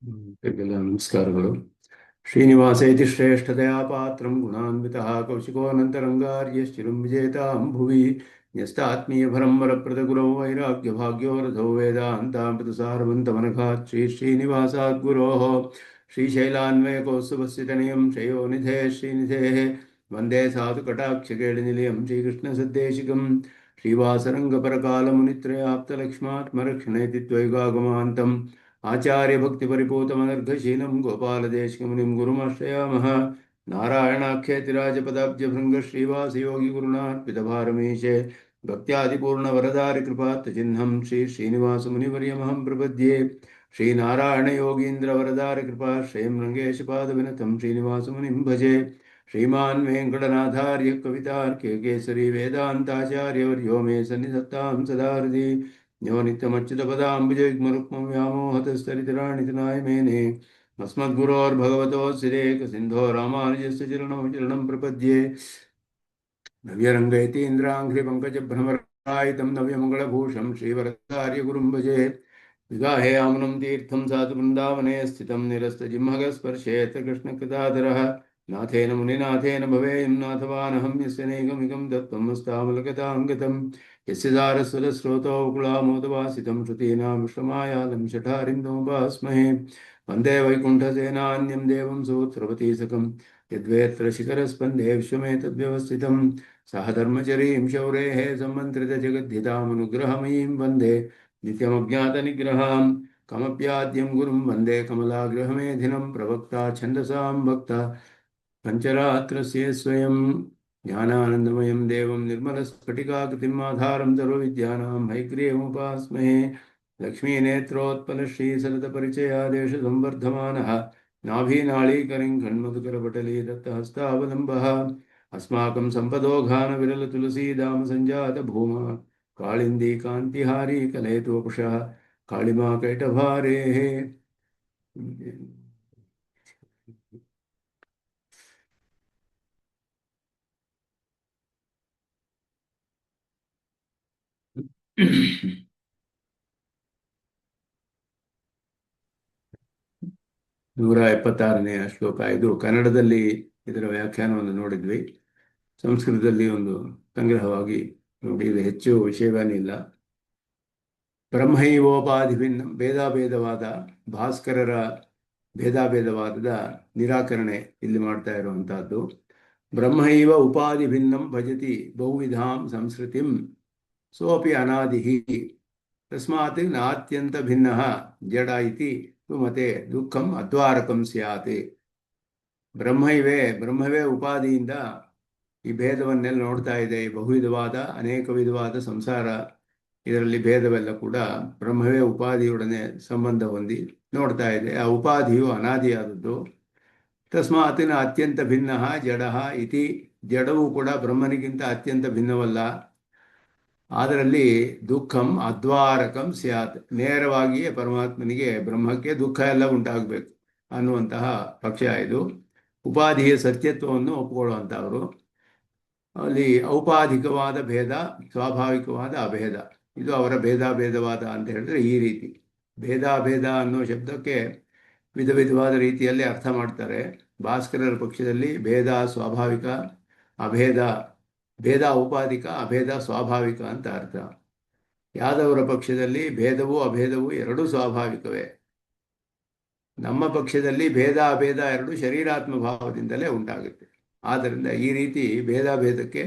ಎಲ್ಲ ನಮಸ್ಕಾರಗಳು. ಶ್ರೀನಿವಾಸೇತಿ ಶ್ರೇಷ್ಠತೆಯ ಪಾತ್ರಂ ಗುಣಾನ್ವಿತಃ ಕೌಶಿಕೋऽನಂತರಂಗಾರ್ಯಶ್ಚಿರಂ ವಿಜೇತಾಂ ಭುವಿ ನ್ಯಸ್ತಾತ್ಮೀಯಭರಂ ವರಪ್ರದಗುರೌ ವೈರಾಗ್ಯಭಾಗ್ಯೋ ರಥೋ ವೇದಾಂತಾಮೃತಸಾರವಂತಮನಘಾತ್ ಶ್ರೀಶ್ರೀನಿವಾಸಾತ್ ಗುರೋಃ ಶ್ರೀಶೈಲಾನ್ವಯಕೋತ್ಸವस्य ತನಯಂ ಶ್ರೇಯೋನಿಧೇ ಶ್ರೀನಿಧೇಃ ವಂದೇ ಸಾಧುಕಟಾಕ್ಷಕೇಳಿನಿಲಯಂ ಶ್ರೀಕೃಷ್ಣಸದ್ದೇಶಿಕಂ ಶ್ರೀವಾಸರಂಗಪರಕಾಲमुनित्रयाप्तलक्ष्मात्मरक्षणेति त्वयिगागमान्तम् आचार्यभक्तिपरिपूतमनर्घशीलं गोपालदेशिकमुनिं गुरुमाश्रयामः। नारायणाख्येतिराजपदाब्जभृङ्ग श्रीवासयोगिगुरुणार्पितभारमीशे भक्त्यादिपूर्णवरदारिकृपात्तचिह्नं श्रीश्रीनिवासमुनिवर्यमहं प्रपद्ये। श्रीनारायणयोगीन्द्रवरदारिकृपाश्रयं रङ्गेशपादविनतं श्रीनिवासमुनिं भजे। श्रीमान् वेङ्कटनाथार्य कवितार्के केसरी वेदान्ताचार्यवर्यो मे सन्निधत्तां सदा हृदि यो नित्यमच्युतपदाम्बुजयुग्मरुक्मं व्यामोहतस्तरितराणि तनाय मेने अस्मद्गुरोर्भगवतोऽस्यदेकसिन्धो रामानुजस्य चरणं प्रपद्ये। नव्यरङ्गैतीन्द्राङ्घ्रिपङ्कजभ्रमरायितं नव्यमङ्गलभूषं श्रीवरदार्यगुरुं भजे। विगाहे आमनं तीर्थं साधु वृन्दावने स्थितं निरस्तजिह्मगस्पर्शेत कृष्णकृताधरः नाथेन मुनिनाथेन भवेयं नाथवानहं यस्य नैकमिकं दत्तमस्तामलकतां गतं यस्य सारस्वतस्रोतोकुलामोदवासितं श्रुतीनां विश्रमायालं शठारिन्दमुपास्महे। वन्दे वैकुण्ठसेनान्यं देवं सूत्रवतीसकं यद्वेत्र शिखरस्पन्दे विश्वमेतद्व्यवस्थितं सह धर्मचरीं शौरेः सम्मन्त्रितजगद्धितामनुग्रहमयीं वन्दे नित्यमज्ञातनिग्रहां कमप्याद्यं गुरुं वन्दे कमलाग्रहमेधिनं प्रवक्ता छन्दसां भक्ता पञ्चरात्रस्य स्वयं ज्ञानानन्दमयं देवं निर्मलस्फटिकाकृतिम् आधारं सर्वविद्यानां हैग्रीवमुपास्महे। लक्ष्मीनेत्रोत्पलश्रीसलितपरिचयादेशसंवर्धमानः नाभीनाळीकरिं खण्मधुकरपटले दत्तहस्तावलम्बः अस्माकं सम्पदोघानविरलतुलसीदाम सञ्जातभूमा काळिन्दी कान्तिहारी कलयतु वपुषः काळिमा कैटभारेः। ನೂರ 76ನೇ ಶ್ಲೋಕ. ಇದು ಕನ್ನಡದಲ್ಲಿ ಇದರ ವ್ಯಾಖ್ಯಾನವನ್ನು ನೋಡಿದ್ವಿ. ಸಂಸ್ಕೃತದಲ್ಲಿ ಒಂದು ಸಂಗ್ರಹವಾಗಿ ನೋಡಿ. ಇದು ಹೆಚ್ಚು ವಿಷಯವೇನಿಲ್ಲ. ಬ್ರಹ್ಮೈವೋಪಾಧಿಭಿನ್ನ ಭೇದಾಭೇದವಾದ ಭಾಸ್ಕರರ ಭೇದಾಭೇದವಾದದ ನಿರಾಕರಣೆ ಇಲ್ಲಿ ಮಾಡ್ತಾ ಇರುವಂತಹದ್ದು. ಬ್ರಹ್ಮೈವ ಉಪಾಧಿ ಭಿನ್ನಂ ಭಜತಿ ಬಹುವಿಧಾಂ ಸಂಸ್ಕೃತಿಂ ಸೋಪಿ ಅನಾದಿಹಿ ತಸ್ಮಾತ್ ನಾತ್ಯಂತ ಭಿನ್ನಃ ಜಡ ಇತಿ ಮತೆ ದುಃಖಂ ಅದ್ವಾರಕಂ ಸ್ಯಾತ್. ಬ್ರಹ್ಮವೇ ಉಪಾಧಿಯಿಂದ ಈ ಭೇದವನ್ನೆಲ್ಲ ನೋಡ್ತಾ ಇದೆ. ಈ ಬಹುವಿಧವಾದ ಅನೇಕ ವಿಧವಾದ ಸಂಸಾರ, ಇದರಲ್ಲಿ ಭೇದವೆಲ್ಲ ಕೂಡ ಬ್ರಹ್ಮವೇ ಉಪಾಧಿಯೊಡನೆ ಸಂಬಂಧ ಹೊಂದಿ ನೋಡ್ತಾ ಇದೆ. ಆ ಉಪಾಧಿಯು ಅನಾದಿಯಾದದ್ದು. ತಸ್ಮಾತ್ ಅತ್ಯಂತ ಭಿನ್ನ ಜಡ ಇತಿ. ಜಡವು ಕೂಡ ಬ್ರಹ್ಮನಿಗಿಂತ ಅತ್ಯಂತ ಭಿನ್ನವಲ್ಲ. ಅದರಲ್ಲಿ ದುಃಖಂ ಅದ್ವಾರಕಂ ಸ್ಯಾತ್. ನೇರವಾಗಿಯೇ ಪರಮಾತ್ಮನಿಗೆ ಬ್ರಹ್ಮಕ್ಕೆ ದುಃಖ ಎಲ್ಲ ಉಂಟಾಗಬೇಕು ಅನ್ನುವಂತಹ ಪಕ್ಷ ಇದು. ಉಪಾಧಿಯ ಸತ್ಯತ್ವವನ್ನು ಒಪ್ಪಿಕೊಳ್ಳುವಂಥವರು. ಅಲ್ಲಿ ಔಪಾಧಿಕವಾದ ಭೇದ, ಸ್ವಾಭಾವಿಕವಾದ ಅಭೇದ, ಇದು ಅವರ ಭೇದಾಭೇದವಾದ ಅಂತ ಹೇಳಿದ್ರೆ ಈ ರೀತಿ. ಭೇದಾಭೇದ ಅನ್ನೋ ಶಬ್ದಕ್ಕೆ ವಿಧ ವಿಧವಾದ ರೀತಿಯಲ್ಲಿ ಅರ್ಥ ಮಾಡ್ತಾರೆ. ಭಾಸ್ಕರರ ಪಕ್ಷದಲ್ಲಿ ಭೇದ ಸ್ವಾಭಾವಿಕ, ಅಭೇದ ಭೇದ ಔಪಾಧಿಕ, ಅಭೇದ ಸ್ವಾಭಾವಿಕ ಅಂತ ಅರ್ಥ. ಯಾದವರ ಪಕ್ಷದಲ್ಲಿ ಭೇದವೂ ಅಭೇದವೂ ಎರಡೂ ಸ್ವಾಭಾವಿಕವೇ. ನಮ್ಮ ಪಕ್ಷದಲ್ಲಿ ಭೇದ ಅಭೇದ ಎರಡು ಶರೀರಾತ್ಮ ಭಾವದಿಂದಲೇ ಉಂಟಾಗುತ್ತೆ. ಆದ್ದರಿಂದ ಈ ರೀತಿ ಭೇದಾಭೇದಕ್ಕೆ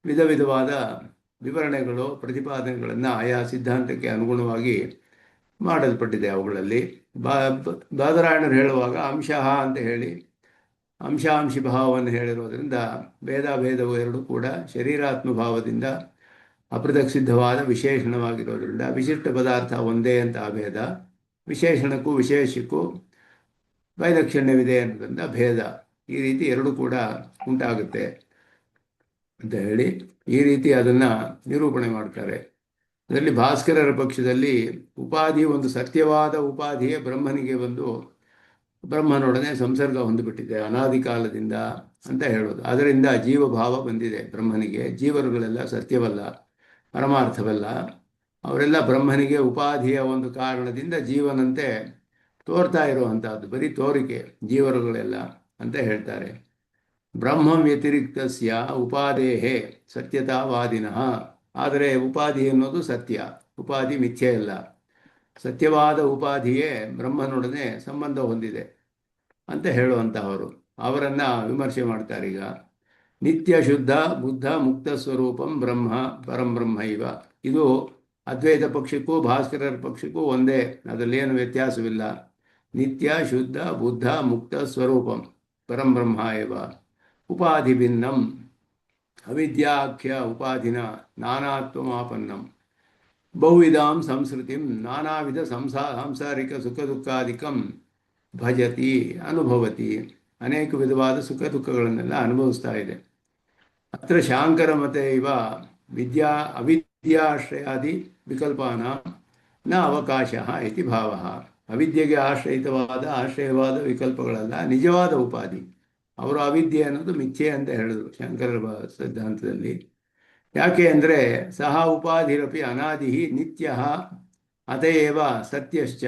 ವಿಧ ವಿಧವಾದ ವಿವರಣೆಗಳು, ಪ್ರತಿಪಾದನೆಗಳನ್ನು ಆಯಾ ಸಿದ್ಧಾಂತಕ್ಕೆ ಅನುಗುಣವಾಗಿ ಮಾಡಲ್ಪಟ್ಟಿದೆ. ಅವುಗಳಲ್ಲಿ ಬಾದರಾಯಣರು ಹೇಳುವಾಗ ಅಂಶಃ ಅಂತ ಹೇಳಿ ಅಂಶಾಂಶಿ ಭಾವವನ್ನು ಹೇಳಿರೋದ್ರಿಂದ ಭೇದಾಭೇದವು ಎರಡೂ ಕೂಡ ಶರೀರಾತ್ಮ ಭಾವದಿಂದ ಅಪೃಥಕ್ ಸಿದ್ಧವಾದ ವಿಶೇಷಣವಾಗಿರೋದ್ರಿಂದ ವಿಶಿಷ್ಟ ಪದಾರ್ಥ ಒಂದೇ ಅಂತ ಅಭೇದ, ವಿಶೇಷಣಕ್ಕೂ ವಿಶೇಷಕ್ಕೂ ವೈಲಕ್ಷಣ್ಯವಿದೆ ಅನ್ನೋದ್ರಿಂದ ಭೇದ. ಈ ರೀತಿ ಎರಡೂ ಕೂಡ ಉಂಟಾಗುತ್ತೆ ಅಂತ ಹೇಳಿ ಈ ರೀತಿ ಅದನ್ನು ನಿರೂಪಣೆ ಮಾಡ್ತಾರೆ. ಅದರಲ್ಲಿ ಭಾಸ್ಕರರ ಪಕ್ಷದಲ್ಲಿ ಉಪಾಧಿ ಒಂದು ಸತ್ಯವಾದ ಉಪಾಧಿಯೇ ಬ್ರಹ್ಮನಿಗೆ ಬಂದು ಬ್ರಹ್ಮನೊಡನೆ ಸಂಸರ್ಗ ಹೊಂದಿಬಿಟ್ಟಿದೆ ಅನಾದಿ ಕಾಲದಿಂದ ಅಂತ ಹೇಳೋದು. ಅದರಿಂದ ಜೀವಭಾವ ಬಂದಿದೆ ಬ್ರಹ್ಮನಿಗೆ. ಜೀವರುಗಳೆಲ್ಲ ಸತ್ಯವಲ್ಲ, ಪರಮಾರ್ಥವಲ್ಲ. ಅವರೆಲ್ಲ ಬ್ರಹ್ಮನಿಗೆ ಉಪಾಧಿಯ ಒಂದು ಕಾರಣದಿಂದ ಜೀವನಂತೆ ತೋರ್ತಾ ಇರುವಂತಹದ್ದು, ಬರೀ ತೋರಿಕೆ ಜೀವರುಗಳೆಲ್ಲ ಅಂತ ಹೇಳ್ತಾರೆ. ಬ್ರಹ್ಮ ವ್ಯತಿರಿಕ್ತಸ್ಯ ಉಪಾದೇಹೇ ಸತ್ಯತಾವಾದಿನಃ. ಆದರೆ ಉಪಾಧಿ ಅನ್ನೋದು ಸತ್ಯ, ಉಪಾಧಿ ಮಿಥ್ಯೆ ಅಲ್ಲ. ಸತ್ಯವಾದ ಉಪಾಧಿಯೇ ಬ್ರಹ್ಮನೊಡನೆ ಸಂಬಂಧ ಹೊಂದಿದೆ ಅಂತ ಹೇಳುವಂತಹವರು ಅವರನ್ನ ವಿಮರ್ಶೆ ಮಾಡ್ತಾರೆ. ಈಗ ನಿತ್ಯ ಶುದ್ಧ ಬುದ್ಧ ಮುಕ್ತ ಸ್ವರೂಪಂ ಬ್ರಹ್ಮ ಪರಂ ಬ್ರಹ್ಮ ಇವ. ಇದು ಅದ್ವೈತ ಪಕ್ಷಕ್ಕೂ ಭಾಸ್ಕರರ ಪಕ್ಷಕ್ಕೂ ಒಂದೇ, ಅದರಲ್ಲಿ ಏನು ವ್ಯತ್ಯಾಸವಿಲ್ಲ. ನಿತ್ಯ ಶುದ್ಧ ಬುದ್ಧ ಮುಕ್ತ ಸ್ವರೂಪಂ ಪರಂ ಬ್ರಹ್ಮ ಇವ. ಉಪಾಧಿ ಭಿನ್ನಂ ಅವಿದ್ಯಾಖ್ಯ ಉಪಾಧಿನ ನಾನಾತ್ವಮಾಪನ್ನಂ ಬಹುವಿಧಾಂ ಸಂಸ್ಕೃತಿಂ ನಾನಾವಿಧ ಸಾಂಸಾರಿಕ ಸುಖ ದುಃಖಾದಿಕಂ ಭಜತಿ ಅನುಭವತಿ. ಅನೇಕ ವಿಧವಾದ ಸುಖ ದುಃಖಗಳನ್ನೆಲ್ಲ ಅನುಭವಿಸ್ತಾ ಇದೆ. ಅತ್ರ ಶಾಂಕರ ಮತೆ ಇವ ಅವಿದ್ಯಾಶ್ರಯಾದಿ ವಿಕಲ್ಪಾನ ನ ಅವಕಾಶ ಇತಿ ಭಾವ. ಅವಿದ್ಯೆಗೆ ಆಶ್ರಯವಾದ ವಿಕಲ್ಪಗಳಲ್ಲ ನಿಜವಾದ ಉಪಾಧಿ. ಅವರು ಅವಿದ್ಯೆ ಅನ್ನೋದು ಮಿಥ್ಯೆ ಅಂತ ಹೇಳಿದ್ರು ಶಂಕರರ ಸಿದ್ಧಾಂತದಲ್ಲಿ. ಯಾಕೆ ಅಂದರೆ ಸಹ ಉಪಾಧಿರಪಿ ಅನಾದಿ ನಿತ್ಯ ಅತಯೇವ ಸತ್ಯಶ್ಚ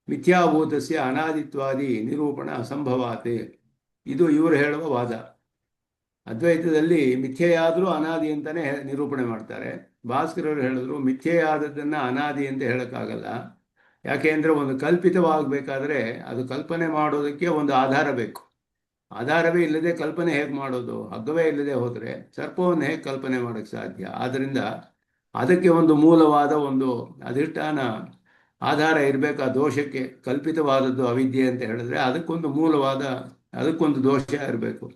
ಮಿಥ್ಯಾಭೂತಸ್ಯ ಅನಾದಿತ್ವಾದಿ ನಿರೂಪಣ ಅಸಂಭವಾತ್. ಇದು ಇವರು ಹೇಳುವ ವಾದ. ಅದ್ವೈತದಲ್ಲಿ ಮಿಥ್ಯೆಯಾದರೂ ಅನಾದಿ ಅಂತಲೇ ನಿರೂಪಣೆ ಮಾಡ್ತಾರೆ. ಭಾಸ್ಕರರು ಹೇಳಿದ್ರು ಮಿಥ್ಯೆಯಾದದ್ದನ್ನು ಅನಾದಿ ಅಂತ ಹೇಳೋಕ್ಕಾಗಲ್ಲ. ಯಾಕೆ ಅಂದರೆ ಒಂದು ಕಲ್ಪಿತವಾಗಬೇಕಾದ್ರೆ ಅದು ಕಲ್ಪನೆ ಮಾಡೋದಕ್ಕೆ ಒಂದು ಆಧಾರ ಬೇಕು. ಆಧಾರವೇ ಇಲ್ಲದೆ ಕಲ್ಪನೆ ಹೇಗೆ ಮಾಡೋದು? ಹಗ್ಗವೇ ಇಲ್ಲದೆ ಹೋದರೆ ಸರ್ಪವನ್ನು ಹೇಗೆ ಕಲ್ಪನೆ ಮಾಡೋಕ್ಕೆ ಸಾಧ್ಯ? ಆದ್ದರಿಂದ ಅದಕ್ಕೆ ಒಂದು ಮೂಲವಾದ ಒಂದು ಅಧಿಷ್ಠಾನ ಆಧಾರ ಇರಬೇಕು. ಆ ದೋಷಕ್ಕೆ ಕಲ್ಪಿತವಾದದ್ದು ಅವಿದ್ಯೆ ಅಂತ ಹೇಳಿದ್ರೆ ಅದಕ್ಕೊಂದು ದೋಷ ಇರಬೇಕು,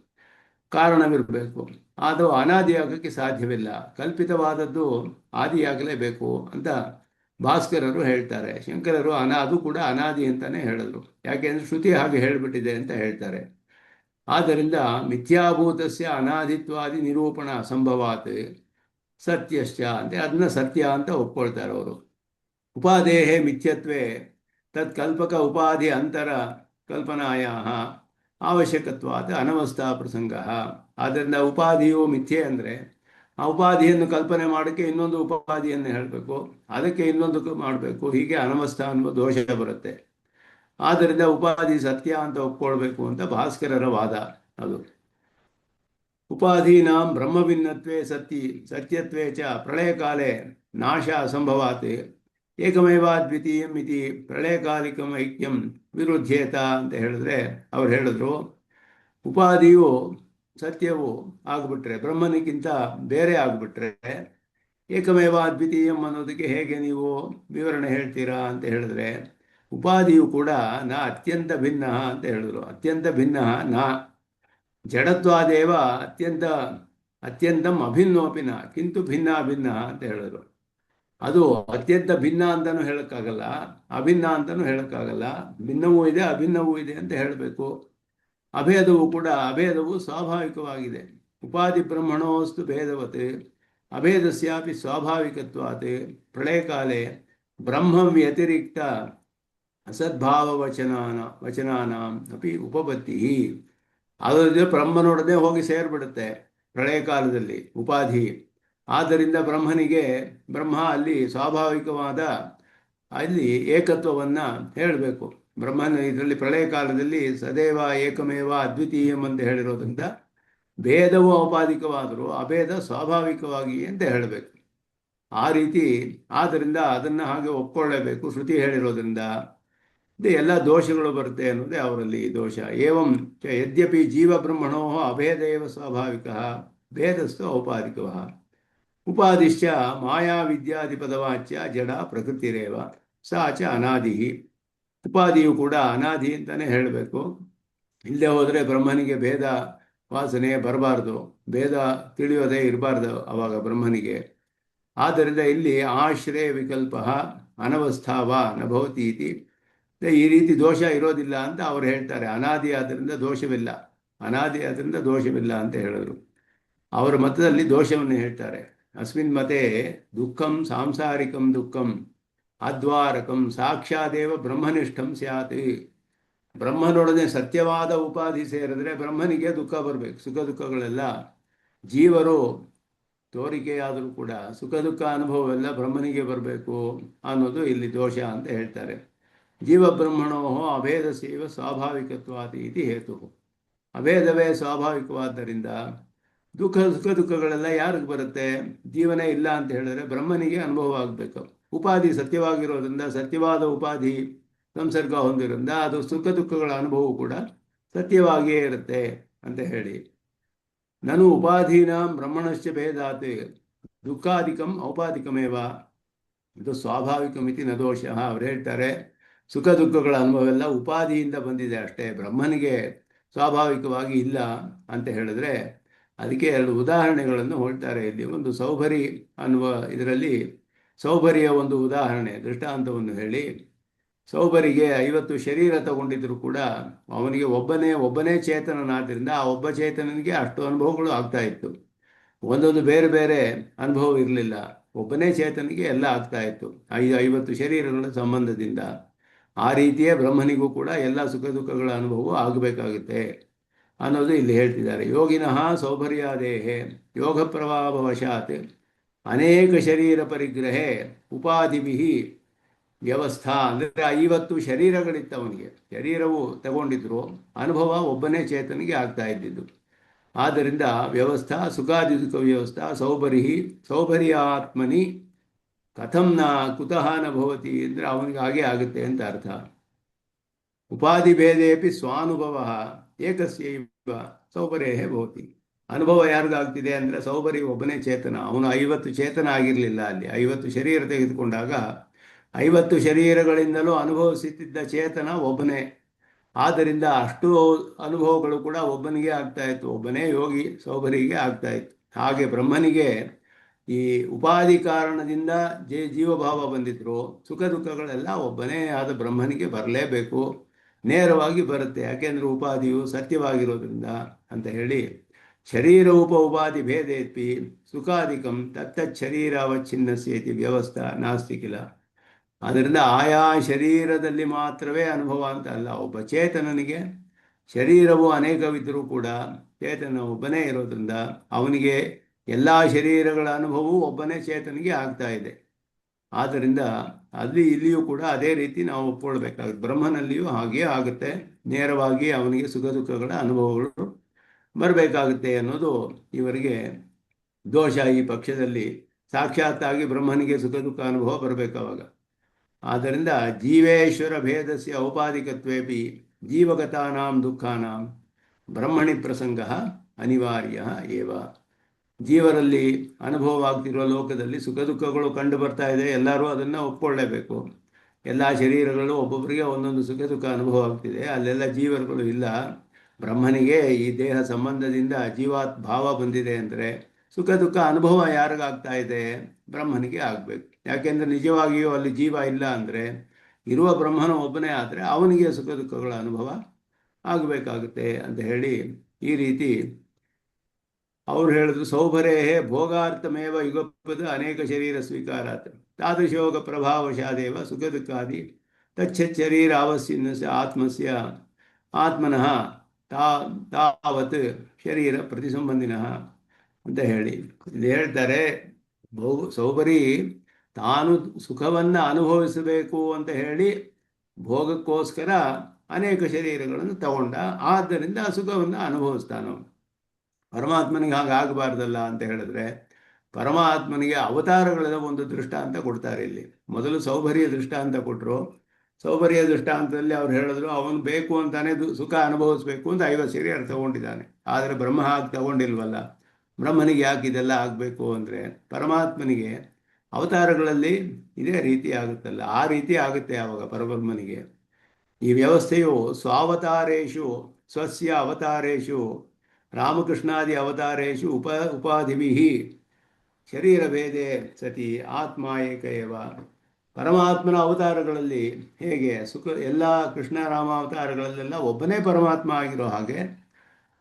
ಕಾರಣವಿರಬೇಕು. ಅದು ಅನಾದಿಯಾಗಕ್ಕೆ ಸಾಧ್ಯವಿಲ್ಲ. ಕಲ್ಪಿತವಾದದ್ದು ಆದಿಯಾಗಲೇಬೇಕು ಅಂತ ಭಾಸ್ಕರರು ಹೇಳ್ತಾರೆ. ಶಂಕರರು ಅದು ಕೂಡ ಅನಾದಿ ಅಂತಾನೆ ಹೇಳಿದ್ರು. ಯಾಕೆಂದ್ರೆ ಶ್ರುತಿ ಹಾಗೆ ಹೇಳಿಬಿಟ್ಟಿದೆ ಅಂತ ಹೇಳ್ತಾರೆ. ಆದ್ದರಿಂದ ಮಿಥ್ಯಾಭೂತಸ್ಯ ಅನಾದಿತ್ವಾದಿ ನಿರೂಪಣ ಅಸಂಭವಾತ್ ಸತ್ಯಶ್ಚ ಅಂತ ಅದನ್ನ ಸತ್ಯ ಅಂತ ಒಪ್ಕೊಳ್ತಾರೆ ಅವರು. ಉಪಾದೇಹೇ ಮಿಥ್ಯತ್ವೇ ತತ್ಕಲ್ಪಕ ಉಪಾಧಿ ಅಂತರ ಕಲ್ಪನಾಯ ಅವಶ್ಯಕತ್ವಾದ ಅನವಸ್ಥಾ ಪ್ರಸಂಗ. ಆದ್ದರಿಂದ ಉಪಾಧಿಯು ಮಿಥ್ಯೆ ಅಂದರೆ ಆ ಉಪಾಧಿಯನ್ನು ಕಲ್ಪನೆ ಮಾಡೋಕ್ಕೆ ಇನ್ನೊಂದು ಉಪಾಧಿಯನ್ನು ಹೇಳಬೇಕು, ಅದಕ್ಕೆ ಇನ್ನೊಂದು ಮಾಡಬೇಕು. ಹೀಗೆ ಅನವಸ್ಥಾ ಅನ್ನುವ ದೋಷ ಬರುತ್ತೆ. ಆದ್ದರಿಂದ ಉಪಾಧಿ ಸತ್ಯ ಅಂತ ಒಪ್ಕೊಳ್ಬೇಕು ಅಂತ ಭಾಸ್ಕರರ ವಾದ. ಅದು ಉಪಾಧೀನಾಂ ಬ್ರಹ್ಮಭಿನ್ನತ್ವೇ ಸತ್ಯತ್ವೇ ಚ ಪ್ರಳಯ ಕಾಲೇ ನಾಶ ಅಸಂಭವಾತ್ ಏಕಮೇವ ದ್ವಿತೀಯಂ ಇತಿ ಪ್ರಳಯಕಾಲಿಕಂ ಐಕ್ಯಂ ವಿರುದ್ಧೇತ ಅಂತ ಹೇಳಿದ್ರೆ ಅವ್ರು ಹೇಳಿದ್ರು, ಉಪಾಧಿಯು ಸತ್ಯವು ಆಗಿಬಿಟ್ರೆ, ಬ್ರಹ್ಮನಿಗಿಂತ ಬೇರೆ ಆಗಿಬಿಟ್ರೆ ಏಕಮೇವ ದ್ವಿತೀಯಂ ಅನ್ನೋದಕ್ಕೆ ಹೇಗೆ ನೀವು ವಿವರಣೆ ಹೇಳ್ತೀರಾ ಅಂತ ಹೇಳಿದ್ರೆ, ಉಪಾಧಿಯು ಕೂಡ ಅತ್ಯಂತ ಭಿನ್ನ ಅಂತ ಹೇಳಿದ್ರು. ಅತ್ಯಂತ ಭಿನ್ನ ಜಡತ್ವಾದೇವ ಅತ್ಯಂತಂ ಅಭಿನ್ನೋಪಿ ಕಿಂತು ಭಿನ್ನ ಅಂತ ಹೇಳಿದ್ರು. ಅದು ಅತ್ಯಂತ ಭಿನ್ನ ಅಂತಲೂ ಹೇಳೋಕ್ಕಾಗಲ್ಲ, ಅಭಿನ್ನ ಅಂತಲೂ ಹೇಳೋಕ್ಕಾಗಲ್ಲ. ಭಿನ್ನವೂ ಇದೆ ಅಭಿನ್ನವೂ ಇದೆ ಅಂತ ಹೇಳಬೇಕು. ಅಭೇದವು ಸ್ವಾಭಾವಿಕವಾಗಿದೆ. ಉಪಾಧಿ ಬ್ರಹ್ಮಣೋಸ್ತು ಭೇದವತ್ ಅಭೇದಸ್ಯಾಪಿ ಸ್ವಾಭಾವಿಕತ್ವಾತ್ ಪ್ರಳಯಕಾಲೇ ಬ್ರಹ್ಮ ವ್ಯತಿರಿಕ್ತ ಅಸದ್ಭಾವ ವಚನಾನಾಂ ಅಪಿ ಉಪಪತ್ತಿ. ಅದರಿಂದ ಬ್ರಹ್ಮನೊಡನೆ ಹೋಗಿ ಸೇರಿಬಿಡುತ್ತೆ ಪ್ರಳಯ ಕಾಲದಲ್ಲಿ ಉಪಾಧಿ. ಆದ್ದರಿಂದ ಬ್ರಹ್ಮ ಅಲ್ಲಿ ಸ್ವಾಭಾವಿಕವಾದ ಅಲ್ಲಿ ಏಕತ್ವವನ್ನು ಹೇಳಬೇಕು. ಬ್ರಹ್ಮನ ಇದರಲ್ಲಿ ಪ್ರಳಯ ಕಾಲದಲ್ಲಿ ಸದೇವ ಏಕಮೇವ ಅದ್ವಿತೀಯಂ ಅಂತ ಹೇಳಿರೋದ್ರಿಂದ ಭೇದವು ಔಪಾಧಿಕವಾದರೂ ಅಭೇದ ಸ್ವಾಭಾವಿಕವಾಗಿ ಅಂತ ಹೇಳಬೇಕು. ಆ ರೀತಿ ಆದ್ದರಿಂದ ಅದನ್ನು ಹಾಗೆ ಒಪ್ಕೊಳ್ಳೇಬೇಕು ಶ್ರುತಿ ಹೇಳಿರೋದ್ರಿಂದ. ಎಲ್ಲ ದೋಷಗಳು ಬರುತ್ತೆ ಅನ್ನೋದೇ ಅವರಲ್ಲಿ ದೋಷ. ಏವಂ ಯದ್ಯಪಿ ಜೀವ ಬ್ರಹ್ಮಣೋ ಅಭೇದೇವ ಸ್ವಾಭಾವಿಕ ಭೇದಸ್ತು ಔಪಾಧಿಕವ ಉಪಾದಿಶ್ಚ ಮಾಯಾ ವಿದ್ಯಾಧಿಪದವಾಚ್ಯ ಜಡ ಪ್ರಕೃತಿರೇವ ಸಾ ಚ ಅನಾದಿ. ಉಪಾದಿಯು ಕೂಡ ಅನಾದಿ ಅಂತಲೇ ಹೇಳಬೇಕು. ಇಲ್ಲದೆ ಹೋದರೆ ಬ್ರಹ್ಮನಿಗೆ ಭೇದ ವಾಸನೆ ಬರಬಾರ್ದು, ಭೇದ ತಿಳಿಯೋದೇ ಇರಬಾರ್ದು ಅವಾಗ ಬ್ರಹ್ಮನಿಗೆ. ಆದ್ದರಿಂದ ಇಲ್ಲಿ ಆಶ್ರಯ ವಿಕಲ್ಪ ಅನವಸ್ಥಾವ ನಭವತಿ ಇತಿ, ಈ ರೀತಿ ದೋಷ ಇರೋದಿಲ್ಲ ಅಂತ ಅವರು ಹೇಳ್ತಾರೆ. ಅನಾದಿ ಆದ್ದರಿಂದ ದೋಷವಿಲ್ಲ ಅಂತ ಹೇಳಿದ್ರು. ಅವರ ಮತದಲ್ಲಿ ದೋಷವನ್ನು ಹೇಳ್ತಾರೆ. ಅಸ್ಮಿನ್ ಮತೆ ದುಃಖಂ ಸಾಂಸಾರಿಕಂ ದುಃಖಂ ಅದ್ವಾರಕಂ ಸಾಕ್ಷಾದೇವ ಬ್ರಹ್ಮನಿಷ್ಠಂ ಸ್ಯಾತ್. ಬ್ರಹ್ಮನೊಡನೆ ಸತ್ಯವಾದ ಉಪಾಧಿ ಸೇರಿದ್ರೆ ಬ್ರಹ್ಮನಿಗೆ ದುಃಖ ಬರಬೇಕು. ಸುಖ ದುಃಖಗಳೆಲ್ಲ ಜೀವರು ತೋರಿಕೆಯಾದರೂ ಕೂಡ ಸುಖ ದುಃಖ ಅನುಭವವೆಲ್ಲ ಬ್ರಹ್ಮನಿಗೆ ಬರಬೇಕು ಅನ್ನೋದು ಇಲ್ಲಿ ದೋಷ ಅಂತ ಹೇಳ್ತಾರೆ. ಜೀವಬ್ರಹ್ಮಣೋ ಅಭೇದಸ್ಯೈವ ಸ್ವಾಭಾವಿಕತ್ವಾದಿ ಇತಿ ಹೇತು. ಅಭೇದವೇ ಸ್ವಾಭಾವಿಕವಾದ್ದರಿಂದ ಸುಖ ದುಃಖಗಳೆಲ್ಲ ಯಾರಿಗೆ ಬರುತ್ತೆ? ಜೀವನೇ ಇಲ್ಲ ಅಂತ ಹೇಳಿದ್ರೆ ಬ್ರಹ್ಮನಿಗೆ ಅನುಭವ ಆಗಬೇಕು. ಉಪಾಧಿ ಸತ್ಯವಾಗಿರೋದ್ರಿಂದ, ಸತ್ಯವಾದ ಉಪಾಧಿ ಸಂಸರ್ಗ ಹೊಂದಿರೋದ್ರಿಂದ ಅದು ಸುಖ ದುಃಖಗಳ ಅನುಭವ ಕೂಡ ಸತ್ಯವಾಗಿಯೇ ಇರುತ್ತೆ ಅಂತ ಹೇಳಿ, ನನು ಉಪಾಧೀನ ಬ್ರಹ್ಮಣಶ್ಚ ಭೇದಾತ್ ದುಃಖಾಧಿಕಂ ಔಪಾಧಿಕಮೇವ ಇದು ಸ್ವಾಭಾವಿಕ ಮಿತಿ ನ ದೋಷ. ಅವ್ರು ಹೇಳ್ತಾರೆ ಸುಖ ದುಃಖಗಳ ಅನುಭವ ಎಲ್ಲ ಉಪಾಧಿಯಿಂದ ಬಂದಿದೆ ಅಷ್ಟೇ, ಬ್ರಹ್ಮನಿಗೆ ಸ್ವಾಭಾವಿಕವಾಗಿ ಇಲ್ಲ ಅಂತ ಹೇಳಿದ್ರೆ ಅದಕ್ಕೆ ಎರಡು ಉದಾಹರಣೆಗಳನ್ನು ಹೇಳ್ತಾರೆ ಇಲ್ಲಿ. ಒಂದು ಸೌಭರಿ ಅನ್ನುವ ಇದರಲ್ಲಿ ಸೌಭರಿಯ ಒಂದು ಉದಾಹರಣೆ ದೃಷ್ಟಾಂತವನ್ನು ಹೇಳಿ, ಸೌಭರಿಗೆ 50 ಶರೀರ ತಗೊಂಡಿದ್ರು ಕೂಡ ಅವನಿಗೆ ಒಬ್ಬನೇ ಚೇತನನಾದ್ರಿಂದ ಆ ಒಬ್ಬ ಚೇತನನಿಗೆ ಅಷ್ಟು ಅನುಭವಗಳು ಆಗ್ತಾ ಇತ್ತು. ಒಂದೊಂದು ಬೇರೆ ಬೇರೆ ಅನುಭವ ಇರಲಿಲ್ಲ, ಒಬ್ಬನೇ ಚೇತನಿಗೆ ಎಲ್ಲ ಆಗ್ತಾ ಇತ್ತು 50 ಶರೀರಗಳ ಸಂಬಂಧದಿಂದ. ಆ ರೀತಿಯೇ ಬ್ರಹ್ಮನಿಗೂ ಕೂಡ ಎಲ್ಲ ಸುಖ ದುಃಖಗಳ ಅನುಭವ ಆಗಬೇಕಾಗುತ್ತೆ ಅನ್ನೋದು ಇಲ್ಲಿ ಹೇಳ್ತಿದ್ದಾರೆ. ಯೋಗಿನಃ ಸೌಭರ್ಯಾದೇಹೆ ಯೋಗ ಪ್ರಭಾವವಶಾತ್ ಅನೇಕ ಶರೀರ ಪರಿಗ್ರಹೇ ಉಪಾಧಿಭಿ ವ್ಯವಸ್ಥಾ. ಅಂದರೆ 50 ಶರೀರಗಳಿತ್ತು ಅವನಿಗೆ, ಶರೀರವು ತಗೊಂಡಿದ್ರು, ಅನುಭವ ಒಬ್ಬನೇ ಚೇತನಿಗೆ ಆಗ್ತಾ ಇದ್ದಿದ್ದು. ಆದ್ದರಿಂದ ವ್ಯವಸ್ಥಾ ಸುಖಾದಿ ದುಃಖ ವ್ಯವಸ್ಥಾ ಸೌಭರಿ ಆತ್ಮನಿ ಕಥಂ ನ ಕುತಃ ನ ಭವತಿ ಅಂದರೆ ಅವನಿಗೆ ಹಾಗೆ ಆಗುತ್ತೆ ಅಂತ ಅರ್ಥ. ಉಪಾಧಿ ಭೇದೇಪಿ ಸ್ವಾನುಭವ ಏಕಸ್ಯೈವ ಸೌಭರೇ ಭವತಿ. ಅನುಭವ ಯಾರಿಗಾಗ್ತಿದೆ ಅಂದರೆ ಸೌಭರಿ ಒಬ್ಬನೇ ಚೇತನ, ಅವನು 50 ಚೇತನ ಆಗಿರಲಿಲ್ಲ. ಅಲ್ಲಿ 50 ಶರೀರ ತೆಗೆದುಕೊಂಡಾಗ 50 ಶರೀರಗಳಿಂದಲೂ ಅನುಭವಿಸುತ್ತಿದ್ದ ಚೇತನ ಒಬ್ಬನೇ. ಆದ್ದರಿಂದ ಅಷ್ಟು ಅನುಭವಗಳು ಕೂಡ ಒಬ್ಬನಿಗೆ ಆಗ್ತಾ ಇತ್ತು, ಒಬ್ಬನೇ ಯೋಗಿ ಸೌಭರಿಗೆ ಆಗ್ತಾ ಇತ್ತು. ಹಾಗೆ ಬ್ರಹ್ಮನಿಗೆ ಈ ಉಪಾಧಿ ಕಾರಣದಿಂದ ಜೀವಭಾವ ಬಂದಿದ್ರು, ಸುಖ ದುಃಖಗಳೆಲ್ಲ ಒಬ್ಬನೇ ಆದ ಬ್ರಹ್ಮನಿಗೆ ಬರಲೇಬೇಕು, ನೇರವಾಗಿ ಬರುತ್ತೆ. ಯಾಕೆಂದ್ರೆ ಉಪಾಧಿಯು ಸತ್ಯವಾಗಿರೋದ್ರಿಂದ ಅಂತ ಹೇಳಿ, ಶರೀರ ಉಪಾಧಿ ಭೇದೇಪಿ ಸುಖಾಧಿಕಂ ತತ್ತತ್ ಶರೀರಾವಚ್ಛಿನ್ನಸ್ಯೇತಿ ವ್ಯವಸ್ಥಾ ನಾಸ್ತಿ ಕಿಲ. ಅದರಿಂದ ಆಯಾ ಶರೀರದಲ್ಲಿ ಮಾತ್ರವೇ ಅನುಭವ ಅಂತ ಅಲ್ಲ. ಒಬ್ಬ ಚೇತನನಿಗೆ ಶರೀರವು ಅನೇಕವಿದ್ದರೂ ಕೂಡ ಚೇತನ ಒಬ್ಬನೇ ಇರೋದ್ರಿಂದ ಅವನಿಗೆ ಎಲ್ಲ ಶರೀರಗಳ ಅನುಭವವು ಒಬ್ಬನೇ ಚೇತನಿಗೆ ಆಗ್ತಾ ಇದೆ. ಆದ್ದರಿಂದ ಇಲ್ಲಿಯೂ ಕೂಡ ಅದೇ ರೀತಿ ನಾವು ಒಪ್ಕೊಳ್ಬೇಕಾಗುತ್ತೆ. ಬ್ರಹ್ಮನಲ್ಲಿಯೂ ಹಾಗೇ ಆಗುತ್ತೆ, ನೇರವಾಗಿ ಅವನಿಗೆ ಸುಖ ದುಃಖಗಳ ಅನುಭವಗಳು ಬರಬೇಕಾಗುತ್ತೆ ಅನ್ನೋದು ಇವರಿಗೆ ದೋಷ. ಈ ಪಕ್ಷದಲ್ಲಿ ಸಾಕ್ಷಾತ್ತಾಗಿ ಬ್ರಹ್ಮನಿಗೆ ಸುಖ ದುಃಖ ಅನುಭವ ಬರಬೇಕಾವಾಗ. ಆದ್ದರಿಂದ ಜೀವೇಶ್ವರ ಭೇದಸ್ಯ ಔಪಾಧಿಕತ್ವೇಪಿ ಜೀವಗತಾನಾಂ ದುಃಖಾನಾಂ ಬ್ರಹ್ಮಣಿ ಪ್ರಸಂಗ ಅನಿವಾರ್ಯ ಏವ. ಜೀವರಲ್ಲಿ ಅನುಭವವಾಗ್ತಿರೋ ಲೋಕದಲ್ಲಿ ಸುಖ ದುಃಖಗಳು ಕಂಡು ಬರ್ತಾ ಇದೆ, ಎಲ್ಲರೂ ಅದನ್ನು ಒಪ್ಕೊಳ್ಳೇಬೇಕು. ಎಲ್ಲ ಶರೀರಗಳು ಒಬ್ಬೊಬ್ಬರಿಗೆ ಒಂದೊಂದು ಸುಖ ದುಃಖ ಅನುಭವ ಆಗ್ತಿದೆ, ಅಲ್ಲೆಲ್ಲ ಜೀವರುಗಳು ಇಲ್ಲ. ಬ್ರಹ್ಮನಿಗೆ ಈ ದೇಹ ಸಂಬಂಧದಿಂದ ಜೀವಾತ್ ಭಾವ ಬಂದಿದೆ ಅಂದರೆ ಸುಖ ದುಃಖ ಅನುಭವ ಯಾರಿಗಾಗ್ತಾ ಇದೆ? ಬ್ರಹ್ಮನಿಗೆ ಆಗಬೇಕು. ಯಾಕೆಂದರೆ ನಿಜವಾಗಿಯೂ ಅಲ್ಲಿ ಜೀವ ಇಲ್ಲ ಅಂದರೆ, ಇರುವ ಬ್ರಹ್ಮನ ಒಬ್ಬನೇ ಆದರೆ ಅವನಿಗೆ ಸುಖ ದುಃಖಗಳ ಅನುಭವ ಆಗಬೇಕಾಗುತ್ತೆ ಅಂತ ಹೇಳಿ ಈ ರೀತಿ ಅವ್ರು ಹೇಳಿದ್ರು. ಸೌಭರೇ ಭೋಗಾರ್ಥಮೇವ ಯುಗಪದ ಅನೇಕ ಶರೀರ ಸ್ವೀಕಾರಾತ್ ತಾದೃಶೋಗ ಪ್ರಭಾವಶಾದೇವ ಸುಖ ದುಃಖಾದಿ ತಚ್ಚರೀರ ಅವಸ್ಯನ್ಯ ಆತ್ಮನಃ ತಾವತ್ ಶರೀರ ಪ್ರತಿಸಂಬಂಧಿನಃ ಅಂತ ಹೇಳಿ ಇಲ್ಲಿ ಹೇಳ್ತಾರೆ. ಸೌಭರಿ ತಾನು ಸುಖವನ್ನು ಅನುಭವಿಸಬೇಕು ಅಂತ ಹೇಳಿ ಭೋಗಕ್ಕೋಸ್ಕರ ಅನೇಕ ಶರೀರಗಳನ್ನು ತಗೊಂಡ, ಆದ್ದರಿಂದ ಆ ಸುಖವನ್ನು ಅನುಭವಿಸ್ತಾನು. ಪರಮಾತ್ಮನಿಗೆ ಹಾಗಾಗಬಾರ್ದಲ್ಲ ಅಂತ ಹೇಳಿದ್ರೆ, ಪರಮಾತ್ಮನಿಗೆ ಅವತಾರಗಳ ಒಂದು ದೃಷ್ಟಾಂತ ಕೊಡ್ತಾರೆ ಇಲ್ಲಿ. ಮೊದಲು ಸೌಭರಿಯ ದೃಷ್ಟಾಂತ ಕೊಟ್ಟರು. ಸೌಭರಿಯ ದೃಷ್ಟಾಂತದಲ್ಲಿ ಅವ್ರು ಹೇಳಿದ್ರು, ಅವನು ಬೇಕು ಅಂತಾನೆ ಸುಖ ಅನುಭವಿಸ್ಬೇಕು ಅಂತ 50 ಶರೀರ ತಗೊಂಡಿದ್ದಾನೆ. ಆದರೆ ಬ್ರಹ್ಮ ಹಾಗೆ ತಗೊಂಡಿಲ್ವಲ್ಲ. ಬ್ರಹ್ಮನಿಗೆ ಯಾಕೆ ಇದೆಲ್ಲ ಆಗಬೇಕು ಅಂದರೆ, ಪರಮಾತ್ಮನಿಗೆ ಅವತಾರಗಳಲ್ಲಿ ಇದೇ ರೀತಿ ಆಗುತ್ತಲ್ಲ, ಆ ರೀತಿ ಆಗುತ್ತೆ ಆವಾಗ ಪರಬ್ರಹ್ಮನಿಗೆ. ಈ ವ್ಯವಸ್ಥೆಯು ಸ್ವಸ್ಯ ಅವತಾರೇಶು ರಾಮಕೃಷ್ಣಾದಿ ಅವತಾರೇಶು ಉಪಾಧಿಭಿ ಶರೀರಭೇದೆ ಸತಿ ಆತ್ಮ ಏಕ ಏವ. ಪರಮಾತ್ಮನ ಅವತಾರಗಳಲ್ಲಿ ಹೇಗೆ ಸುಖ ಎಲ್ಲ ಕೃಷ್ಣರಾಮ ಅವತಾರಗಳಲ್ಲೆಲ್ಲ ಒಬ್ಬನೇ ಪರಮಾತ್ಮ ಆಗಿರೋ ಹಾಗೆ,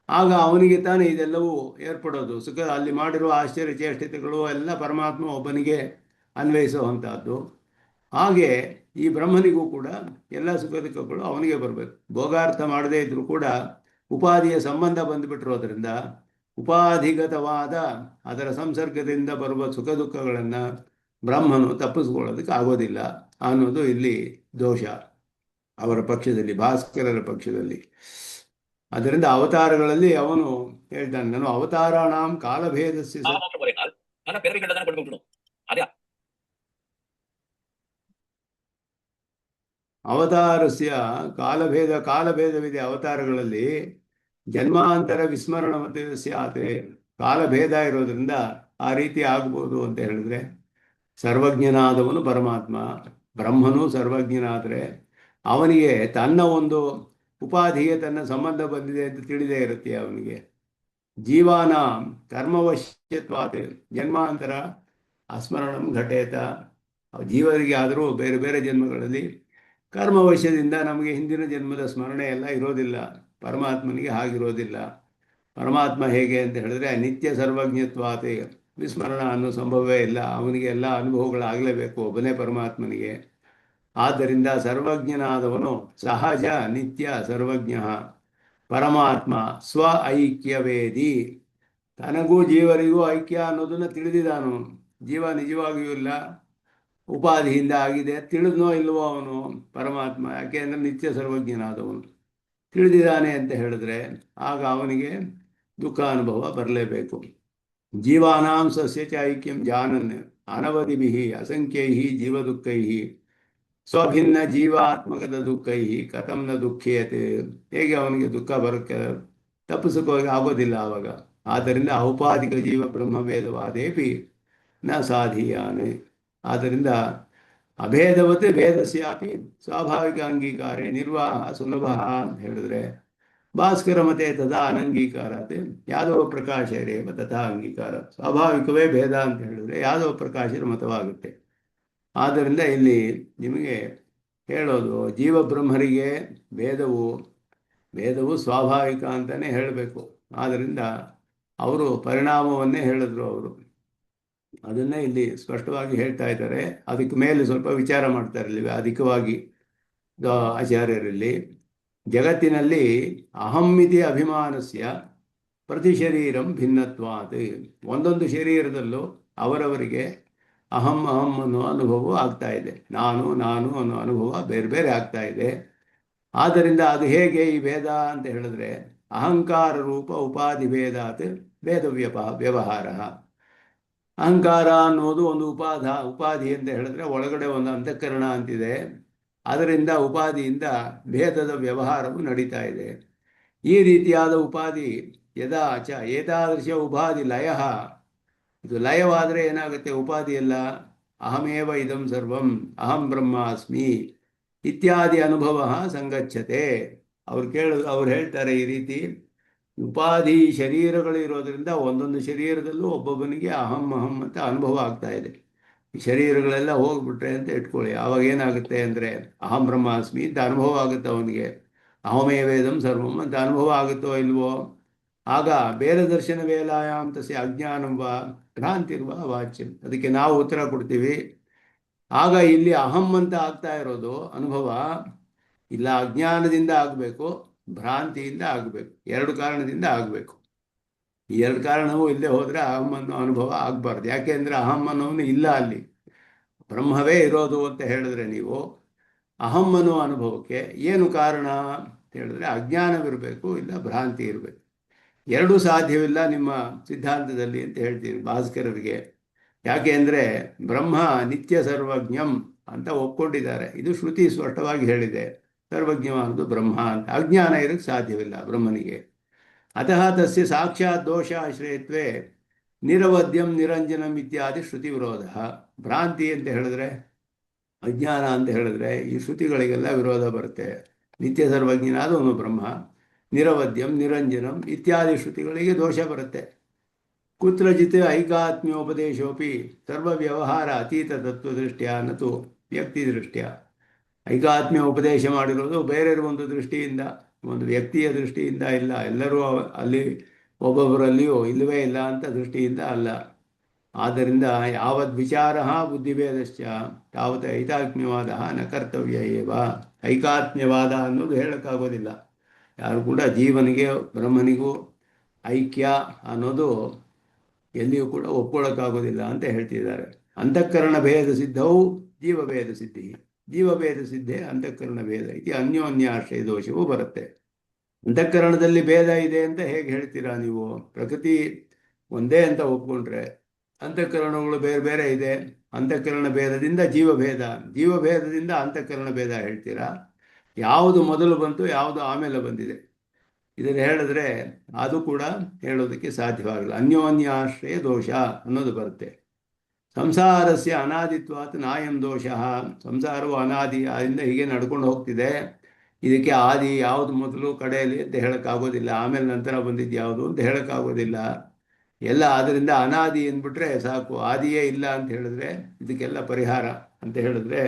ಆಗ ಅವನಿಗೆ ತಾನೇ ಇದೆಲ್ಲವೂ ಏರ್ಪಡೋದು. ಸುಖ ಅಲ್ಲಿ ಮಾಡಿರುವ ಆಶ್ಚರ್ಯ ಚೇಷ್ಟತೆಗಳು ಎಲ್ಲ ಪರಮಾತ್ಮ ಒಬ್ಬನಿಗೆ ಅನ್ವಯಿಸುವಂಥದ್ದು. ಹಾಗೆ ಈ ಬ್ರಹ್ಮನಿಗೂ ಕೂಡ ಎಲ್ಲ ಸುಖ ದುಃಖಗಳು ಅವನಿಗೆ ಬರಬೇಕು. ಭೋಗಾರ್ಥ ಮಾಡದೇ ಇದ್ರೂ ಕೂಡ ಉಪಾಧಿಯ ಸಂಬಂಧ ಬಂದುಬಿಟ್ಟಿರೋದ್ರಿಂದ ಉಪಾಧಿಗತವಾದ ಅದರ ಸಂಸರ್ಗದಿಂದ ಬರುವ ಸುಖ ದುಃಖಗಳನ್ನು ಬ್ರಹ್ಮನು ತಪ್ಪಿಸ್ಕೊಳ್ಳೋದಕ್ಕೆ ಆಗೋದಿಲ್ಲ ಅನ್ನೋದು ಇಲ್ಲಿ ದೋಷ. ಅವರ ಪಕ್ಷದಲ್ಲಿ, ಭಾಸ್ಕರರ ಪಕ್ಷದಲ್ಲಿ. ಅದರಿಂದ ಅವತಾರಗಳಲ್ಲಿ ಅವನು ಹೇಳ್ತಾನೆ, ನಾನು ಅವತಾರಾಣಾಂ ಕಾಲಭೇದಸ್ಯ ಅವತಾರಸ್ಯ ಕಾಲಭೇದವಿದೆ ಅವತಾರಗಳಲ್ಲಿ. ಜನ್ಮಾಂತರ ವಿಸ್ಮರಣ ಮತ್ತೆ ಸ್ಯಾತೆ, ಕಾಲಭೇದ ಇರೋದ್ರಿಂದ ಆ ರೀತಿ ಆಗ್ಬೋದು ಅಂತ ಹೇಳಿದ್ರೆ, ಸರ್ವಜ್ಞನಾದವನು ಪರಮಾತ್ಮ, ಬ್ರಹ್ಮನು ಸರ್ವಜ್ಞನಾದರೆ ಅವನಿಗೆ ತನ್ನ ಒಂದು ಉಪಾಧಿಗೆ ತನ್ನ ಸಂಬಂಧ ಬಂದಿದೆ ಅಂತ ತಿಳಿದೇ ಇರುತ್ತೆ ಅವನಿಗೆ. ಜೀವಾನ ಕರ್ಮವಶ್ಯತ್ವಾತ್ ಜನ್ಮಾಂತರ ಅಸ್ಮರಣಂ ಘಟೇತ. ಜೀವರಿಗೆ ಆದರೂ ಬೇರೆ ಬೇರೆ ಜನ್ಮಗಳಲ್ಲಿ ಕರ್ಮವಶ್ಯದಿಂದ ನಮಗೆ ಹಿಂದಿನ ಜನ್ಮದ ಸ್ಮರಣೆ ಎಲ್ಲ ಇರೋದಿಲ್ಲ. ಪರಮಾತ್ಮನಿಗೆ ಹಾಗಿರೋದಿಲ್ಲ. ಪರಮಾತ್ಮ ಹೇಗೆ ಅಂತ ಹೇಳಿದ್ರೆ ನಿತ್ಯ ಸರ್ವಜ್ಞತ್ವಾತೆ, ವಿಸ್ಮರಣ ಅನ್ನೋ ಸಂಭವವೇ ಇಲ್ಲ. ಅವನಿಗೆ ಎಲ್ಲ ಅನುಭವಗಳಾಗಲೇಬೇಕು ಒಬ್ಬನೇ ಪರಮಾತ್ಮನಿಗೆ. ಆದ್ದರಿಂದ ಸರ್ವಜ್ಞನಾದವನು ಸಹಜ ನಿತ್ಯ ಸರ್ವಜ್ಞ ಪರಮಾತ್ಮ ಸ್ವ ಐಕ್ಯವೇದಿ. ತನಗೂ ಜೀವರಿಗೂ ಐಕ್ಯ ಅನ್ನೋದನ್ನು ತಿಳಿದಿದ್ದಾನು. ಜೀವ ನಿಜವಾಗಿಯೂ ಇಲ್ಲ, ಉಪಾಧಿಯಿಂದ ಆಗಿದೆ. ತಿಳಿದ್ನೋ ಇಲ್ವೋ ಅವನು ಪರಮಾತ್ಮ, ಯಾಕೆ ಅಂದರೆ ನಿತ್ಯ ಸರ್ವಜ್ಞನಾದವನು. ತಿಳಿದಿದ್ದಾನೆ ಅಂತ ಹೇಳಿದ್ರೆ ಆಗ ಅವನಿಗೆ ದುಃಖ ಅನುಭವ ಬರಲೇಬೇಕು. ಜೀವಾನಾಂ ಸಸ್ಯ ಚ ಐಕ್ಯಂ ಜಾನನ್ ಅನವಧಿಭಿ ಅಸಂಖ್ಯೈ ಜೀವ ದುಃಖೈ ಸ್ವಭಿನ್ನ ಜೀವಾತ್ಮಕದ ದುಃಖೈ ಕಥಂ ನ ದುಃಖೇತೆ. ಹೇಗೆ ಅವನಿಗೆ ದುಃಖ ಬರೋಕ್ಕೆ ತಪ್ಪಿಸೋಕೆ ಆಗೋದಿಲ್ಲ ಆವಾಗ. ಆದ್ದರಿಂದ ಔಪಾಧಿಕ ಜೀವ ಬ್ರಹ್ಮಭೇದವಾದೇಪಿ ನ ಸಾಧೀಯಾನೆ. ಆದ್ದರಿಂದ ಅಭೇದವತ್ ಭೇದಸ್ಯಾಪಿ ಸ್ವಾಭಾವಿಕ ಅಂಗೀಕಾರೇ ನಿರ್ವಾಹ ಸುಲಭ ಅಂತ ಹೇಳಿದ್ರೆ, ಭಾಸ್ಕರ ಮತೆ ತಥಾ ಅನಂಗೀಕಾರತೆ ಯಾದವ ಪ್ರಕಾಶರೇವ ತಥಾ ಅಂಗೀಕಾರ. ಸ್ವಾಭಾವಿಕವೇ ಭೇದ ಅಂತ ಹೇಳಿದ್ರೆ ಯಾದವ ಪ್ರಕಾಶರ ಮತವಾಗುತ್ತೆ. ಆದ್ದರಿಂದ ಇಲ್ಲಿ ನಿಮಗೆ ಹೇಳೋದು, ಜೀವಬ್ರಹ್ಮರಿಗೆ ಭೇದವು ಸ್ವಾಭಾವಿಕ ಅಂತಲೇ ಹೇಳಬೇಕು. ಆದ್ದರಿಂದ ಅವರು ಪರಿಣಾಮವನ್ನೇ ಹೇಳಿದ್ರು. ಅವರು ಅದನ್ನೇ ಇಲ್ಲಿ ಸ್ಪಷ್ಟವಾಗಿ ಹೇಳ್ತಾ ಇದ್ದಾರೆ. ಅದಕ್ಕೆ ಮೇಲೆ ಸ್ವಲ್ಪ ವಿಚಾರ ಮಾಡ್ತಾರೆ ಇಲ್ಲಿ ಅಧಿಕವಾಗಿ ಆಚಾರ್ಯರಲ್ಲಿ. ಜಗತ್ತಿನಲ್ಲಿ ಅಹಮ್ಮಿತಿ ಅಭಿಮಾನಸ್ಯ ಪ್ರತಿ ಶರೀರಂ ಭಿನ್ನತ್ವಾತ್. ಒಂದೊಂದು ಶರೀರದಲ್ಲೂ ಅವರವರಿಗೆ ಅಹಂ ಅನ್ನೋ ಅನುಭವ ಆಗ್ತಾ ಇದೆ. ನಾನು ಅನ್ನೋ ಅನುಭವ ಬೇರೆ ಬೇರೆ ಆಗ್ತಾ ಇದೆ. ಆದ್ದರಿಂದ ಅದು ಹೇಗೆ ಈ ಭೇದ ಅಂತ ಹೇಳಿದ್ರೆ, ಅಹಂಕಾರ ರೂಪ ಉಪಾಧಿ ಭೇದಾತ್ ಭೇದ ವ್ಯವಹಾರ. ಅಹಂಕಾರ ಅನ್ನೋದು ಒಂದು ಉಪಾಧಿ ಅಂತ ಹೇಳಿದ್ರೆ ಒಳಗಡೆ ಒಂದು ಅಂತಃಕರಣ ಅಂತಿದೆ. ಅದರಿಂದ ಉಪಾಧಿಯಿಂದ ಭೇದದ ವ್ಯವಹಾರವು ನಡೀತಾ ಇದೆ. ಈ ರೀತಿಯಾದ ಉಪಾಧಿ ಯದಾಚ ಏತಾದೃಶ ಉಪಾಧಿ ಲಯ. ಇದು ಲಯವಾದರೆ ಏನಾಗುತ್ತೆ? ಉಪಾಧಿ ಎಲ್ಲ ಅಹಮೇವ ಇದಂ ಸರ್ವಂ ಅಹಂ ಬ್ರಹ್ಮಾಸ್ಮಿ ಇತ್ಯಾದಿ ಅನುಭವ ಸಂಗಚ್ಛತೆ. ಅವ್ರು ಹೇಳ್ತಾರೆ ಈ ರೀತಿ ಉಪಾಧಿ ಶರೀರಗಳು ಇರೋದ್ರಿಂದ ಒಂದೊಂದು ಶರೀರದಲ್ಲೂ ಒಬ್ಬೊಬ್ಬನಿಗೆ ಅಹಂ ಅಂತ ಅನುಭವ ಆಗ್ತಾ ಇದೆ. ಈ ಶರೀರಗಳೆಲ್ಲ ಹೋಗ್ಬಿಟ್ರೆ ಅಂತ ಇಟ್ಕೊಳ್ಳಿ, ಆವಾಗ ಏನಾಗುತ್ತೆ ಅಂದರೆ ಅಹಂ ಬ್ರಹ್ಮಾಸ್ಮಿ ಅಂತ ಅನುಭವ ಆಗುತ್ತೆ ಅವನಿಗೆ. ಅಹಮೇ ವೇದಂ ಸರ್ವಂ ಅಂತ ಅನುಭವ ಆಗುತ್ತೋ ಇಲ್ವೋ? ಆಗ ಬೇರೆ ದರ್ಶನ ವೇಲಾಯಾಂ ತಸ್ಯ ಅಜ್ಞಾನಂ ವಾ ಭ್ರಾಂತಿರ್ವಾ ವಾಚ್ಯಂ. ಅದಕ್ಕೆ ನಾವು ಉತ್ತರ ಕೊಡ್ತೀವಿ. ಆಗ ಇಲ್ಲಿ ಅಹಂ ಅಂತ ಆಗ್ತಾ ಇರೋದು ಅನುಭವ ಇಲ್ಲ ಅಜ್ಞಾನದಿಂದ ಆಗಬೇಕು, ಭ್ರಾಂತಿಯಿಂದ ಆಗಬೇಕು. ಎರಡು ಕಾರಣದಿಂದ ಆಗಬೇಕು. ಈ ಎರಡು ಕಾರಣವೂ ಇಲ್ಲದೆ ಹೋದರೆ ಅಹಂ ಅನ್ನೋ ಅನುಭವ ಆಗಬಾರ್ದು. ಯಾಕೆ ಅಂದರೆ ಅಹಂ ಅನ್ನೋನು ಇಲ್ಲ ಅಲ್ಲಿ, ಬ್ರಹ್ಮವೇ ಇರೋದು ಅಂತ ಹೇಳಿದ್ರೆ ನೀವು ಅಹಂ ಅನ್ನೋ ಅನುಭವಕ್ಕೆ ಏನು ಕಾರಣ ಅಂತ ಹೇಳಿದ್ರೆ ಅಜ್ಞಾನವಿರಬೇಕು, ಇಲ್ಲ ಭ್ರಾಂತಿ ಇರಬೇಕು. ಎರಡೂ ಸಾಧ್ಯವಿಲ್ಲ ನಿಮ್ಮ ಸಿದ್ಧಾಂತದಲ್ಲಿ ಅಂತ ಹೇಳ್ತೀನಿ ಭಾಸ್ಕರರಿಗೆ. ಯಾಕೆ ಅಂದರೆ ಬ್ರಹ್ಮ ನಿತ್ಯ ಸರ್ವಜ್ಞಂ ಅಂತ ಒಪ್ಕೊಂಡಿದ್ದಾರೆ. ಇದು ಶ್ರುತಿ ಸ್ಪಷ್ಟವಾಗಿ ಹೇಳಿದೆ, ಸರ್ವಜ್ಞವಾನದು ಬ್ರಹ್ಮ ಅಂತ. ಅಜ್ಞಾನ ಇರೋಕ್ಕೆ ಸಾಧ್ಯವಿಲ್ಲ ಬ್ರಹ್ಮನಿಗೆ. ಅತಃ ತಸ್ಯ ಸಾಕ್ಷಾತ್ ದೋಷಾಶ್ರಯತ್ವೇ ನಿರವದ್ಯಂ ನಿರಂಜನಂ ಇತ್ಯಾದಿ ಶ್ರುತಿ ವಿರೋಧ. ಭ್ರಾಂತಿ ಅಂತ ಹೇಳಿದ್ರೆ, ಅಜ್ಞಾನ ಅಂತ ಹೇಳಿದ್ರೆ ಈ ಶ್ರುತಿಗಳಿಗೆಲ್ಲ ವಿರೋಧ ಬರುತ್ತೆ. ನಿತ್ಯ ಸರ್ವಜ್ಞನಾದವನು ಬ್ರಹ್ಮ, ನಿರವದ್ಯಂ ನಿರಂಜನಂ ಇತ್ಯಾದಿ ಶ್ರುತಿಗಳಿಗೆ ದೋಷ ಬರುತ್ತೆ. ಕುತ್ರಚಿತ್ ಐಕಾತ್ಮ್ಯೋಪದೇಶೋಪಿ ಸರ್ವವ್ಯವಹಾರ ಅತೀತ ತತ್ವದೃಷ್ಟ್ಯಾ ನತು ವ್ಯಕ್ತಿ ದೃಷ್ಟ್ಯ. ಐಕಾತ್ಮ್ಯ ಉಪದೇಶ ಮಾಡಿರೋದು ಬೇರೆ ಒಂದು ದೃಷ್ಟಿಯಿಂದ, ಒಂದು ವ್ಯಕ್ತಿಯ ದೃಷ್ಟಿಯಿಂದ ಇಲ್ಲ. ಎಲ್ಲರೂ ಅಲ್ಲಿ ಒಬ್ಬೊಬ್ಬರಲ್ಲಿಯೂ ಇಲ್ಲವೇ ಇಲ್ಲ ಅಂತ ದೃಷ್ಟಿಯಿಂದ ಅಲ್ಲ. ಆದ್ದರಿಂದ ಯಾವದ್ ವಿಚಾರ ಬುದ್ಧಿಭೇದಶ್ಚ ತಾವತ್ ಐಕಾತ್ಮ್ಯವಾದ ನ ಕರ್ತವ್ಯ ಏವ. ಐಕಾತ್ಮ್ಯವಾದ ಅನ್ನೋದು ಹೇಳೋಕ್ಕಾಗೋದಿಲ್ಲ. ಯಾರು ಕೂಡ ಜೀವನಿಗೆ ಬ್ರಹ್ಮನಿಗೂ ಐಕ್ಯ ಅನ್ನೋದು ಎಲ್ಲಿಯೂ ಕೂಡ ಒಪ್ಕೊಳ್ಳೋಕ್ಕಾಗೋದಿಲ್ಲ ಅಂತ ಹೇಳ್ತಿದ್ದಾರೆ. ಅಂತಃಕರಣ ಭೇದ ಸಿದ್ಧವು ಜೀವಭೇದ ಸಿದ್ಧಿ. ಜೀವಭೇದ ಸಿದ್ಧೆ ಅಂತಃಕರಣ ಭೇದ ಇದು ಅನ್ಯೋನ್ಯಾಶ್ರಯ ದೋಷವೂ ಬರುತ್ತೆ. ಅಂತಃಕರಣದಲ್ಲಿ ಭೇದ ಇದೆ ಅಂತ ಹೇಗೆ ಹೇಳ್ತೀರಾ ನೀವು? ಪ್ರಕೃತಿ ಒಂದೇ ಅಂತ ಒಪ್ಕೊಂಡ್ರೆ ಅಂತಃಕರಣಗಳು ಬೇರೆ ಬೇರೆ ಇದೆ. ಅಂತಃಕರಣ ಭೇದದಿಂದ ಜೀವಭೇದ, ಜೀವಭೇದದಿಂದ ಅಂತಃಕರಣ ಭೇದ ಹೇಳ್ತೀರಾ? ಯಾವುದು ಮೊದಲು ಬಂತು, ಯಾವುದು ಆಮೇಲೆ ಬಂದಿದೆ? ಇದನ್ನು ಹೇಳಿದ್ರೆ ಅದು ಕೂಡ ಹೇಳೋದಕ್ಕೆ ಸಾಧ್ಯವಾಗಿಲ್ಲ. ಅನ್ಯೋನ್ಯಾಶ್ರಯ ದೋಷ ಅನ್ನೋದು ಬರುತ್ತೆ. ಸಂಸಾರಸ್ಯ ಅನಾದಿತ್ವಾತ್ ನಾಯಂ ದೋಷ. ಸಂಸಾರವು ಅನಾದಿ, ಅದರಿಂದ ಹೀಗೆ ನಡ್ಕೊಂಡು ಹೋಗ್ತಿದೆ. ಇದಕ್ಕೆ ಆದಿ ಯಾವುದು ಮೊದಲು ಕಡೆಯಲ್ಲಿ ಅಂತ ಹೇಳೋಕ್ಕಾಗೋದಿಲ್ಲ, ಆಮೇಲೆ ನಂತರ ಬಂದಿದ್ದು ಯಾವುದು ಅಂತ ಹೇಳೋಕ್ಕಾಗೋದಿಲ್ಲ. ಎಲ್ಲ ಅದರಿಂದ ಅನಾದಿ ಅಂದ್ಬಿಟ್ರೆ ಸಾಕು, ಆದಿಯೇ ಇಲ್ಲ ಅಂತ ಹೇಳಿದ್ರೆ ಇದಕ್ಕೆಲ್ಲ ಪರಿಹಾರ ಅಂತ ಹೇಳಿದ್ರೆ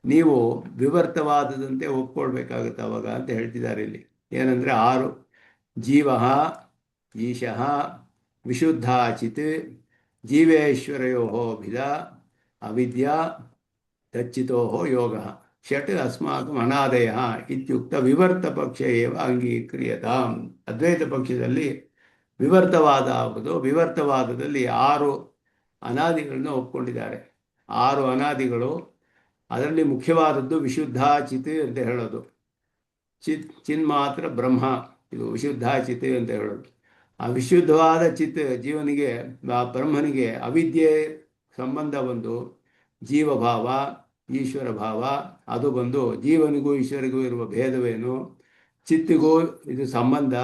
ನೀವು ವಿವರ್ತವಾದದಂತೆ ಒಪ್ಕೊಳ್ಬೇಕಾಗುತ್ತೆ ಅವಾಗ ಅಂತ ಹೇಳ್ತಿದ್ದಾರೆ ಇಲ್ಲಿ. ಏನಂದರೆ 6 ಜೀವ, ಈಶಃ, ವಿಶುದ್ಧಾಚಿತ್, ಜೀವೇಶ್ವರಯೋ ಭಿದ, ಅವಿದ್ಯಾ, ತಚ್ಚಿತೋ ಯೋಗ, ಷಟ್ ಅಸ್ಮಾಕಂ ಅನಾದಯ ಇತ್ಯುಕ್ತ ವಿವರ್ತ ಪಕ್ಷ ಏವ ಅಂಗೀಕ್ರಿಯತಾಂ. ಅದ್ವೈತ ಪಕ್ಷದಲ್ಲಿ ವಿವರ್ತವಾದ ಆಗುವುದು. ವಿವರ್ತವಾದದಲ್ಲಿ 6 ಅನಾದಿಗಳನ್ನು ಒಪ್ಕೊಂಡಿದ್ದಾರೆ. 6 ಅನಾದಿಗಳು. ಅದರಲ್ಲಿ ಮುಖ್ಯವಾದದ್ದು ವಿಶುದ್ಧಾಚಿತ್ ಅಂತ ಹೇಳೋದು. ಚಿನ್ ಮಾತ್ರ ಬ್ರಹ್ಮ, ಇದು ವಿಶುದ್ಧಾಚಿತ್ ಅಂತ ಹೇಳೋದು. ಆ ವಿಶುದ್ಧವಾದ ಚಿತ್ ಜೀವನಿಗೆ, ಆ ಬ್ರಹ್ಮನಿಗೆ ಅವಿದ್ಯೆ ಸಂಬಂಧ ಬಂದು ಜೀವಭಾವ ಈಶ್ವರ ಭಾವ ಅದು ಬಂದು ಜೀವನಿಗೂ ಈಶ್ವರಿಗೂ ಇರುವ ಭೇದವೇನು, ಚಿತ್ತಿಗೂ ಇದು ಸಂಬಂಧ,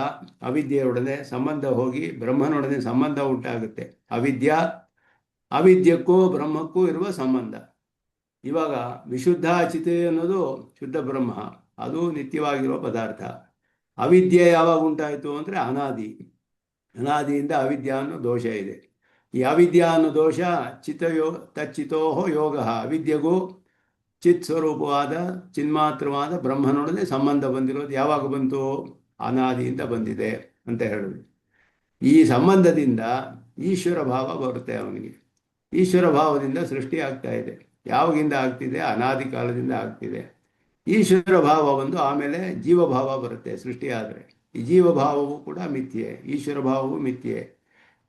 ಅವಿದ್ಯೆಯೊಡನೆ ಸಂಬಂಧ ಹೋಗಿ ಬ್ರಹ್ಮನೊಡನೆ ಸಂಬಂಧ ಉಂಟಾಗುತ್ತೆ. ಅವಿದ್ಯಕ್ಕೂ ಬ್ರಹ್ಮಕ್ಕೂ ಇರುವ ಸಂಬಂಧ. ಇವಾಗ ವಿಶುದ್ಧ ಚಿತ್ ಅನ್ನೋದು ಶುದ್ಧ ಬ್ರಹ್ಮ, ಅದು ನಿತ್ಯವಾಗಿರುವ ಪದಾರ್ಥ. ಅವಿದ್ಯೆ ಯಾವಾಗ ಉಂಟಾಯಿತು ಅಂದರೆ ಅನಾದಿಯಿಂದ ಅವಿದ್ಯಾ ಅನ್ನೋ ದೋಷ ಇದೆ. ಈ ಅವಿದ್ಯಾ ಅನ್ನೋ ದೋಷ ತಚ್ಚಿತೋ ಯೋಗ. ಅವಿದ್ಯೆಗೂ ಚಿತ್ ಸ್ವರೂಪವಾದ ಚಿನ್ಮಾತ್ರವಾದ ಬ್ರಹ್ಮನೊಡನೆ ಸಂಬಂಧ ಬಂದಿರೋದು ಯಾವಾಗ ಬಂತು? ಅನಾದಿಯಿಂದ ಬಂದಿದೆ ಅಂತ ಹೇಳೋದು. ಈ ಸಂಬಂಧದಿಂದ ಈಶ್ವರ ಭಾವ ಬರುತ್ತೆ ಅವನಿಗೆ. ಈಶ್ವರ ಭಾವದಿಂದ ಸೃಷ್ಟಿ ಆಗ್ತಾ ಇದೆ. ಯಾವಾಗಿಂದ ಆಗ್ತಿದೆ? ಅನಾದಿ ಕಾಲದಿಂದ ಆಗ್ತಿದೆ. ಈಶ್ವರ ಭಾವ ಬಂದು ಆಮೇಲೆ ಜೀವಭಾವ ಬರುತ್ತೆ ಸೃಷ್ಟಿಯಾದರೆ. ಈ ಜೀವಭಾವವು ಕೂಡ ಮಿಥ್ಯೆ, ಈಶ್ವರ ಭಾವವು ಮಿಥ್ಯೆ.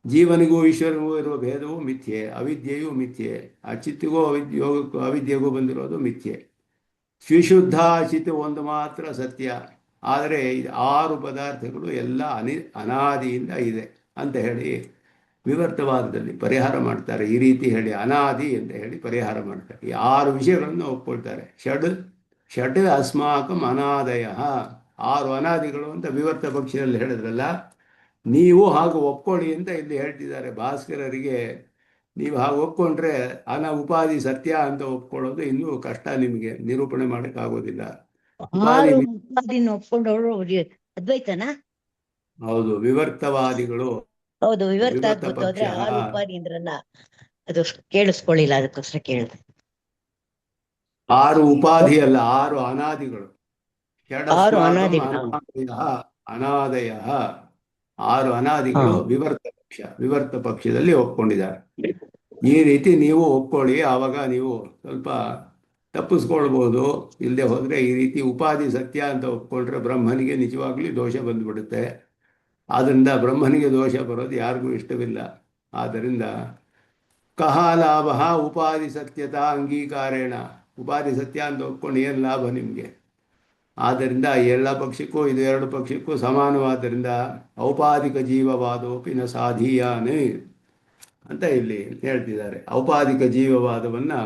ಜೀವನಿಗೂ ಈಶ್ವರನಿಗೂ ಇರುವ ಭೇದವು ಮಿಥ್ಯೆ, ಅವಿದ್ಯೆಯೂ ಮಿಥ್ಯೆ. ಆ ಚಿತ್ತಿಗೂ ಯೋಗಕ್ಕೂ ಅವಿದ್ಯೆಗೂ ಬಂದಿರೋದು ಮಿಥ್ಯೆ. ವಿಶುದ್ಧ ಚಿತ್ತು ಒಂದು ಮಾತ್ರ ಸತ್ಯ. ಆದರೆ 6 ಪದಾರ್ಥಗಳು ಎಲ್ಲ ಅನಾದಿಯಿಂದ ಇದೆ ಅಂತ ಹೇಳಿ ವಿವರ್ತವಾದದಲ್ಲಿ ಪರಿಹಾರ ಮಾಡ್ತಾರೆ. ಈ ರೀತಿ ಹೇಳಿ ಅನಾದಿ ಅಂತ ಹೇಳಿ ಪರಿಹಾರ ಮಾಡ್ತಾರೆ. ಈ 6 ವಿಷಯಗಳನ್ನು ಒಪ್ಕೊಳ್ತಾರೆ. ಷಟ್ ಅಸ್ಮಾಕಂ ಅನಾದಯ, 6 ಅನಾದಿಗಳು ಅಂತ ವಿವರ್ತ ಪಕ್ಷದಲ್ಲಿ ಹೇಳಿದ್ರಲ್ಲ, ನೀವು ಹಾಗೂ ಒಪ್ಕೊಳ್ಳಿ ಅಂತ ಇಲ್ಲಿ ಹೇಳ್ತಿದ್ದಾರೆ. ಭಾಸ್ಕರರಿಗೆ ನೀವು ಹಾಗೆ ಒಪ್ಕೊಂಡ್ರೆ ಉಪಾಧಿ ಸತ್ಯ ಅಂತ ಒಪ್ಕೊಳ್ಳೋದು ಇನ್ನೂ ಕಷ್ಟ, ನಿಮಗೆ ನಿರೂಪಣೆ ಮಾಡೋಕ್ಕಾಗೋದಿಲ್ಲ. ಒಪ್ಕೊಂಡವರು ಅದ್ವೈತನ? ಹೌದು, ವಿವರ್ತವಾದಿಗಳು. ಹೌದು, ವಿವರ್ತ ಆಗ್ಬಿಟ್ಟು 6 ಉಪಾಧಿ ಅಂದ್ರಲ್ಲ, ಅದು ಕೇಳಿಸ್ಕೊಳ್ಳಿಲ್ಲ, ಅದಕ್ಕೋಸ್ಕರ ಕೇಳಿದೆ. 6 ಉಪಾಧಿ ಅಲ್ಲ, 6 ಅನಾದಿಗಳು. 6 ಅನಾದಿಗಳು. ಅನಾದಯ 6 ಅನಾದಿಗಳು ವಿವರ್ತ ಪಕ್ಷದಲ್ಲಿ ಒಪ್ಕೊಂಡಿದ್ದಾರೆ. ಈ ರೀತಿ ನೀವು ಒಪ್ಕೊಳ್ಳಿ, ಆವಾಗ ನೀವು ಸ್ವಲ್ಪ ತಪ್ಪಿಸ್ಕೊಳ್ಬಹುದು. ಇಲ್ಲದೆ ಹೋದರೆ ಈ ರೀತಿ ಉಪಾಧಿ ಸತ್ಯ ಅಂತ ಒಪ್ಕೊಂಡ್ರೆ ಬ್ರಹ್ಮನಿಗೆ ನಿಜವಾಗ್ಲೂ ದೋಷ ಬಂದುಬಿಡುತ್ತೆ. ಆದ್ದರಿಂದ ಬ್ರಹ್ಮನಿಗೆ ದೋಷ ಬರೋದು ಯಾರಿಗೂ ಇಷ್ಟವಿಲ್ಲ. ಆದ್ದರಿಂದ ಕಹ ಲಾಭ ಉಪಾಧಿ ಸತ್ಯತಾ ಅಂಗೀಕಾರೇಣ. ಉಪಾಧಿ ಸತ್ಯ ಅಂತ ಒಪ್ಕೊಂಡು ಏನು ಲಾಭ ನಿಮಗೆ? ಆದ್ದರಿಂದ ಎಲ್ಲ ಪಕ್ಷಕ್ಕೂ ಇದು 2 ಪಕ್ಷಕ್ಕೂ ಸಮಾನವಾದ್ದರಿಂದ ಔಪಾಧಿಕ ಜೀವವಾದೋಪಿ ನ ಸಾಧೀಯಾನೆ ಅಂತ ಇಲ್ಲಿ ಹೇಳ್ತಿದ್ದಾರೆ. ಔಪಾಧಿಕ ಜೀವವಾದವನ್ನು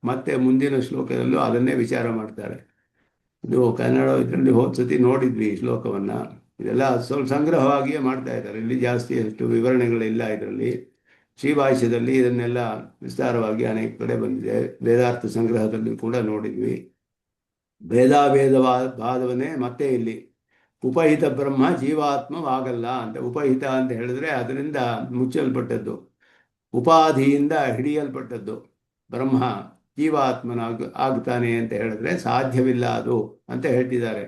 ಮತ್ತೆ ಮುಂದಿನ ಶ್ಲೋಕದಲ್ಲೂ ಅದನ್ನೇ ವಿಚಾರ ಮಾಡ್ತಾರೆ. ಇದು ಕನ್ನಡ ಇದರಲ್ಲಿ ಹೋದ್ಸತಿ ನೋಡಿದ್ವಿ ಈ ಶ್ಲೋಕವನ್ನು. ಇದೆಲ್ಲ ಸ್ವಲ್ಪ ಸಂಗ್ರಹವಾಗಿಯೇ ಮಾಡ್ತಾ ಇದ್ದಾರೆ. ಇಲ್ಲಿ ಜಾಸ್ತಿ ಅಷ್ಟು ವಿವರಣೆಗಳಿಲ್ಲ. ಇದರಲ್ಲಿ ಶ್ರೀಭಾಷ್ಯದಲ್ಲಿ ಇದನ್ನೆಲ್ಲ ವಿಸ್ತಾರವಾಗಿ ಅನೇಕ ಕಡೆ ಬಂದಿದೆ. ವೇದಾರ್ಥ ಸಂಗ್ರಹದಲ್ಲಿ ಕೂಡ ನೋಡಿದ್ವಿ. ಭೇದವನ್ನೇ ಮತ್ತೆ ಇಲ್ಲಿ ಉಪಹಿತ ಬ್ರಹ್ಮ ಜೀವಾತ್ಮವಾಗಲ್ಲ ಅಂತ. ಉಪಹಿತ ಅಂತ ಹೇಳಿದ್ರೆ ಅದರಿಂದ ಮುಚ್ಚಲ್ಪಟ್ಟದ್ದು, ಉಪಾಧಿಯಿಂದ ಹಿಡಿಯಲ್ಪಟ್ಟದ್ದು ಬ್ರಹ್ಮ ಜೀವಾತ್ಮನಾಗ್ತಾನೆ ಅಂತ ಹೇಳಿದ್ರೆ ಸಾಧ್ಯವಿಲ್ಲ ಅದು ಅಂತ ಹೇಳ್ತಿದ್ದಾರೆ.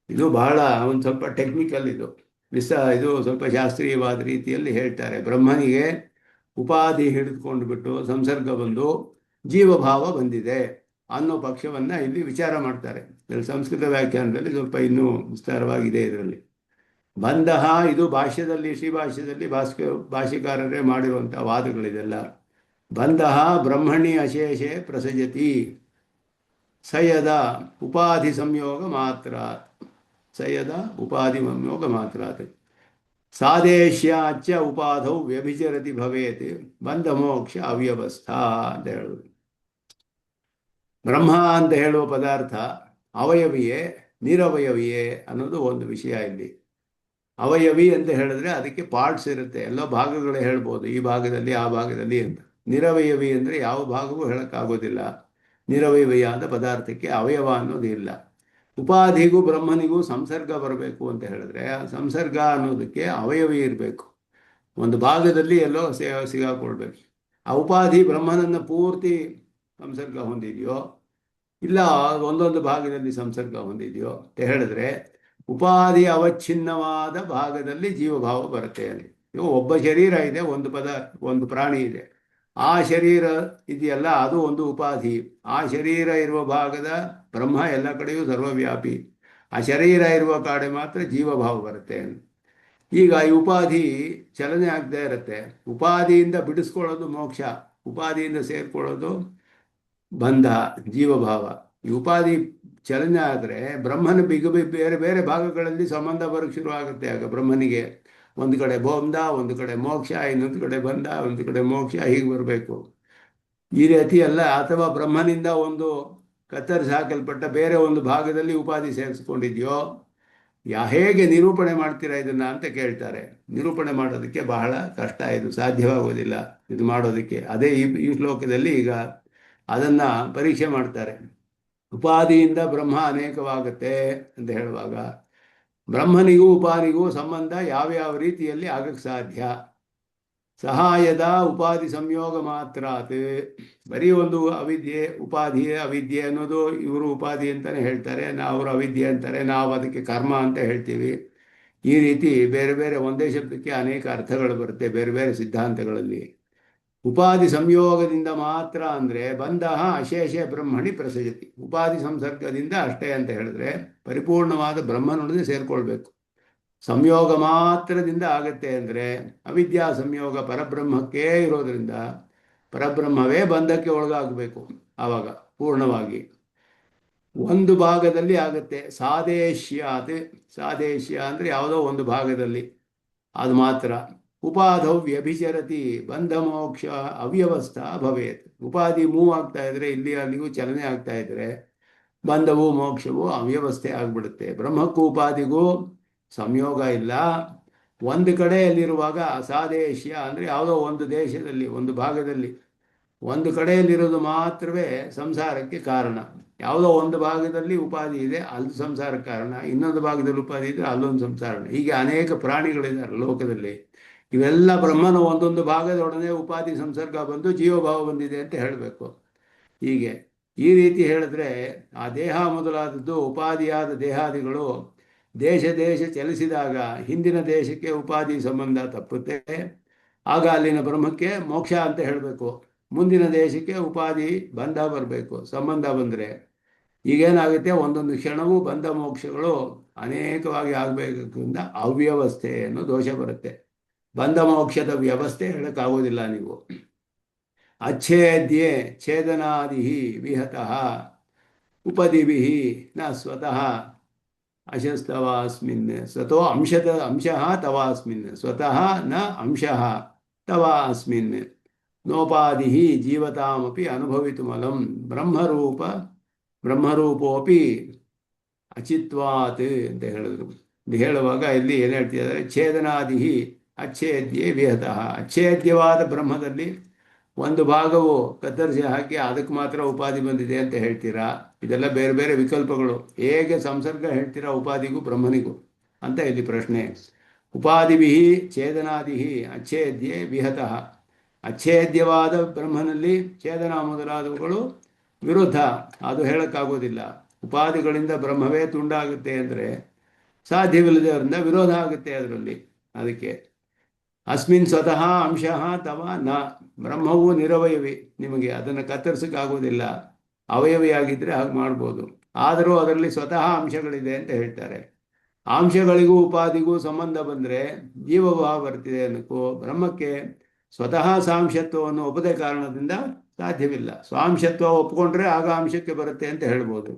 ಇದು ಬಹಳ ಒಂದು ಸ್ವಲ್ಪ ಟೆಕ್ನಿಕಲ್, ಇದು ಸ್ವಲ್ಪ ಶಾಸ್ತ್ರೀಯವಾದ ರೀತಿಯಲ್ಲಿ ಹೇಳ್ತಾರೆ. ಬ್ರಹ್ಮನಿಗೆ ಉಪಾಧಿ ಹಿಡಿದುಕೊಂಡು ಬಿಟ್ಟು ಸಂಸರ್ಗ ಬಂದು ಜೀವಭಾವ ಬಂದಿದೆ ಅನ್ನೋ ಪಕ್ಷವನ್ನು ಇಲ್ಲಿ ವಿಚಾರ ಮಾಡ್ತಾರೆ. ಸಂಸ್ಕೃತ ವ್ಯಾಖ್ಯಾನದಲ್ಲಿ ಸ್ವಲ್ಪ ಇನ್ನೂ ವಿಸ್ತಾರವಾಗಿದೆ. ಇದರಲ್ಲಿ ಬಂಧಃ ಇದು ಭಾಷ್ಯದಲ್ಲಿ, ಶ್ರೀಭಾಷ್ಯದಲ್ಲಿ ಭಾಷ್ಯಕಾರರೇ ಮಾಡಿರುವಂಥ ವಾದಗಳಿದೆಲ್ಲ. ಬಂಧಃ ಬ್ರಹ್ಮಣಿ ಅಶೇಷೆ ಪ್ರಸಜತಿ. ಸಯದ ಉಪಾಧಿ ಸಂಯೋಗ ಮಾತ್ರ, ಸಯದ ಉಪಾಧಿ ಸಂಯೋಗ ಮಾತ್ರ ಸಾದೇಶ್ಯಾಚ ಉಪಾಧೌ ವ್ಯಭಿಚರತಿ ಭವೇತ್ ಬಂಧ ಮೋಕ್ಷ ಅವ್ಯವಸ್ಥಾ ಅಂತ ಹೇಳುವುದು. ಬ್ರಹ್ಮ ಅಂತ ಹೇಳುವ ಪದಾರ್ಥ ಅವಯವಿಯೇ ನಿರವಯವಿಯೇ ಅನ್ನೋದು ಒಂದು ವಿಷಯ ಇಲ್ಲಿ. ಅವಯವಿ ಅಂತ ಹೇಳಿದ್ರೆ ಅದಕ್ಕೆ ಪಾರ್ಟ್ಸ್ ಇರುತ್ತೆ, ಎಲ್ಲ ಭಾಗಗಳು ಹೇಳ್ಬೋದು, ಈ ಭಾಗದಲ್ಲಿ ಆ ಭಾಗದಲ್ಲಿ ಅಂತ. ನಿರವಯವಿ ಅಂದರೆ ಯಾವ ಭಾಗವೂ ಹೇಳೋಕ್ಕಾಗೋದಿಲ್ಲ. ನಿರವಯವಿಯಾದ ಪದಾರ್ಥಕ್ಕೆ ಅವಯವ ಅನ್ನೋದು ಇಲ್ಲ. ಉಪಾಧಿಗೂ ಬ್ರಹ್ಮನಿಗೂ ಸಂಸರ್ಗ ಬರಬೇಕು ಅಂತ ಹೇಳಿದ್ರೆ ಆ ಸಂಸರ್ಗ ಅನ್ನೋದಕ್ಕೆ ಅವಯವಿ ಇರಬೇಕು, ಒಂದು ಭಾಗದಲ್ಲಿ ಎಲ್ಲೋ ಸಿಗಾಕೊಳ್ಬೇಕು. ಆ ಉಪಾಧಿ ಬ್ರಹ್ಮನನ್ನು ಪೂರ್ತಿ ಸಂಸರ್ಗ ಹೊಂದಿದೆಯೋ ಇಲ್ಲ ಒಂದೊಂದು ಭಾಗದಲ್ಲಿ ಸಂಸರ್ಗ ಹೊಂದಿದೆಯೋ ಅಂತ ಹೇಳಿದ್ರೆ ಉಪಾಧಿ ಅವಚ್ಛಿನ್ನವಾದ ಭಾಗದಲ್ಲಿ ಜೀವಭಾವ ಬರುತ್ತೆ ಅಲ್ಲಿ. ಇವು ಒಬ್ಬ ಶರೀರ ಇದೆ, ಒಂದು ಪ್ರಾಣಿ ಇದೆ, ಆ ಶರೀರ ಇದೆಯಲ್ಲ ಅದು ಒಂದು ಉಪಾಧಿ. ಆ ಶರೀರ ಇರುವ ಭಾಗದ ಬ್ರಹ್ಮ ಎಲ್ಲ ಕಡೆಯೂ ಸರ್ವವ್ಯಾಪಿ, ಆ ಶರೀರ ಇರುವ ಕಡೆ ಮಾತ್ರ ಜೀವಭಾವ ಬರುತ್ತೆ. ಈಗ ಈ ಉಪಾಧಿ ಚಲನೆ ಆಗ್ತಾ ಇರುತ್ತೆ. ಉಪಾಧಿಯಿಂದ ಬಿಡಿಸ್ಕೊಳ್ಳೋದು ಮೋಕ್ಷ, ಉಪಾಧಿಯಿಂದ ಸೇರ್ಕೊಳ್ಳೋದು ಬಂಧ ಜೀವಭಾವ. ಈ ಉಪಾಧಿ ಚಲನೆ ಆದರೆ ಬ್ರಹ್ಮನ ಬೇರೆ ಬೇರೆ ಭಾಗಗಳಲ್ಲಿ ಸಂಬಂಧ ಬರೋಕ್ಕೆ ಶುರು ಆಗುತ್ತೆ. ಆಗ ಬ್ರಹ್ಮನಿಗೆ ಒಂದು ಕಡೆ ಬಂಧ, ಒಂದು ಕಡೆ ಮೋಕ್ಷ, ಇನ್ನೊಂದು ಕಡೆ ಬಂಧ, ಒಂದು ಕಡೆ ಮೋಕ್ಷ, ಹೀಗೆ ಬರಬೇಕು. ಈ ರೀತಿ ಅಲ್ಲ. ಅಥವಾ ಬ್ರಹ್ಮನಿಂದ ಒಂದು ಕತ್ತರಿಸಿ ಹಾಕಲ್ಪಟ್ಟ ಬೇರೆ ಒಂದು ಭಾಗದಲ್ಲಿ ಉಪಾಧಿ ಸೇರಿಸ್ಕೊಂಡಿದೆಯೋ, ಹೇಗೆ ನಿರೂಪಣೆ ಮಾಡ್ತೀರಾ ಇದನ್ನ ಅಂತ ಕೇಳ್ತಾರೆ. ನಿರೂಪಣೆ ಮಾಡೋದಕ್ಕೆ ಬಹಳ ಕಷ್ಟ, ಇದು ಸಾಧ್ಯವಾಗೋದಿಲ್ಲ ಇದು ಮಾಡೋದಕ್ಕೆ. ಅದೇ ಈ ಶ್ಲೋಕದಲ್ಲಿ ಈಗ ಅದನ್ನ ಪರೀಕ್ಷೆ ಮಾಡ್ತಾರೆ. ಉಪಾಧಿಯಿಂದ ಬ್ರಹ್ಮ ಅನೇಕವಾಗುತ್ತೆ ಅಂತ ಹೇಳುವಾಗ ಬ್ರಹ್ಮನಿಗೂ ಉಪಾಧಿಗೂ ಸಂಬಂಧ ಯಾವ್ಯಾವ ರೀತಿಯಲ್ಲಿ ಆಗಕ್ಕೆ ಸಾಧ್ಯ? ಸಹಾಯದ ಉಪಾಧಿ ಸಂಯೋಗ ಮಾತ್ರಾತ್. ಬರೀ ಒಂದು ಅವಿದ್ಯೆ, ಉಪಾಧಿಯೇ ಅವಿದ್ಯೆ ಅನ್ನೋದು ಇವರು ಉಪಾಧಿ ಅಂತಾನೆ ಹೇಳ್ತಾರೆ, ಅವರು ಅವಿದ್ಯೆ ಅಂತಾರೆ, ನಾವು ಅದಕ್ಕೆ ಕರ್ಮ ಅಂತ ಹೇಳ್ತೀವಿ. ಈ ರೀತಿ ಬೇರೆ ಬೇರೆ ಒಂದೇ ಶಬ್ದಕ್ಕೆ ಅನೇಕ ಅರ್ಥಗಳು ಬರುತ್ತೆ ಬೇರೆ ಬೇರೆ ಸಿದ್ಧಾಂತಗಳಲ್ಲಿ. ಉಪಾಧಿ ಸಂಯೋಗದಿಂದ ಮಾತ್ರ ಅಂದರೆ ಬಂಧ ಅಶೇಷ ಬ್ರಹ್ಮಣಿ ಪ್ರಸಜತಿ. ಉಪಾಧಿ ಸಂಸರ್ಗದಿಂದ ಅಷ್ಟೇ ಅಂತ ಹೇಳಿದ್ರೆ ಪರಿಪೂರ್ಣವಾದ ಬ್ರಹ್ಮನೊಡನೆ ಸೇರ್ಕೊಳ್ಬೇಕು. ಸಂಯೋಗ ಮಾತ್ರದಿಂದ ಆಗತ್ತೆ ಅಂದರೆ ಅವಿದ್ಯಾ ಸಂಯೋಗ ಪರಬ್ರಹ್ಮಕ್ಕೇ ಇರೋದ್ರಿಂದ ಪರಬ್ರಹ್ಮವೇ ಬಂಧಕ್ಕೆ ಒಳಗಾಗಬೇಕು. ಆವಾಗ ಪೂರ್ಣವಾಗಿ ಒಂದು ಭಾಗದಲ್ಲಿ ಆಗತ್ತೆ. ಸಾದೇಶ್ಯಾತ್, ಸಾದೇಶ್ಯ ಅಂದರೆ ಯಾವುದೋ ಒಂದು ಭಾಗದಲ್ಲಿ ಅದು ಮಾತ್ರ. ಉಪಾಧೌ ವ್ಯಭಿಚರತಿ ಬಂಧ ಮೋಕ್ಷ ಅವ್ಯವಸ್ಥಾ ಭವೇತ್. ಉಪಾಧಿ ಮೂವ್ ಆಗ್ತಾ ಇದ್ರೆ, ಇಲ್ಲಿ ಅಲ್ಲಿಗೂ ಚಲನೆ ಆಗ್ತಾ ಇದ್ರೆ ಬಂಧವು ಮೋಕ್ಷವು ಅವ್ಯವಸ್ಥೆ ಆಗ್ಬಿಡುತ್ತೆ. ಬ್ರಹ್ಮಕ್ಕೂ ಉಪಾಧಿಗೂ ಸಂಯೋಗ ಇಲ್ಲ. ಒಂದು ಕಡೆಯಲ್ಲಿರುವಾಗ ಅಸಾದೇಶ್ಯ ಅಂದರೆ ಯಾವುದೋ ಒಂದು ದೇಶದಲ್ಲಿ, ಒಂದು ಭಾಗದಲ್ಲಿ, ಒಂದು ಕಡೆಯಲ್ಲಿರೋದು ಮಾತ್ರವೇ ಸಂಸಾರಕ್ಕೆ ಕಾರಣ. ಯಾವುದೋ ಒಂದು ಭಾಗದಲ್ಲಿ ಉಪಾಧಿ ಇದೆ, ಅಲ್ಲಿ ಸಂಸಾರಕ್ಕೆ ಕಾರಣ. ಇನ್ನೊಂದು ಭಾಗದಲ್ಲಿ ಉಪಾಧಿ ಇದೆ, ಅಲ್ಲೊಂದು ಸಂಸಾರ. ಹೀಗೆ ಅನೇಕ ಪ್ರಾಣಿಗಳಿದ್ದಾರೆ ಲೋಕದಲ್ಲಿ. ಇವೆಲ್ಲ ಬ್ರಹ್ಮನ ಒಂದೊಂದು ಭಾಗದೊಡನೆ ಉಪಾಧಿ ಸಂಸರ್ಗ ಬಂದು ಜೀವಭಾವ ಬಂದಿದೆ ಅಂತ ಹೇಳಬೇಕು. ಹೀಗೆ ಈ ರೀತಿ ಹೇಳಿದ್ರೆ ಆ ದೇಹ ಮೊದಲಾದದ್ದು ಉಪಾಧಿಯಾದ ದೇಹಾದಿಗಳು ದೇಶ ಚಲಿಸಿದಾಗ ಹಿಂದಿನ ದೇಶಕ್ಕೆ ಉಪಾಧಿ ಸಂಬಂಧ ತಪ್ಪುತ್ತೆ. ಆಗ ಅಲ್ಲಿನ ಬ್ರಹ್ಮಕ್ಕೆ ಮೋಕ್ಷ ಅಂತ ಹೇಳಬೇಕು. ಮುಂದಿನ ದೇಶಕ್ಕೆ ಉಪಾಧಿ ಬಂಧ ಬರಬೇಕು. ಸಂಬಂಧ ಬಂದರೆ ಈಗೇನಾಗುತ್ತೆ, ಒಂದೊಂದು ಕ್ಷಣವೂ ಬಂಧ ಮೋಕ್ಷಗಳು ಅನೇಕವಾಗಿ ಆಗಬೇಕಂದ ಅವ್ಯವಸ್ಥೆ ಅನ್ನೋ ದೋಷ ಬರುತ್ತೆ. ಬಂಧ ಮೋಕ್ಷದ ವ್ಯವಸ್ಥೆ ಹೇಳಕ್ಕಾಗೋದಿಲ್ಲ ನೀವು. ಅಚ್ಛೇದ್ಯೆ ಛೇದನಾದಿ ವಿಹತಃ ಉಪದಿಭಿ ನ ಸ್ವತಃ ಅಶಸ್ತವಾಸ್ಮಿನ್ ಸ್ವತೋ ಅಂಶಃ ತವಾಸ್ಮಿನ್ ಸ್ವತಃ ನ ಅಂಶಃ ತವಾ ಅಸ್ಮಿನ್ ನೋಪಾದಿ ಜೀವತಾಮಪಿ ಅನುಭವಿತುಮಲಂ ಬ್ರಹ್ಮರೂಪೋಪಿ ಅಚಿತ್ವಾತ್ ಅಂತ ಹೇಳಿದ್ರು. ಹೇಳುವಾಗ ಇಲ್ಲಿ ಏನು ಹೇಳ್ತಿದ್ದಾರೆ? ಛೇದನಾದಿ ಅಚ್ಛೇದ್ಯೆ ವಿಹತಃ. ಅಚ್ಛೇದ್ಯವಾದ ಬ್ರಹ್ಮದಲ್ಲಿ ಒಂದು ಭಾಗವು ಕತ್ತರಿಸಿ ಹಾಕಿ ಅದಕ್ಕೆ ಮಾತ್ರ ಉಪಾಧಿ ಬಂದಿದೆ ಅಂತ ಹೇಳ್ತೀರಾ? ಇದೆಲ್ಲ ಬೇರೆ ಬೇರೆ ವಿಕಲ್ಪಗಳು. ಹೇಗೆ ಸಂಸರ್ಗ ಹೇಳ್ತೀರಾ ಉಪಾಧಿಗೂ ಬ್ರಹ್ಮನಿಗೂ ಅಂತ ಇಲ್ಲಿ ಪ್ರಶ್ನೆ. ಉಪಾಧಿಭಿ ಛೇದನಾದಿ ಅಚ್ಛೇದ್ಯೆ ವಿಹತಃ. ಅಚ್ಛೇದ್ಯವಾದ ಬ್ರಹ್ಮನಲ್ಲಿ ಛೇದನ ಮೊದಲಾದವುಗಳು ವಿರುದ್ಧ, ಅದು ಹೇಳಕ್ಕಾಗೋದಿಲ್ಲ. ಉಪಾಧಿಗಳಿಂದ ಬ್ರಹ್ಮವೇ ತುಂಡಾಗುತ್ತೆ ಅಂದರೆ ಸಾಧ್ಯವಿಲ್ಲದವರಿಂದ ವಿರೋಧ ಆಗುತ್ತೆ ಅದರಲ್ಲಿ. ಅದಕ್ಕೆ ಅಸ್ಮಿನ್ ಸ್ವತಃ ಅಂಶಃ ತವ ನ. ಬ್ರಹ್ಮವು ನಿರವಯವಿ, ನಿಮಗೆ ಅದನ್ನು ಕತ್ತರಿಸಕ್ಕಾಗೋದಿಲ್ಲ. ಅವಯವಿಯಾಗಿದ್ದರೆ ಹಾಗೆ ಮಾಡ್ಬೋದು, ಆದರೂ ಅದರಲ್ಲಿ ಸ್ವತಃ ಅಂಶಗಳಿದೆ ಅಂತ ಹೇಳ್ತಾರೆ. ಅಂಶಗಳಿಗೂ ಉಪಾಧಿಗೂ ಸಂಬಂಧ ಬಂದರೆ ಜೀವಭಾವ ಬರ್ತಿದೆ ಅನ್ನಕ್ಕೂ ಬ್ರಹ್ಮಕ್ಕೆ ಸ್ವತಃ ಸಾಂಶತ್ವವನ್ನು ಒಪ್ಪದ ಕಾರಣದಿಂದ ಸಾಧ್ಯವಿಲ್ಲ. ಸ್ವಾಂಶತ್ವ ಒಪ್ಕೊಂಡ್ರೆ ಆಗ ಅಂಶಕ್ಕೆ ಬರುತ್ತೆ ಅಂತ ಹೇಳ್ಬೋದು.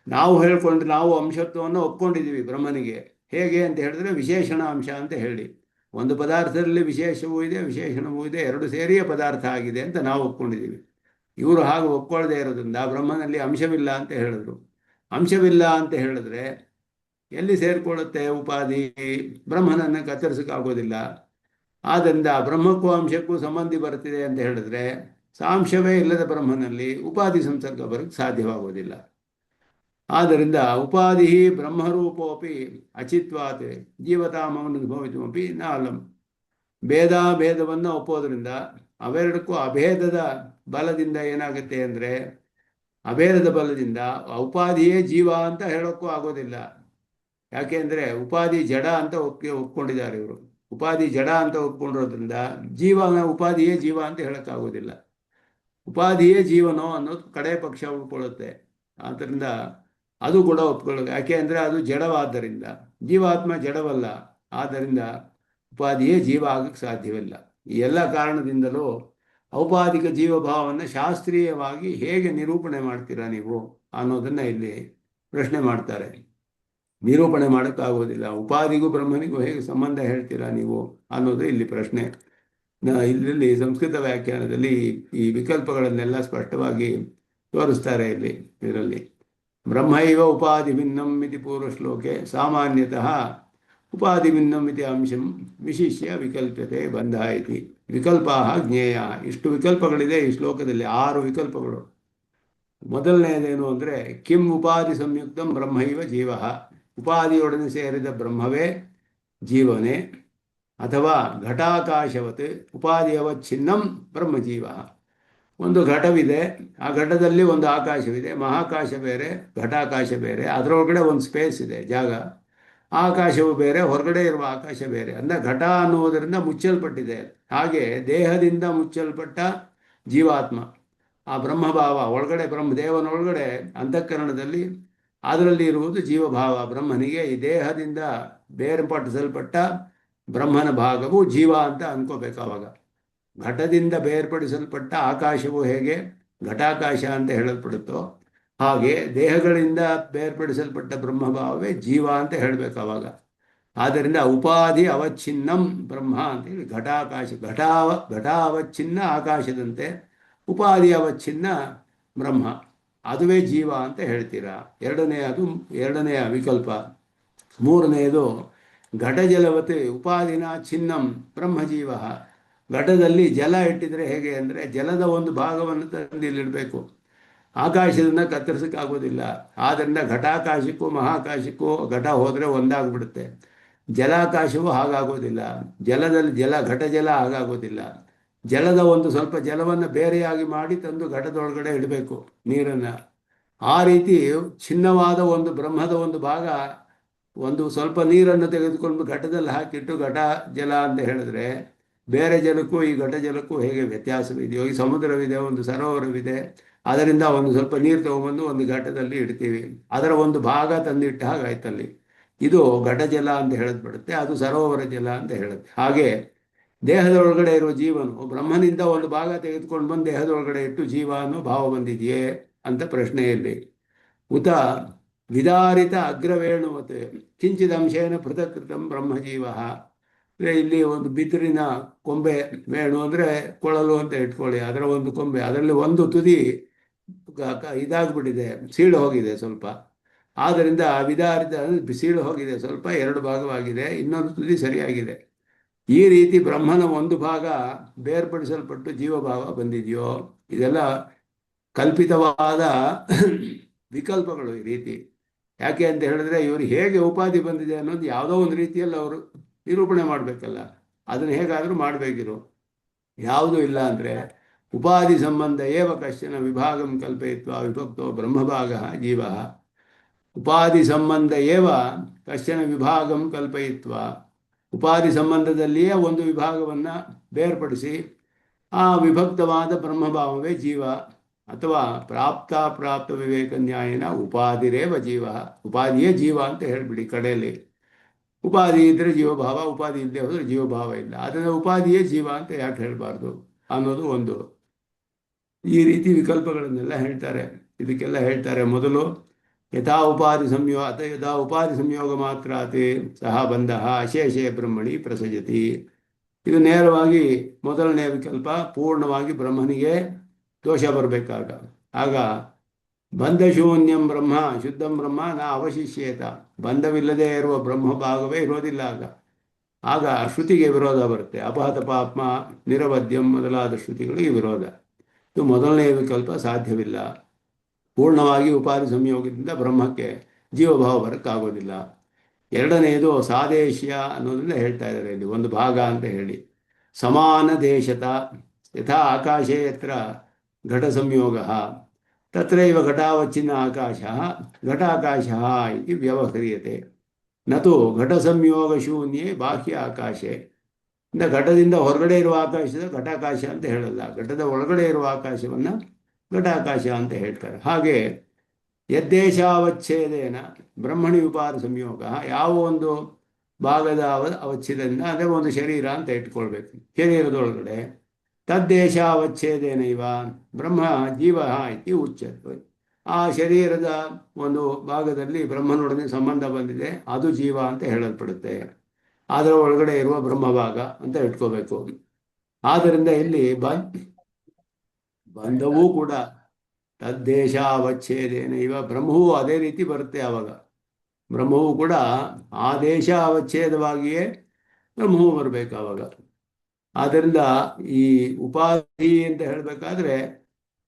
ನಾವು ಹೇಳ್ಕೊಂಡ್ರೆ ನಾವು ಅಂಶತ್ವವನ್ನು ಒಪ್ಕೊಂಡಿದ್ದೀವಿ ಬ್ರಹ್ಮನಿಗೆ. ಹೇಗೆ ಅಂತ ಹೇಳಿದ್ರೆ ವಿಶೇಷಣ ಅಂಶ ಅಂತ ಹೇಳಿ, ಒಂದು ಪದಾರ್ಥದಲ್ಲಿ ವಿಶೇಷವೂ ಇದೆ ವಿಶೇಷಣವೂ ಇದೆ, ಎರಡು ಸೇರಿಯೇ ಪದಾರ್ಥ ಆಗಿದೆ ಅಂತ ನಾವು ಒಪ್ಕೊಂಡಿದ್ದೀವಿ. ಇವರು ಹಾಗೆ ಒಪ್ಕೊಳ್ಳದೆ ಇರೋದ್ರಿಂದ ಬ್ರಹ್ಮನಲ್ಲಿ ಅಂಶವಿಲ್ಲ ಅಂತ ಹೇಳಿದ್ರು. ಅಂಶವಿಲ್ಲ ಅಂತ ಹೇಳಿದ್ರೆ ಎಲ್ಲಿ ಸೇರಿಕೊಳ್ಳುತ್ತೆ ಉಪಾಧಿ? ಬ್ರಹ್ಮನನ್ನು ಕತ್ತರಿಸೋಕ್ಕಾಗೋದಿಲ್ಲ. ಆದ್ದರಿಂದ ಬ್ರಹ್ಮಕ್ಕೂ ಅಂಶಕ್ಕೂ ಸಂಬಂಧಿ ಬರ್ತಿದೆ ಅಂತ ಹೇಳಿದ್ರೆ ಸಾಂಶವೇ ಇಲ್ಲದ ಬ್ರಹ್ಮನಲ್ಲಿ ಉಪಾಧಿ ಸಂಸರ್ಗ ಬರೋಕ್ಕೆ ಸಾಧ್ಯವಾಗುವುದಿಲ್ಲ. ಆದ್ದರಿಂದ ಉಪಾಧಿ ಬ್ರಹ್ಮರೂಪೋಪಿ ಅಚಿತ್ವಾತ್ ಜೀವತಾಮನುಭವಿತುಮಪಿ ನಾಲಂ. ಭೇದವನ್ನು ಒಪ್ಪೋದ್ರಿಂದ ಅವೆರಡಕ್ಕೂ ಅಭೇದದ ಬಲದಿಂದ ಏನಾಗುತ್ತೆ ಅಂದರೆ, ಅಭೇದದ ಬಲದಿಂದ ಉಪಾಧಿಯೇ ಜೀವ ಅಂತ ಹೇಳೋಕ್ಕೂ ಆಗೋದಿಲ್ಲ. ಯಾಕೆ ಅಂದರೆ ಉಪಾಧಿ ಜಡ ಅಂತ ಒಪ್ಕೊಂಡಿದ್ದಾರೆ ಇವರು. ಉಪಾಧಿ ಜಡ ಅಂತ ಒಪ್ಕೊಂಡಿರೋದ್ರಿಂದ ಉಪಾಧಿಯೇ ಜೀವ ಅಂತ ಹೇಳೋಕ್ಕಾಗೋದಿಲ್ಲ. ಉಪಾಧಿಯೇ ಜೀವನೋ ಅನ್ನೋದು ಕಡೆ ಪಕ್ಷ ಉಳ್ಕೊಳ್ಳುತ್ತೆ. ಆದ್ದರಿಂದ ಅದು ಕೂಡ ಒಪ್ಕೊಳ್ಳೋದು. ಯಾಕೆ ಅಂದರೆ ಅದು ಜಡವಾದ್ದರಿಂದ, ಜೀವಾತ್ಮ ಜಡವಲ್ಲ. ಆದ್ದರಿಂದ ಉಪಾಧಿಯೇ ಜೀವ ಆಗಕ್ಕೆ ಸಾಧ್ಯವಿಲ್ಲ. ಈ ಎಲ್ಲ ಕಾರಣದಿಂದಲೂ ಔಪಾಧಿಕ ಜೀವಭಾವವನ್ನು ಶಾಸ್ತ್ರೀಯವಾಗಿ ಹೇಗೆ ನಿರೂಪಣೆ ಮಾಡ್ತೀರಾ ನೀವು ಅನ್ನೋದನ್ನು ಇಲ್ಲಿ ಪ್ರಶ್ನೆ ಮಾಡ್ತಾರೆ. ನಿರೂಪಣೆ ಮಾಡೋಕ್ಕಾಗೋದಿಲ್ಲ. ಉಪಾಧಿಗೂ ಬ್ರಹ್ಮನಿಗೂ ಹೇಗೆ ಸಂಬಂಧ ಹೇಳ್ತೀರಾ ನೀವು ಅನ್ನೋದು ಇಲ್ಲಿ ಪ್ರಶ್ನೆ. ಇಲ್ಲಿ ಸಂಸ್ಕೃತ ವ್ಯಾಖ್ಯಾನದಲ್ಲಿ ಈ ವಿಕಲ್ಪಗಳನ್ನೆಲ್ಲ ಸ್ಪಷ್ಟವಾಗಿ ತೋರಿಸ್ತಾರೆ. ಇದರಲ್ಲಿ ಬ್ರಹ್ಮೈವ ಉಪಾಧಿ ಭಿನ್ನಂ ಇತಿ ಪೂರ್ವ ಶ್ಲೋಕೆ ಸಾಮಾನ್ಯತಃ ಉಪಾಧಿ ಭಿನ್ನಂ ಇತಿ ಅಂಶಂ ವಿಶಿಷ್ಯ ವಿಕಲ್ಪತೆ ಬಂಧ ಇತಿ ವಿಕಲ್ಪಾ ಜ್ಞೇಯ. ಇಷ್ಟು ವಿಕಲ್ಪಗಳಿದೆ ಈ ಶ್ಲೋಕದಲ್ಲಿ, 6 ವಿಕಲ್ಪಗಳು. ಮೊದಲನೆಯದೇನು ಅಂದರೆ ಕಿಂ ಉಪಾಧಿ ಸಂಯುಕ್ತಂ ಬ್ರಹ್ಮೈವ ಜೀವ. ಉಪಾಧಿಯೊಡನೆ ಸೇರಿದ ಬ್ರಹ್ಮವೇ ಜೀವನೇ, ಅಥವಾ ಘಟಾಕಾಶವತ್ ಉಪಾಧಿಯವಚ್ಛಿನ್ನಂ ಬ್ರಹ್ಮಜೀವ. ಒಂದು ಘಟವಿದೆ, ಆ ಘಟದಲ್ಲಿ ಒಂದು ಆಕಾಶವಿದೆ. ಮಹಾಕಾಶ ಬೇರೆ, ಘಟಾಕಾಶ ಬೇರೆ. ಅದರೊಳಗಡೆ ಒಂದು ಸ್ಪೇಸ್ ಇದೆ, ಜಾಗ. ಆಕಾಶವು ಬೇರೆ, ಹೊರಗಡೆ ಇರುವ ಆಕಾಶ ಬೇರೆ. ಅಂದರೆ ಘಟ ಅನ್ನುವುದರಿಂದ ಮುಚ್ಚಲ್ಪಟ್ಟಿದೆ. ಹಾಗೆ ದೇಹದಿಂದ ಮುಚ್ಚಲ್ಪಟ್ಟ ಜೀವಾತ್ಮ, ಆ ಬ್ರಹ್ಮಭಾವ ಒಳಗಡೆ, ಬ್ರಹ್ಮದೇವನೊಳಗಡೆ ಅಂತಃಕರಣದಲ್ಲಿ ಅದರಲ್ಲಿ ಇರುವುದು ಜೀವಭಾವ ಬ್ರಹ್ಮನಿಗೆ. ಈ ದೇಹದಿಂದ ಬೇರ್ಪಡಿಸಲ್ಪಟ್ಟ ಬ್ರಹ್ಮನ ಭಾಗವು ಜೀವ ಅಂತ ಅನ್ಕೋಬೇಕು. ಅವಾಗ ಘಟದಿಂದ ಬೇರ್ಪಡಿಸಲ್ಪಟ್ಟ ಆಕಾಶವು ಹೇಗೆ ಘಟಾಕಾಶ ಅಂತ ಹೇಳಲ್ಪಡುತ್ತೋ, ಹಾಗೆ ದೇಹಗಳಿಂದ ಬೇರ್ಪಡಿಸಲ್ಪಟ್ಟ ಬ್ರಹ್ಮಭಾವವೇ ಜೀವ ಅಂತ ಹೇಳಬೇಕು ಅವಾಗ. ಆದ್ದರಿಂದ ಉಪಾಧಿ ಅವಚ್ಛಿನ್ನಂ ಬ್ರಹ್ಮ ಅಂತೇಳಿ ಘಟಾಕಾಶ, ಘಟಾವಚ್ಛಿನ್ನ ಆಕಾಶದಂತೆ ಉಪಾಧಿ ಅವಚ್ಛಿನ್ನ ಬ್ರಹ್ಮ, ಅದುವೇ ಜೀವ ಅಂತ ಹೇಳ್ತೀರಾ. ಎರಡನೆಯ ವಿಕಲ್ಪ. ಮೂರನೆಯದು ಘಟಜಲವತ್ ಉಪಾಧಿನ ಛಿನ್ನಂ ಬ್ರಹ್ಮಜೀವ. ಘಟದಲ್ಲಿ ಜಲ ಇಟ್ಟಿದ್ರೆ ಹೇಗೆ ಅಂದರೆ ಜಲದ ಒಂದು ಭಾಗವನ್ನು ತಂದು ಇಲ್ಲಿಡಬೇಕು. ಆಕಾಶದಿಂದ ಕತ್ತರಿಸೋಕ್ಕಾಗೋದಿಲ್ಲ. ಆದ್ದರಿಂದ ಘಟಾಕಾಶಕ್ಕೂ ಮಹಾಕಾಶಕ್ಕೂ ಘಟ ಹೋದರೆ ಒಂದಾಗ್ಬಿಡುತ್ತೆ. ಜಲಾಕಾಶವೂ ಹಾಗಾಗೋದಿಲ್ಲ. ಘಟಜಲ ಹಾಗಾಗೋದಿಲ್ಲ. ಜಲದ ಒಂದು ಸ್ವಲ್ಪ ಜಲವನ್ನು ಬೇರೆಯಾಗಿ ಮಾಡಿ ತಂದು ಘಟದೊಳಗಡೆ ಇಡಬೇಕು ನೀರನ್ನು. ಆ ರೀತಿ ಚಿನ್ನವಾದ ಒಂದು ಬ್ರಹ್ಮದ ಒಂದು ಭಾಗ, ಒಂದು ಸ್ವಲ್ಪ ನೀರನ್ನು ತೆಗೆದುಕೊಂಡು ಘಟದಲ್ಲಿ ಹಾಕಿಟ್ಟು ಘಟ ಜಲ ಅಂತ ಹೇಳಿದ್ರೆ, ಬೇರೆ ಜಲಕ್ಕೂ ಈ ಘಟ ಜಲಕ್ಕೂ ಹೇಗೆ ವ್ಯತ್ಯಾಸವಿದೆಯೋ, ಈ ಸಮುದ್ರವಿದೆ, ಒಂದು ಸರೋವರವಿದೆ, ಅದರಿಂದ ಒಂದು ಸ್ವಲ್ಪ ನೀರು ತಗೊಂಬಂದು ಒಂದು ಘಟದಲ್ಲಿ ಇಡ್ತೀವಿ, ಅದರ ಒಂದು ಭಾಗ ತಂದಿಟ್ಟ ಹಾಗಾಯ್ತಲ್ಲಿ. ಇದು ಘಟ ಜಲ ಅಂತ ಹೇಳಲ್ಪಡುತ್ತೆ, ಅದು ಸರೋವರ ಜಲ ಅಂತ ಹೇಳುತ್ತೆ. ಹಾಗೆ ದೇಹದೊಳಗಡೆ ಇರುವ ಜೀವನು ಬ್ರಹ್ಮನಿಂದ ಒಂದು ಭಾಗ ತೆಗೆದುಕೊಂಡು ಬಂದು ದೇಹದೊಳಗಡೆ ಇಟ್ಟು ಜೀವ ಅನ್ನೋ ಭಾವ ಬಂದಿದೆಯೇ ಅಂತ ಪ್ರಶ್ನೆಯಲ್ಲಿ. ಉತ ವಿದಾರಿತ ಅಗ್ರವೇಣುವತ್ ಕಿಂಚಿದಂಶೇನ ಪೃಥಕೃತಂ ಬ್ರಹ್ಮಜೀವ. ಇಲ್ಲಿ ಒಂದು ಬಿದಿರಿನ ಕೊಂಬೆ, ವೇಣು ಅಂದರೆ ಕೊಳಲು ಅಂತ ಇಟ್ಕೊಳ್ಳಿ, ಅದರ ಒಂದು ಕೊಂಬೆ, ಅದರಲ್ಲಿ ಒಂದು ತುದಿ ಇದಾಗ್ಬಿಟ್ಟಿದೆ, ಸೀಳು ಹೋಗಿದೆ ಸ್ವಲ್ಪ. ಆದ್ದರಿಂದ ವಿದಾರಿತ ಸೀಳು ಹೋಗಿದೆ ಸ್ವಲ್ಪ, 2 ಭಾಗವಾಗಿದೆ, ಇನ್ನೊಂದು ತುದಿ ಸರಿಯಾಗಿದೆ. ಈ ರೀತಿ ಬ್ರಹ್ಮನ ಒಂದು ಭಾಗ ಬೇರ್ಪಡಿಸಲ್ಪಟ್ಟು ಜೀವಭಾವ ಬಂದಿದೆಯೋ, ಇದೆಲ್ಲ ಕಲ್ಪಿತವಾದ ವಿಕಲ್ಪಗಳು ಈ ರೀತಿ. ಯಾಕೆ ಅಂತ ಹೇಳಿದ್ರೆ ಇವರು ಹೇಗೆ ಉಪಾಧಿ ಬಂದಿದೆ ಅನ್ನೋದು ಯಾವುದೋ ಒಂದು ರೀತಿಯಲ್ಲಿ ಅವರು ನಿರೂಪಣೆ ಮಾಡಬೇಕಲ್ಲ, ಅದನ್ನು ಹೇಗಾದರೂ ಮಾಡಬೇಕಿರು. ಯಾವುದೂ ಇಲ್ಲ ಅಂದರೆ ಉಪಾಧಿ ಸಂಬಂಧ ಏವ ಕಶ್ಚನ ವಿಭಾಗಂ ಕಲ್ಪಯಿತ್ವ ವಿಭಕ್ತೋ ಬ್ರಹ್ಮಭಾಗ ಜೀವ. ಉಪಾಧಿ ಸಂಬಂಧ ಏವ ಕಶ್ಚನ ವಿಭಾಗಂ ಕಲ್ಪಯಿತ್ವ, ಉಪಾಧಿ ಸಂಬಂಧದಲ್ಲಿಯೇ ಒಂದು ವಿಭಾಗವನ್ನು ಬೇರ್ಪಡಿಸಿ ಆ ವಿಭಕ್ತವಾದ ಬ್ರಹ್ಮಭಾವವೇ ಜೀವ. ಅಥವಾ ಪ್ರಾಪ್ತ ವಿವೇಕ ನ್ಯಾಯನ ಉಪಾಧಿರೇವ ಜೀವ, ಉಪಾಧಿಯೇ ಜೀವ ಅಂತ ಹೇಳಿಬಿಡಿ ಕಡೆಯಲ್ಲಿ. ಉಪಾಧಿ ಇದ್ದರೆ ಜೀವಭಾವ, ಉಪಾಧಿ ಇಲ್ಲದೆ ಹೋದರೆ ಜೀವಭಾವ ಇಲ್ಲ. ಅದನ್ನು ಉಪಾಧಿಯೇ ಜೀವ ಅಂತ ಯಾಕೆ ಹೇಳಬಾರ್ದು ಅನ್ನೋದು ಒಂದು ಈ ರೀತಿ ವಿಕಲ್ಪಗಳನ್ನೆಲ್ಲ ಹೇಳ್ತಾರೆ. ಇದಕ್ಕೆಲ್ಲ ಹೇಳ್ತಾರೆ ಮೊದಲು ಯಥಾ ಉಪಾಧಿ ಸಂಯೋಗ ಮಾತ್ರಾತ್ ಸಹ ಬಂಧ ಅಶೇಷೇ ಬ್ರಹ್ಮಣಿ ಪ್ರಸಜತಿ. ಇದು ನೇರವಾಗಿ ಮೊದಲನೇ ವಿಕಲ್ಪ ಪೂರ್ಣವಾಗಿ ಬ್ರಹ್ಮನಿಗೆ ದೋಷ ಬರಬೇಕಾಗ. ಆಗ ಬಂಧಶೂನ್ಯಂ ಬ್ರಹ್ಮ ಶುದ್ಧಂ ಬ್ರಹ್ಮ ನ ಅವಶಿಷ್ಯೇತ. ಬಂಧವಿಲ್ಲದೆ ಇರುವ ಬ್ರಹ್ಮ ಭಾಗವೇ ಇರೋದಿಲ್ಲ ಆಗ. ಆಗ ಶ್ರುತಿಗೆ ವಿರೋಧ ಬರುತ್ತೆ. ಅಪಹತ ಪಾಪ್ಮ ನಿರವದ್ಯಂ ಮೊದಲಾದ ಶ್ರುತಿಗಳಿಗೆ ವಿರೋಧ. ಇದು ಮೊದಲನೇ ವಿಕಲ್ಪ ಸಾಧ್ಯವಿಲ್ಲ. ಪೂರ್ಣವಾಗಿ ಉಪಾಧಿ ಸಂಯೋಗದಿಂದ ಬ್ರಹ್ಮಕ್ಕೆ ಜೀವಭಾವ ಬರೋಕ್ಕಾಗೋದಿಲ್ಲ. ಎರಡನೆಯದು ಸಾದೇಶ್ಯ ಅನ್ನೋದನ್ನ ಹೇಳ್ತಾ ಇದ್ದಾರೆ ಇಲ್ಲಿ, ಒಂದು ಭಾಗ ಅಂತ ಹೇಳಿ. ಸಮಾನ ದೇಶತ ಯಥಾ ಆಕಾಶೇ ಯತ್ರ ಘಟ ಸಂಯೋಗ ತತ್ರೈವ ಘಟಾವಚ್ಛಿನ್ನ ಆಕಾಶ ಘಟಾಕಾಶ ಇತಿ ವ್ಯವಹ್ರಿಯತೆ. ನತು ಘಟ ಸಂಯೋಗ ಶೂನ್ಯೇ ಬಾಹ್ಯ ಆಕಾಶೆ. ಘಟದಿಂದ ಹೊರಗಡೆ ಇರುವ ಆಕಾಶದ ಘಟಾಕಾಶ ಅಂತ ಹೇಳಲ್ಲ, ಘಟದ ಒಳಗಡೆ ಇರುವ ಆಕಾಶವನ್ನ ಘಟಾಕಾಶ ಅಂತ ಹೇಳ್ತಾರೆ. ಹಾಗೆ ಯದ್ದೇಶಾವಚ್ಛೇದೇನ ಬ್ರಹ್ಮಣಿ ಉಪಾಧಿ ಸಂಯೋಗ, ಯಾವ ಒಂದು ಭಾಗದ ಅವಚ್ಛೇದದಿಂದ ಅಂದರೆ ಒಂದು ಶರೀರ ಅಂತ ಇಟ್ಕೊಳ್ಬೇಕು, ಶರೀರದೊಳಗಡೆ ತದ್ದೇಶಾವಚ್ಛೇದೇನ ಇವ ಬ್ರಹ್ಮ ಜೀವ ಇತಿ ಉಚ್ಯತೆ. ಆ ಶರೀರದ ಒಂದು ಭಾಗದಲ್ಲಿ ಬ್ರಹ್ಮನೊಡನೆ ಸಂಬಂಧ ಬಂದಿದೆ, ಅದು ಜೀವ ಅಂತ ಹೇಳಲ್ಪಡುತ್ತೆ. ಅದರ ಒಳಗಡೆ ಇರುವ ಬ್ರಹ್ಮಭಾಗ ಅಂತ ಇಟ್ಕೋಬೇಕು. ಆದ್ದರಿಂದ ಇಲ್ಲಿ ಬಂಧವೂ ಕೂಡ ತದ್ದೇಶಾವಚ್ಛೇದೇನ ಇವ ಬ್ರಹ್ಮವೂ ಅದೇ ರೀತಿ ಬರುತ್ತೆ. ಆವಾಗ ಬ್ರಹ್ಮವು ಕೂಡ ಆ ದೇಶ ಅವಚ್ಛೇದವಾಗಿಯೇ ಬ್ರಹ್ಮವು ಬರಬೇಕು ಆವಾಗ. ಆದ್ದರಿಂದ ಈ ಉಪಾಧಿ ಅಂತ ಹೇಳಬೇಕಾದ್ರೆ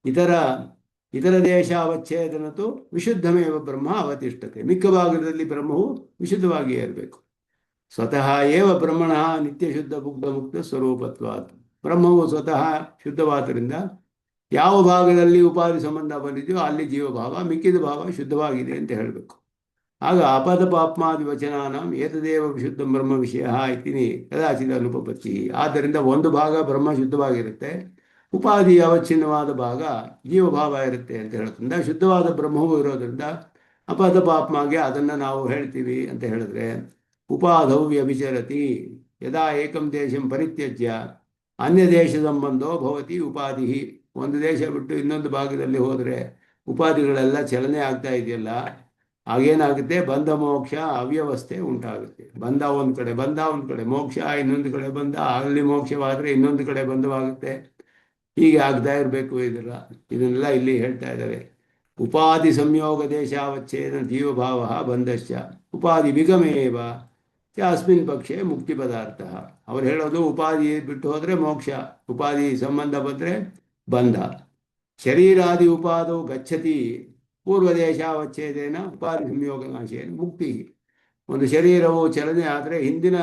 ಇತರ ದೇಶ ಅವಚ್ಛೇದನತು ವಿಶುದ್ಧಮೇವ ಬ್ರಹ್ಮ ಅವತಿಷ್ಠತೆ. ಮಿಕ್ಕ ಭಾಗದಲ್ಲಿ ಬ್ರಹ್ಮವು ವಿಶುದ್ಧವಾಗಿಯೇ ಇರಬೇಕು. ಸ್ವತಃ ಏವ ಬ್ರಹ್ಮಣ ನಿತ್ಯ ಶುದ್ಧ ಮುಗ್ಧ ಮುಕ್ತ ಸ್ವರೂಪತ್ವಾತ್. ಬ್ರಹ್ಮವು ಸ್ವತಃ ಶುದ್ಧವಾದ್ದರಿಂದ ಯಾವ ಭಾಗದಲ್ಲಿ ಉಪಾಧಿ ಸಂಬಂಧ ಬಂದಿದೆಯೋ ಅಲ್ಲಿ ಜೀವಭಾವ, ಮಿಕ್ಕಿದ ಭಾವ ಶುದ್ಧವಾಗಿದೆ ಅಂತ ಹೇಳಬೇಕು. ಆಗ ಅಪದ ಪಾಪ್ಮಾದಿ ವಚನಾನಾಂ ಏತದೇವ ವಿಶುದ್ಧ ಬ್ರಹ್ಮ ವಿಷಯ ಇತಿನಿ ಕದಾಚಿದ ಅನುಪಪತ್ತಿ. ಆದ್ದರಿಂದ ಒಂದು ಭಾಗ ಬ್ರಹ್ಮ ಶುದ್ಧವಾಗಿರುತ್ತೆ, ಉಪಾಧಿ ಅವಚ್ಛಿನ್ನವಾದ ಭಾಗ ಜೀವಭಾವ ಇರುತ್ತೆ ಅಂತ ಹೇಳ್ತಂದ. ಶುದ್ಧವಾದ ಬ್ರಹ್ಮವೂ ಇರೋದ್ರಿಂದ ಅಪದ ಪಾಪ್ಮಾಗೆ ಅದನ್ನು ನಾವು ಹೇಳ್ತೀವಿ ಅಂತ ಹೇಳಿದ್ರೆ, ಉಪಾಧೌ ವ್ಯಭಿಚರತಿ ಯದಾ ಏಕಂ ದೇಶಂ ಪರಿತ್ಯಜ್ಯ ಅನ್ಯ ದೇಶ ಸಂಬಂಧೋ ಭವತಿ ಉಪಾಧಿ. ಒಂದು ದೇಶ ಬಿಟ್ಟು ಇನ್ನೊಂದು ಭಾಗದಲ್ಲಿ ಹೋದರೆ ಉಪಾಧಿಗಳೆಲ್ಲ ಚಲನೆ ಆಗ್ತಾ ಇದೆಯಲ್ಲ, ಆಗೇನಾಗುತ್ತೆ, ಬಂಧ ಮೋಕ್ಷ ಅವ್ಯವಸ್ಥೆ ಉಂಟಾಗುತ್ತೆ. ಬಂಧ ಒಂದು ಕಡೆ ಬಂಧ, ಒಂದು ಕಡೆ ಮೋಕ್ಷ, ಇನ್ನೊಂದು ಕಡೆ ಬಂಧ, ಅಲ್ಲಿ ಮೋಕ್ಷವಾದರೆ ಇನ್ನೊಂದು ಕಡೆ ಬಂಧವಾಗುತ್ತೆ. ಹೀಗೆ ಆಗ್ತಾ ಇರಬೇಕು. ಇದನ್ನೆಲ್ಲ ಇಲ್ಲಿ ಹೇಳ್ತಾ ಇದ್ದಾರೆ. ಉಪಾಧಿ ಸಂಯೋಗ ದೇಶಾವಚ್ಛೇದ ಜೀವಭಾವ ಬಂಧಶ್ಚ ಉಪಾಧಿ ವಿಗಮೇವ ಅಸ್ಮಿನ್ ಪಕ್ಷೆ ಮುಕ್ತಿ ಪದಾರ್ಥ. ಅವ್ರು ಹೇಳೋದು ಉಪಾಧಿ ಬಿಟ್ಟು ಹೋದರೆ ಮೋಕ್ಷ, ಉಪಾಧಿ ಸಂಬಂಧ ಬಂದರೆ ಬಂಧ. ಶರೀರಾದಿ ಉಪಾದೌ ಗಚ್ಚತಿ ಪೂರ್ವದೇಶಾವಚ್ಛೇದೇನ ಉಪಾಧಿ ಸಂಯೋಗ ನಾಶೇನ ಮುಕ್ತಿ. ಒಂದು ಶರೀರವು ಚಲನೆ ಆದರೆ ಹಿಂದಿನ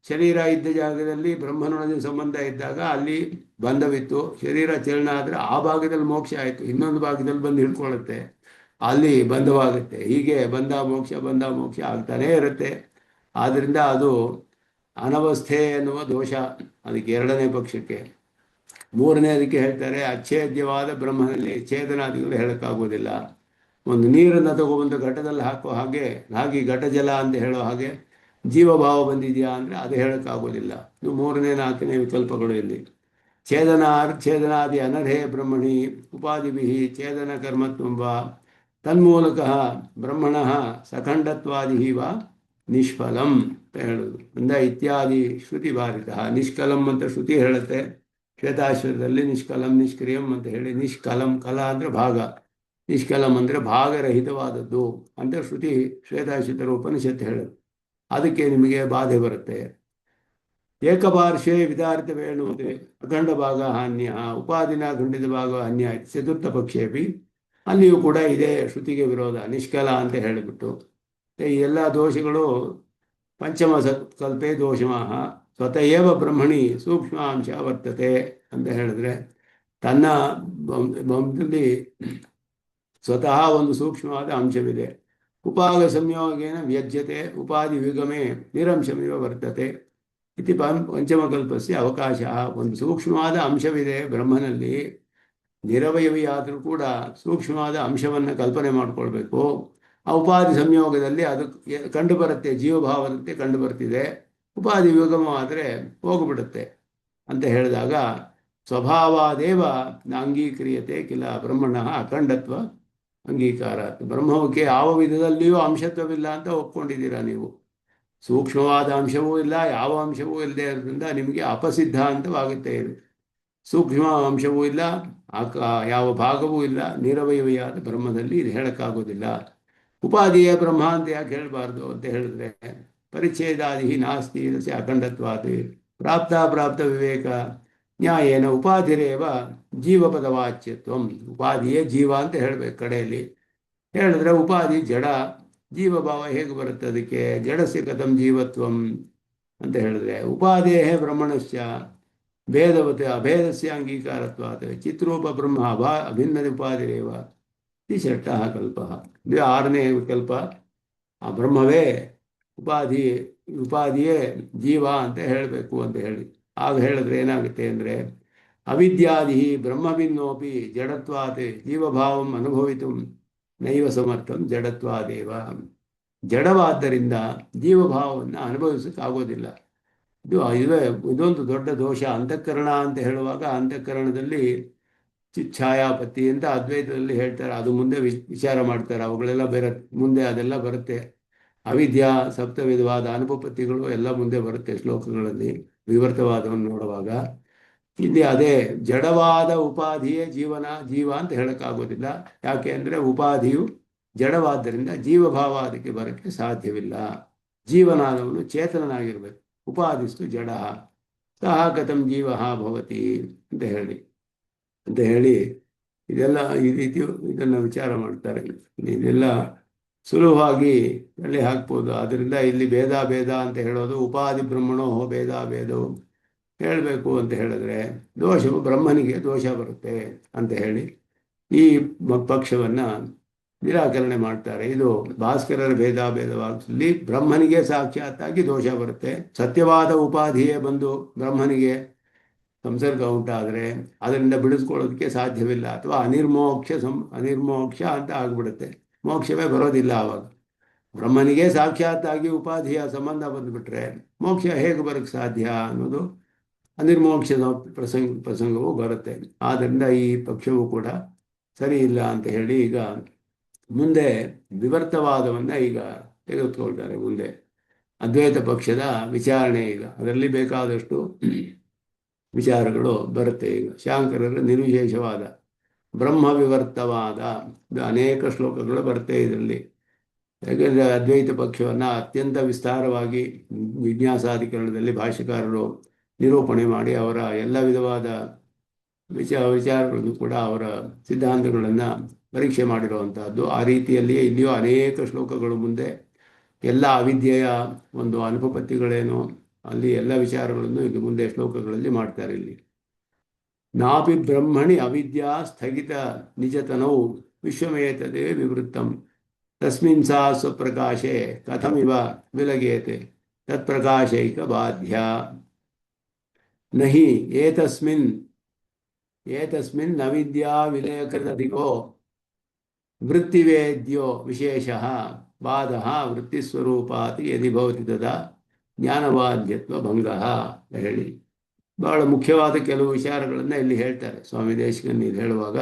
ಶರೀರ ಇದ್ದ ಜಾಗದಲ್ಲಿ ಬ್ರಹ್ಮನೊಡನೆ ಸಂಬಂಧ ಇದ್ದಾಗ ಅಲ್ಲಿ ಬಂಧವಿತ್ತು. ಶರೀರ ಚಲನ ಆದರೆ ಆ ಭಾಗದಲ್ಲಿ ಮೋಕ್ಷ ಆಯಿತು, ಇನ್ನೊಂದು ಭಾಗದಲ್ಲಿ ಬಂದು ಹಿಡ್ಕೊಳ್ಳುತ್ತೆ, ಅಲ್ಲಿ ಬಂಧವಾಗುತ್ತೆ. ಹೀಗೆ ಬಂಧ ಮೋಕ್ಷ ಆಗ್ತಾನೇ ಇರುತ್ತೆ. ಆದ್ದರಿಂದ ಅದು ಅನವಸ್ಥೆ ಎನ್ನುವ ದೋಷ. ಅದಕ್ಕೆ ಎರಡನೇ ಪಕ್ಷಕ್ಕೆ. ಮೂರನೇ ಅದಕ್ಕೆ ಹೇಳ್ತಾರೆ, ಅಚ್ಛೇದ್ಯವಾದ ಬ್ರಹ್ಮನಲ್ಲಿ ಛೇದನಾದಿಗಳು ಹೇಳೋಕ್ಕಾಗೋದಿಲ್ಲ. ಒಂದು ನೀರನ್ನು ತಗೊಬಂದು ಘಟದಲ್ಲಿ ಹಾಗೆ ಘಟ ಜಲ ಅಂತ ಹೇಳೋ ಹಾಗೆ ಜೀವಭಾವ ಬಂದಿದೆಯಾ ಅಂದರೆ ಅದು ಹೇಳೋಕ್ಕಾಗೋದಿಲ್ಲ. ಇದು ಮೂರನೇ ನಾಲ್ಕನೇ ವಿಕಲ್ಪಗಳು ಇಲ್ಲಿ. ಛೇದನಾದಿ ಅನರ್ಹೇ ಬ್ರಹ್ಮಣಿ ಉಪಾಧಿಭಿ ಛೇದನ ಕರ್ಮತ್ವಂಬ ತನ್ಮೂಲಕ ಬ್ರಹ್ಮಣ ಸಖಂಡತ್ವಾದಿ ವಾ ನಿಷ್ಫಲಂ ಅಂತ ಹೇಳೋದು. ಇತ್ಯಾದಿ ಶ್ರುತಿ ಭಾರಿತ. ನಿಷ್ಕಲಂ ಅಂತ ಶ್ರುತಿ ಹೇಳುತ್ತೆ. ಶ್ವೇತಾಶ್ವರದಲ್ಲಿ ನಿಷ್ಕಲಂ ನಿಷ್ಕ್ರಿಯಂ ಅಂತ ಹೇಳಿ, ನಿಷ್ಕಲಂ ಕಲ ಅಂದರೆ ಭಾಗ, ನಿಷ್ಕಲಂ ಅಂದರೆ ಭಾಗರಹಿತವಾದದ್ದು ಅಂತ ಶ್ರುತಿ ಶ್ವೇತಾಶ್ವತರ ಉಪನಿಷತ್ತು ಹೇಳುತ್ತೆ. ಅದಕ್ಕೆ ನಿಮಗೆ ಬಾಧೆ ಬರುತ್ತೆ. ಏಕಪಾರ್ಶ್ವೇ ವಿಧಾರಿತ ವೇಣುವುದೇ ಅಖಂಡ ಭಾಗ ಅನ್ಯ ಉಪಾದಿನ ಖಂಡಿತ ಭಾಗ ಅನ್ಯ ಚತುರ್ಥ ಪಕ್ಷೇಪಿ. ಅಲ್ಲಿಯೂ ಕೂಡ ಇದೇ ಶ್ರುತಿಗೆ ವಿರೋಧ, ನಿಷ್ಕಲ ಅಂತ ಹೇಳಿಬಿಟ್ಟು. ಈ ಎಲ್ಲ ದೋಷಗಳು ಪಂಚಮ ಕಲ್ಪೆ ದೋಷಮಾಹ ಸ್ವತಃ ಏವ ಬ್ರಹ್ಮಣಿ ಸೂಕ್ಷ್ಮಾಂಶ ವರ್ತತೆ ಅಂತ ಹೇಳಿದ್ರೆ, ತನ್ನ ಬಂಧದಲ್ಲಿ ಸ್ವತಃ ಒಂದು ಸೂಕ್ಷ್ಮವಾದ ಅಂಶವಿದೆ. ಉಪಾಗ ಸಂಯೋಗೇನ ವ್ಯಜ್ಯತೆ ಉಪಾಧಿ ವಿಗಮೆ ನಿರಂಶಮಿವ ವರ್ತತೆ ಇತಿ ಪಂಚಮಕಲ್ಪಸ್ಯ ಅವಕಾಶ. ಒಂದು ಸೂಕ್ಷ್ಮವಾದ ಅಂಶವಿದೆ ಬ್ರಹ್ಮನಲ್ಲಿ, ನಿರವಯವಿಯಾದರೂ ಕೂಡ ಸೂಕ್ಷ್ಮವಾದ ಅಂಶವನ್ನು ಕಲ್ಪನೆ ಮಾಡಿಕೊಳ್ಬೇಕು. ಆ ಉಪಾಧಿ ಸಂಯೋಗದಲ್ಲಿ ಅದು ಕಂಡು ಬರುತ್ತೆ, ಜೀವಭಾವದಂತೆ ಕಂಡು ಬರ್ತಿದೆ. ಉಪಾಧಿ ವಿಗಮವಾದರೆ ಹೋಗ್ಬಿಡುತ್ತೆ ಅಂತ ಹೇಳಿದಾಗ ಸ್ವಭಾವಾದೇವ ನ ಅಂಗೀಕ್ರಿಯತೆ ಕಿಲ ಬ್ರಹ್ಮಣಃ ಅಖಂಡತ್ವ ಅಂಗೀಕಾರ. ಬ್ರಹ್ಮಕ್ಕೆ ಯಾವ ವಿಧದಲ್ಲಿಯೂ ಅಂಶತ್ವವಿಲ್ಲ ಅಂತ ಒಪ್ಕೊಂಡಿದ್ದೀರಾ ನೀವು. ಸೂಕ್ಷ್ಮವಾದ ಅಂಶವೂ ಇಲ್ಲ, ಯಾವ ಅಂಶವೂ ಇಲ್ಲದೆ ಇರೋದ್ರಿಂದ ನಿಮಗೆ ಅಪಸಿದ್ಧಾಂತವಾಗುತ್ತೆ ಇದು. ಸೂಕ್ಷ್ಮ ಅಂಶವೂ ಇಲ್ಲ, ಯಾವ ಭಾಗವೂ ಇಲ್ಲ, ನಿರವಯವಿಯಾದ ಬ್ರಹ್ಮದಲ್ಲಿ ಇದು ಹೇಳಕ್ಕಾಗೋದಿಲ್ಲ. ಉಪಾಧಿಯ ಬ್ರಹ್ಮ ಅಂತ ಯಾಕೆ ಹೇಳಬಾರ್ದು ಅಂತ ಹೇಳಿದ್ರೆ, ಪರಿಚ್ಛೇದಾದಿ ನಾಸ್ತಿ ಇದಕ್ಕೆ ಅಖಂಡತ್ವಾದಿ ಪ್ರಾಪ್ತ ವಿವೇಕ ನ್ಯಾಯೇನ ಉಪಾಧಿರೇವ ಜೀವಪದವಾಚ್ಯತ್ವಂ. ಉಪಾಧಿಯೇ ಜೀವ ಅಂತ ಹೇಳ್ಬೇಕು ಕಡೆಯಲ್ಲಿ. ಹೇಳಿದ್ರೆ ಉಪಾಧಿ ಜಡ, ಜೀವಭಾವ ಹೇಗೆ ಬರುತ್ತೆ ಅದಕ್ಕೆ? ಜಡಸ್ಯ ಕಥಂ ಜೀವತ್ವಂ ಅಂತ ಹೇಳಿದ್ರೆ, ಉಪಾಧೇಃ ಬ್ರಹ್ಮಣಶ್ಚ ಭೇದವತೆ ಅಭೇದಸ್ಯ ಅಂಗೀಕಾರತ್ವಾತ್ ಚಿತ್ರೂಪ ಬ್ರಹ್ಮ ಅಭಿನ್ನ ಉಪಾಧಿರೇವ ಈ ಷಟ್ಟಃ ಕಲ್ಪಃ. ಇದು 6ನೇ ಕಲ್ಪ. ಆ ಬ್ರಹ್ಮವೇ ಉಪಾಧಿಯೇ ಜೀವ ಅಂತ ಹೇಳಬೇಕು ಅಂತ ಹೇಳಿ. ಆಗ ಹೇಳಿದ್ರೆ ಏನಾಗುತ್ತೆ ಅಂದರೆ, ಅವಿದ್ಯಾದಿ ಬ್ರಹ್ಮಭಿನ್ನೋಪಿ ಜಡತ್ವಾತ್ ಜೀವಭಾವಂ ಅನುಭವಿತು ನೈವ ಸಮರ್ಥಂ ಜಡತ್ವಾದೇವ. ಜಡವಾದ್ದರಿಂದ ಜೀವಭಾವವನ್ನು ಅನುಭವಿಸೋಕ್ಕಾಗೋದಿಲ್ಲ. ಇದೊಂದು ದೊಡ್ಡ ದೋಷ. ಅಂತಃಕರಣ ಅಂತ ಹೇಳುವಾಗ ಅಂತಃಕರಣದಲ್ಲಿ ಛಾಯಾಪತ್ತಿ ಅಂತ ಅದ್ವೈತದಲ್ಲಿ ಹೇಳ್ತಾರೆ. ಅದು ಮುಂದೆ ವಿಚಾರ ಮಾಡ್ತಾರೆ. ಅವುಗಳೆಲ್ಲ ಬೇರೆ ಮುಂದೆ ಅದೆಲ್ಲ ಬರುತ್ತೆ. ಅವಿದ್ಯಾ ಸಪ್ತವಿಧವಾದ ಅನುಪಪತ್ತಿಗಳು ಎಲ್ಲ ಮುಂದೆ ಬರುತ್ತೆ ಶ್ಲೋಕಗಳಲ್ಲಿ ವಿವರ್ತವಾದವನ್ನು ನೋಡುವಾಗ. ಇಲ್ಲಿ ಅದೇ ಜಡವಾದ ಉಪಾಧಿಯೇ ಜೀವ ಅಂತ ಹೇಳಕ್ಕಾಗೋದಿಲ್ಲ. ಯಾಕೆ ಅಂದರೆ ಉಪಾಧಿಯು ಜಡವಾದ್ದರಿಂದ ಜೀವಭಾವ ಅದಕ್ಕೆ ಬರೋಕ್ಕೆ ಸಾಧ್ಯವಿಲ್ಲ. ಜೀವನಾದವನು ಚೇತನನಾಗಿರ್ಬೇಕು, ಉಪಾಧಿಸ್ತು ಜಡ ಸಹ ಕಥಂ ಜೀವ ಭವತಿ ಅಂತ ಹೇಳಿ ಇದೆಲ್ಲ ಈ ರೀತಿ ಇದನ್ನು ವಿಚಾರ ಮಾಡ್ತಾರೆ. ಇದೆಲ್ಲ ಸುಲಭವಾಗಿ ತಳ್ಳಿ ಹಾಕ್ಬೋದು. ಆದ್ದರಿಂದ ಇಲ್ಲಿ ಭೇದ ಅಂತ ಹೇಳೋದು, ಉಪಾಧಿ ಬ್ರಹ್ಮಣೋ ಭೇದವು ಹೇಳಬೇಕು ಅಂತ ಹೇಳಿದ್ರೆ ದೋಷವು ಬ್ರಹ್ಮನಿಗೆ ದೋಷ ಬರುತ್ತೆ ಅಂತ ಹೇಳಿ ಈ ಪಕ್ಷವನ್ನು ನಿರಾಕರಣೆ ಮಾಡ್ತಾರೆ. ಇದು ಭಾಸ್ಕರರ ಭೇದವಾಗಲಿ ಬ್ರಹ್ಮನಿಗೆ ಸಾಕ್ಷಾತ್ತಾಗಿ ದೋಷ ಬರುತ್ತೆ. ಸತ್ಯವಾದ ಉಪಾಧಿಯೇ ಬಂದು ಬ್ರಹ್ಮನಿಗೆ ಸಂಸರ್ಗ ಉಂಟಾದರೆ ಅದರಿಂದ ಬಿಡಿಸ್ಕೊಳ್ಳೋದಕ್ಕೆ ಸಾಧ್ಯವಿಲ್ಲ. ಅಥವಾ ಅನಿರ್ಮೋಕ್ಷ ಅಂತ ಆಗ್ಬಿಡುತ್ತೆ. ಮೋಕ್ಷವೇ ಬರೋದಿಲ್ಲ. ಆವಾಗ ಬ್ರಹ್ಮನಿಗೆ ಸಾಕ್ಷಾತ್ತಾಗಿ ಉಪಾಧಿಯ ಸಂಬಂಧ ಬಂದುಬಿಟ್ರೆ ಮೋಕ್ಷ ಹೇಗೆ ಬರೋಕ್ಕೆ ಸಾಧ್ಯ ಅನ್ನೋದು ಅನಿರ್ಮೋಕ್ಷದ ಪ್ರಸಂಗವು ಬರುತ್ತೆ. ಆದ್ದರಿಂದ ಈ ಪಕ್ಷವೂ ಕೂಡ ಸರಿ ಇಲ್ಲ ಅಂತ ಹೇಳಿ ಈಗ ಮುಂದೆ ವಿವರ್ತವಾದವನ್ನು ಈಗ ತೆಗೆದುಕೊಳ್ತಾರೆ. ಮುಂದೆ ಅದ್ವೈತ ಪಕ್ಷದ ವಿಚಾರಣೆ. ಈಗ ಅದರಲ್ಲಿ ಬೇಕಾದಷ್ಟು ವಿಚಾರಗಳು ಬರುತ್ತೆ. ಈಗ ಶಾಂಕರರ ನಿರ್ವಿಶೇಷವಾದ ಬ್ರಹ್ಮ ವಿವರ್ತವಾದ ಅನೇಕ ಶ್ಲೋಕಗಳು ಬರುತ್ತೆ ಇದರಲ್ಲಿ. ಯಾಕೆಂದರೆ ಅದ್ವೈತ ಪಕ್ಷವನ್ನು ಅತ್ಯಂತ ವಿಸ್ತಾರವಾಗಿ ಜಿಜ್ಞಾಸಾಧಿಕರಣದಲ್ಲಿ ಭಾಷ್ಯಕಾರರು ನಿರೂಪಣೆ ಮಾಡಿ ಅವರ ಎಲ್ಲ ವಿಧವಾದ ವಿಚಾರಗಳನ್ನು ಕೂಡ ಅವರ ಸಿದ್ಧಾಂತಗಳನ್ನು ಪರೀಕ್ಷೆ ಮಾಡಿರುವಂತಹದ್ದು. ಆ ರೀತಿಯಲ್ಲಿಯೇ ಇಲ್ಲಿಯೂ ಅನೇಕ ಶ್ಲೋಕಗಳು ಮುಂದೆ ಎಲ್ಲ ಅವಿದ್ಯೆಯ ಒಂದು ಅನುಪಪತ್ತಿಗಳೇನು ಅಲ್ಲಿ ಎಲ್ಲ ವಿಚಾರಗಳನ್ನು ಈಗ ಮುಂದೆ ಶ್ಲೋಕಗಳಲ್ಲಿ ಮಾಡ್ತಾರೆ. ಇಲ್ಲಿ ನಾಪಿ ಬ್ರಹ್ಮಣಿ ಅವಿದ್ಯಾ ಸ್ಥಗಿತ ನಿಜತನೌ ವಿಶ್ವಮೇತದೇ ವಿವೃತ್ತಂ ತಸ್ಮಿನ್ ಸಾ ಸ್ವಪ್ರಕಾಶೆ ಕಥಮಿವ ವಿಲಗೇತೆ ತತ್ಪ್ರಕಾಶೈಕ ಬಾಧ್ಯ ನಹಿ ಏತಸ್ಮಿನ್ ಅವಿದ್ಯಾ ವಿಲಯಕೃತಧಿಕೋ ವೃತ್ತಿವೇದ್ಯೋ ವಿಶೇಷಃ ಬಾಧಃ ವೃತ್ತಿಸ್ವರೂಪಾತಿ ಯದಿ ಭವತಿ ತದಾ ಜ್ಞಾನವಾದ್ಯತ್ವ ಭಂಗಃ ಹೇಳಿ ಬಹಳ ಮುಖ್ಯವಾದ ಕೆಲವು ವಿಚಾರಗಳನ್ನು ಇಲ್ಲಿ ಹೇಳ್ತಾರೆ ಸ್ವಾಮಿ ದೇಶಿಕನ್. ಇದು ಹೇಳುವಾಗ